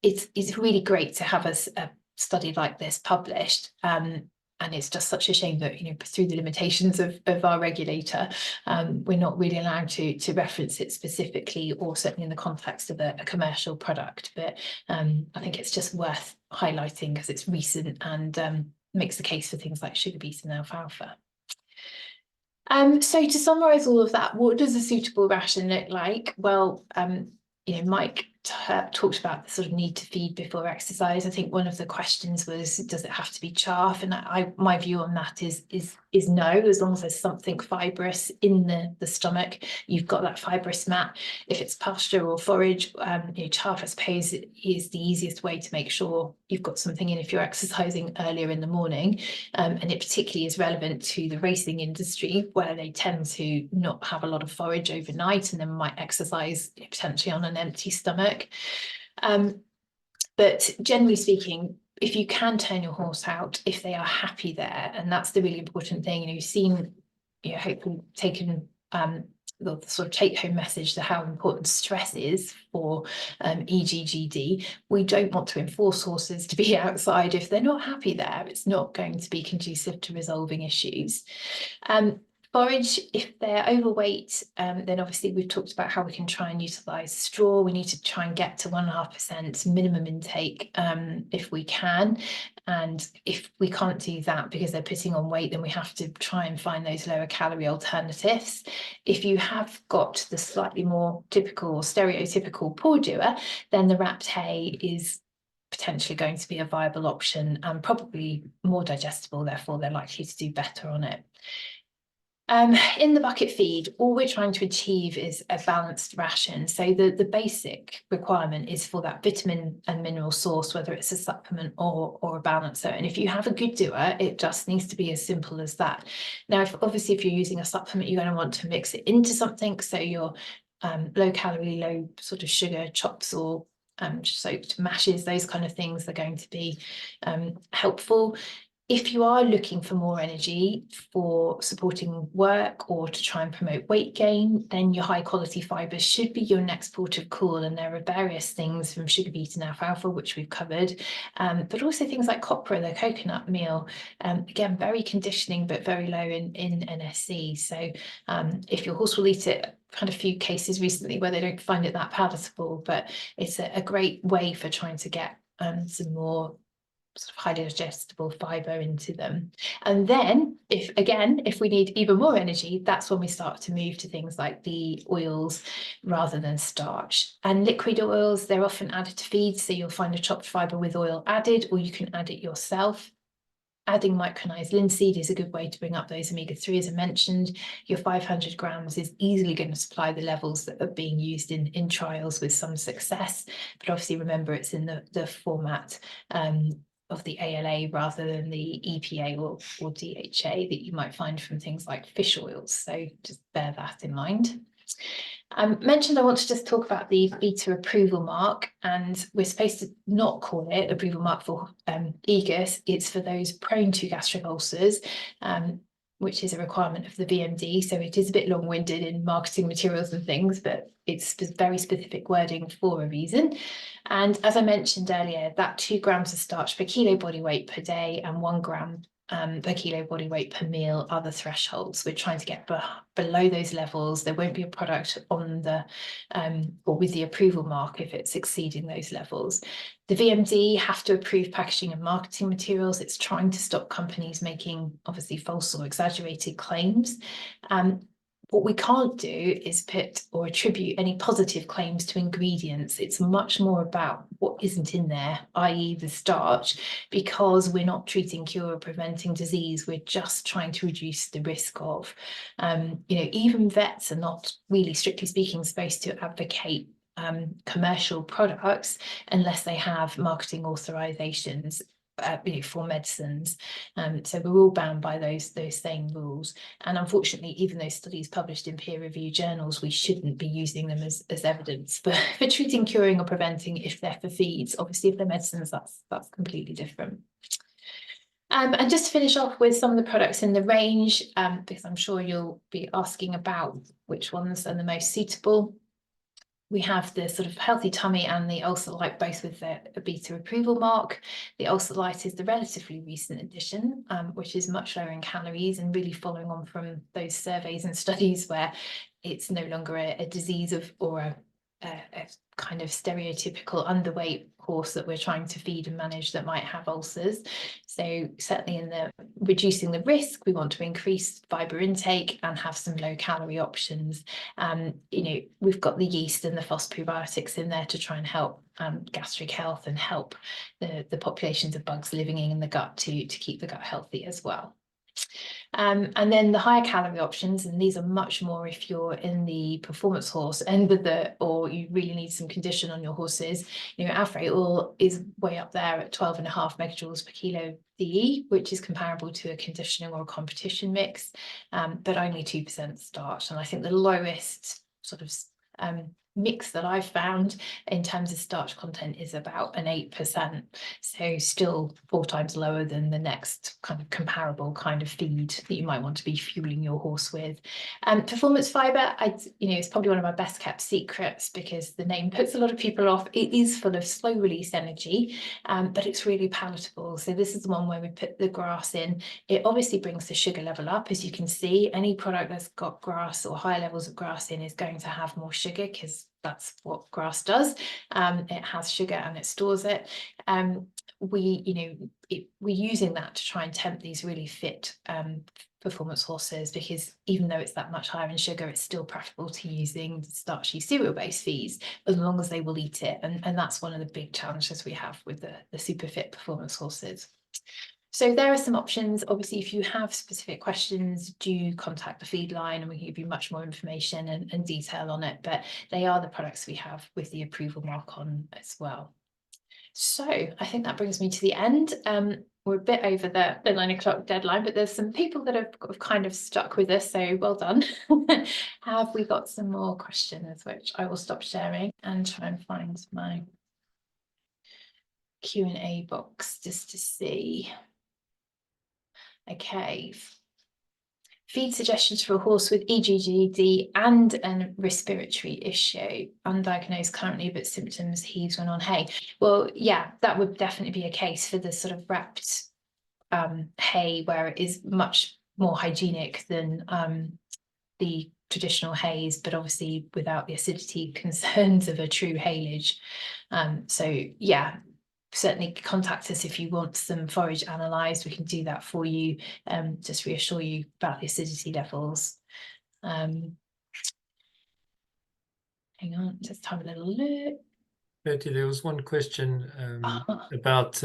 It's really great to have a study like this published, and it's just such a shame that, you know, through the limitations of our regulator, we're not really allowed to reference it specifically, or certainly in the context of a commercial product. But I think it's just worth highlighting because it's recent and makes the case for things like sugar beet and alfalfa. So to summarize all of that, what does a suitable ration look like? Well, you know, Mike talked about the sort of need to feed before exercise. I think one of the questions was, does it have to be chaff? And my view on that is no, as long as there's something fibrous in the stomach, you've got that fibrous mat. If it's pasture or forage, you know, chaff, I suppose, is the easiest way to make sure you've got something in if you're exercising earlier in the morning. And it particularly is relevant to the racing industry, where they tend to not have a lot of forage overnight and then might exercise potentially on an empty stomach. But generally speaking, if you can turn your horse out, if they are happy there, and that's the really important thing. You know, you've seen, you know, hopefully taken the sort of take-home message to how important stress is for EGGD. We don't want to enforce horses to be outside if they're not happy there. It's not going to be conducive to resolving issues. Forage, if they're overweight, then obviously we've talked about how we can try and utilise straw. We need to try and get to 1.5% minimum intake if we can. And if we can't do that because they're putting on weight, then we have to try and find those lower calorie alternatives. If you have got the slightly more typical or stereotypical poor doer, then the wrapped hay is potentially going to be a viable option and probably more digestible, therefore they're likely to do better on it. In the bucket feed, all we're trying to achieve is a balanced ration. So the basic requirement is for that vitamin and mineral source, whether it's a supplement or a balancer. And if you have a good doer, it just needs to be as simple as that. Now, obviously, if you're using a supplement, you're going to want to mix it into something. So your low calorie, low sort of sugar chops or soaked mashes, those kind of things are going to be helpful. If you are looking for more energy for supporting work or to try and promote weight gain, then your high quality fibres should be your next port of call. And there are various things from sugar beet and alfalfa, which we've covered, but also things like copra, the coconut meal, again, very conditioning, but very low in NSC. So if your horse will eat it, I've had a few cases recently where they don't find it that palatable, but it's a great way for trying to get some more sort of highly digestible fibre into them. And then if we need even more energy, that's when we start to move to things like the oils rather than starch. And liquid oils, they're often added to feeds, so you'll find a chopped fibre with oil added, or you can add it yourself. Adding micronized linseed is a good way to bring up those omega-3, as I mentioned. Your 500 grams is easily going to supply the levels that are being used in trials with some success. But obviously, remember, it's in the format of the ALA rather than the EPA or DHA that you might find from things like fish oils. So just bear that in mind. Mentioned I want to just talk about the beta approval mark, and we're supposed to not call it approval mark for EGGD. It's for those prone to gastric ulcers, which is a requirement of the VMD. So it is a bit long-winded in marketing materials and things, but it's very specific wording for a reason. And as I mentioned earlier, that 2 grams of starch per kilo body weight per day and 1 gram per kilo body weight per meal are the thresholds. We're trying to get below those levels. There won't be a product on the or with the approval mark if it's exceeding those levels. The VMD have to approve packaging and marketing materials. It's trying to stop companies making obviously false or exaggerated claims. What we can't do is put or attribute any positive claims to ingredients. It's much more about what isn't in there, i.e. the starch, because we're not treating, cure, or preventing disease. We're just trying to reduce the risk of. Even vets are not really, strictly speaking, supposed to advocate commercial products unless they have marketing authorizations for medicines. So we're all bound by those same rules. And unfortunately, even those studies published in peer-reviewed journals, we shouldn't be using them as evidence for treating, curing, or preventing if they're for feeds. Obviously, if they're medicines, that's completely different. And just to finish off with some of the products in the range, because I'm sure you'll be asking about which ones are the most suitable. We have the sort of healthy tummy and the Ulcer Light, both with a beta approval mark. The Ulcer Light is the relatively recent addition, which is much lower in calories and really following on from those surveys and studies where it's no longer a disease or a kind of stereotypical underweight horse that we're trying to feed and manage that might have ulcers. So certainly in the reducing the risk, we want to increase fibre intake and have some low calorie options. We've got the yeast and the FOS prebiotics in there to try and help gastric health and help the populations of bugs living in the gut to keep the gut healthy as well. And then the higher calorie options, and these are much more if you're in the performance horse end of or you really need some condition on your horses. Alfrate oil is way up there at 12.5 megajoules per kilo DE, which is comparable to a conditioning or a competition mix, but only 2% starch. And I think the lowest sort of mix that I've found in terms of starch content is about an 8%, so still 4 times lower than the next kind of comparable kind of feed that you might want to be fueling your horse with. Performance fibre, it's probably one of my best kept secrets because the name puts a lot of people off. It is full of slow release energy, but it's really palatable. So this is the one where we put the grass in. It obviously brings the sugar level up. As you can see, any product that's got grass or high levels of grass in is going to have more sugar because that's what grass does. It has sugar and it stores it. We're using that to try and tempt these really fit performance horses, because even though it's that much higher in sugar, it's still preferable to using starchy cereal-based feeds as long as they will eat it. And that's one of the big challenges we have with the super fit performance horses. So there are some options. Obviously, if you have specific questions, do contact the feed line and we can give you much more information and detail on it. But they are the products we have with the approval mark on as well. So I think that brings me to the end. We're a bit over the 9 o'clock deadline, but there's some people that have kind of stuck with us, so well done. Have we got some more questions, which I will stop sharing and try and find my Q&A box just to see. Okay. Feed suggestions for a horse with EGGD and a respiratory issue, undiagnosed currently, but symptoms heaves when on hay. Well, yeah, that would definitely be a case for the sort of wrapped hay, where it is much more hygienic than the traditional hays, but obviously without the acidity concerns of a true haylage. So yeah, certainly contact us if you want some forage analysed. We can do that for you, just reassure you about the acidity levels. Hang on, just have a little look. Bertie, there was one question about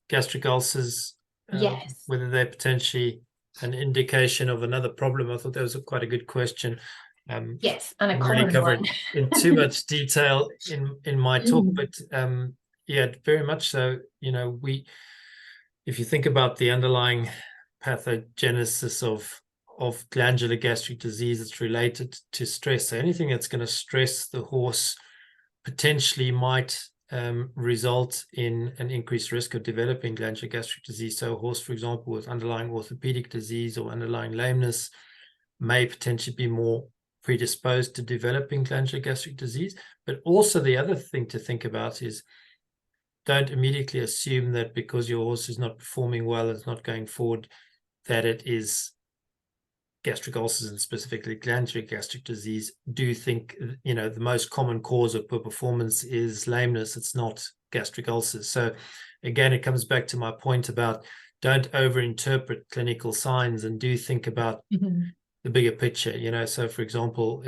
gastric ulcers, yes, whether they're potentially an indication of another problem. I thought that was quite a good question. Yes, and a really common covered one. in too much detail in my talk, but yeah, very much so. If you think about the underlying pathogenesis of glandular gastric disease, it's related to stress. So anything that's going to stress the horse potentially might result in an increased risk of developing glandular gastric disease. So a horse, for example, with underlying orthopedic disease or underlying lameness may potentially be more predisposed to developing glandular gastric disease. But also the other thing to think about is, don't immediately assume that because your horse is not performing well, it's not going forward, that it is gastric ulcers and specifically glandular gastric disease. Do think, the most common cause of poor performance is lameness. It's not gastric ulcers. So again, it comes back to my point about don't overinterpret clinical signs and do think about the bigger picture. So for example,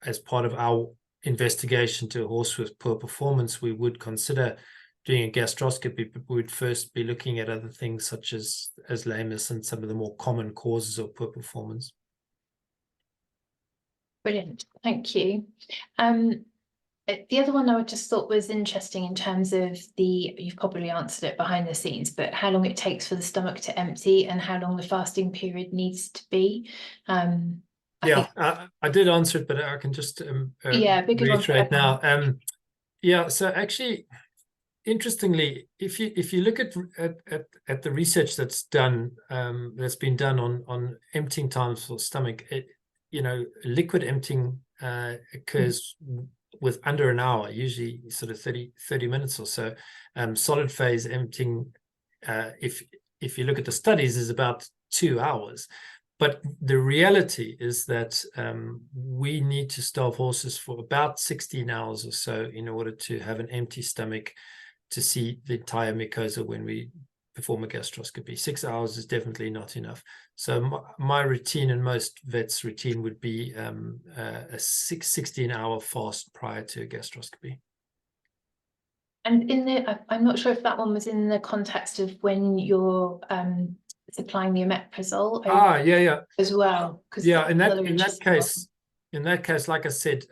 as part of our investigation to a horse with poor performance, we would consider doing a gastroscopy, but we would first be looking at other things such as lameness and some of the more common causes of poor performance. Brilliant, thank you. The other one I just thought was interesting in terms of you've probably answered it behind the scenes, but how long it takes for the stomach to empty and how long the fasting period needs to be. I did answer it, but I can just reiterate now. So actually, interestingly, if you look at the research that's been done on emptying times for stomach, liquid emptying occurs with under an hour, usually sort of 30 minutes or so. Solid phase emptying, if you look at the studies, is about 2 hours. But the reality is that we need to starve horses for about 16 hours or so in order to have an empty stomach to see the entire mucosa when we perform a gastroscopy. 6 hours is definitely not enough. So my routine and most vets' routine would be a 16-hour fast prior to a gastroscopy. And I'm not sure if that one was in the context of when you're supplying the omeprazole. As well. In that case, like I said,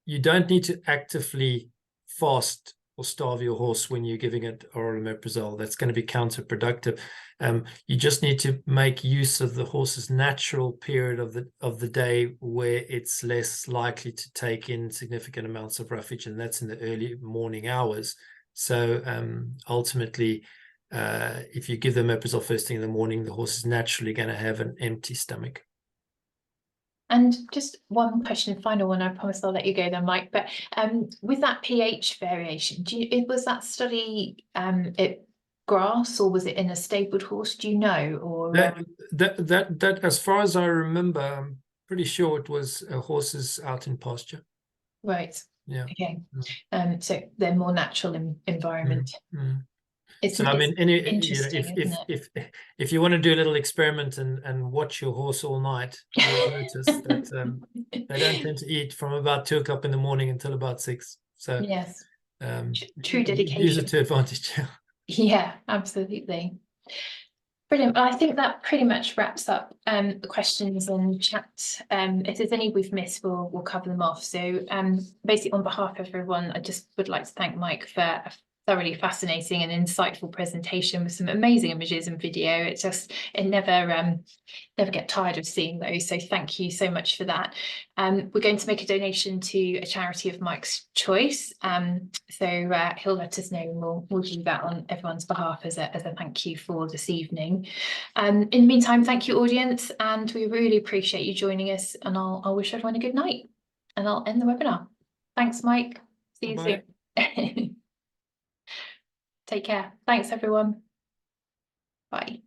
you don't need to actively fast or starve your horse when you're giving it oral omeprazole. That's going to be counterproductive. You just need to make use of the horse's natural period of the day where it's less likely to take in significant amounts of roughage, and that's in the early morning hours. So ultimately, if you give them omeprazole first thing in the morning, the horse is naturally going to have an empty stomach. And just one question, final one, I promise I'll let you go then, Mike, but with that pH variation, was that study at grass, or was it in a stabled horse, do you know? Or that as far as I remember, I'm pretty sure it was horses out in pasture. Right. Yeah. Okay. So they're more natural environment. So I mean, interesting, if you want to do a little experiment and watch your horse all night, you'll notice that they don't tend to eat from about 2 o'clock in the morning until about 6. So yes, true dedication. Use it to advantage. Yeah, absolutely. Brilliant. Well, I think that pretty much wraps up the questions and chat. If there's any we've missed, we'll cover them off. So basically, on behalf of everyone, I just would like to thank Mike for a thoroughly fascinating and insightful presentation with some amazing images and video. It's just, it never get tired of seeing those. So thank you so much for that. We're going to make a donation to a charity of Mike's choice. So he'll let us know, and we'll do that on everyone's behalf as a thank you for this evening. In the meantime, thank you, audience, and we really appreciate you joining us, and I'll wish everyone a good night, and I'll end the webinar. Thanks, Mike. See you soon. Take care. Thanks, everyone. Bye.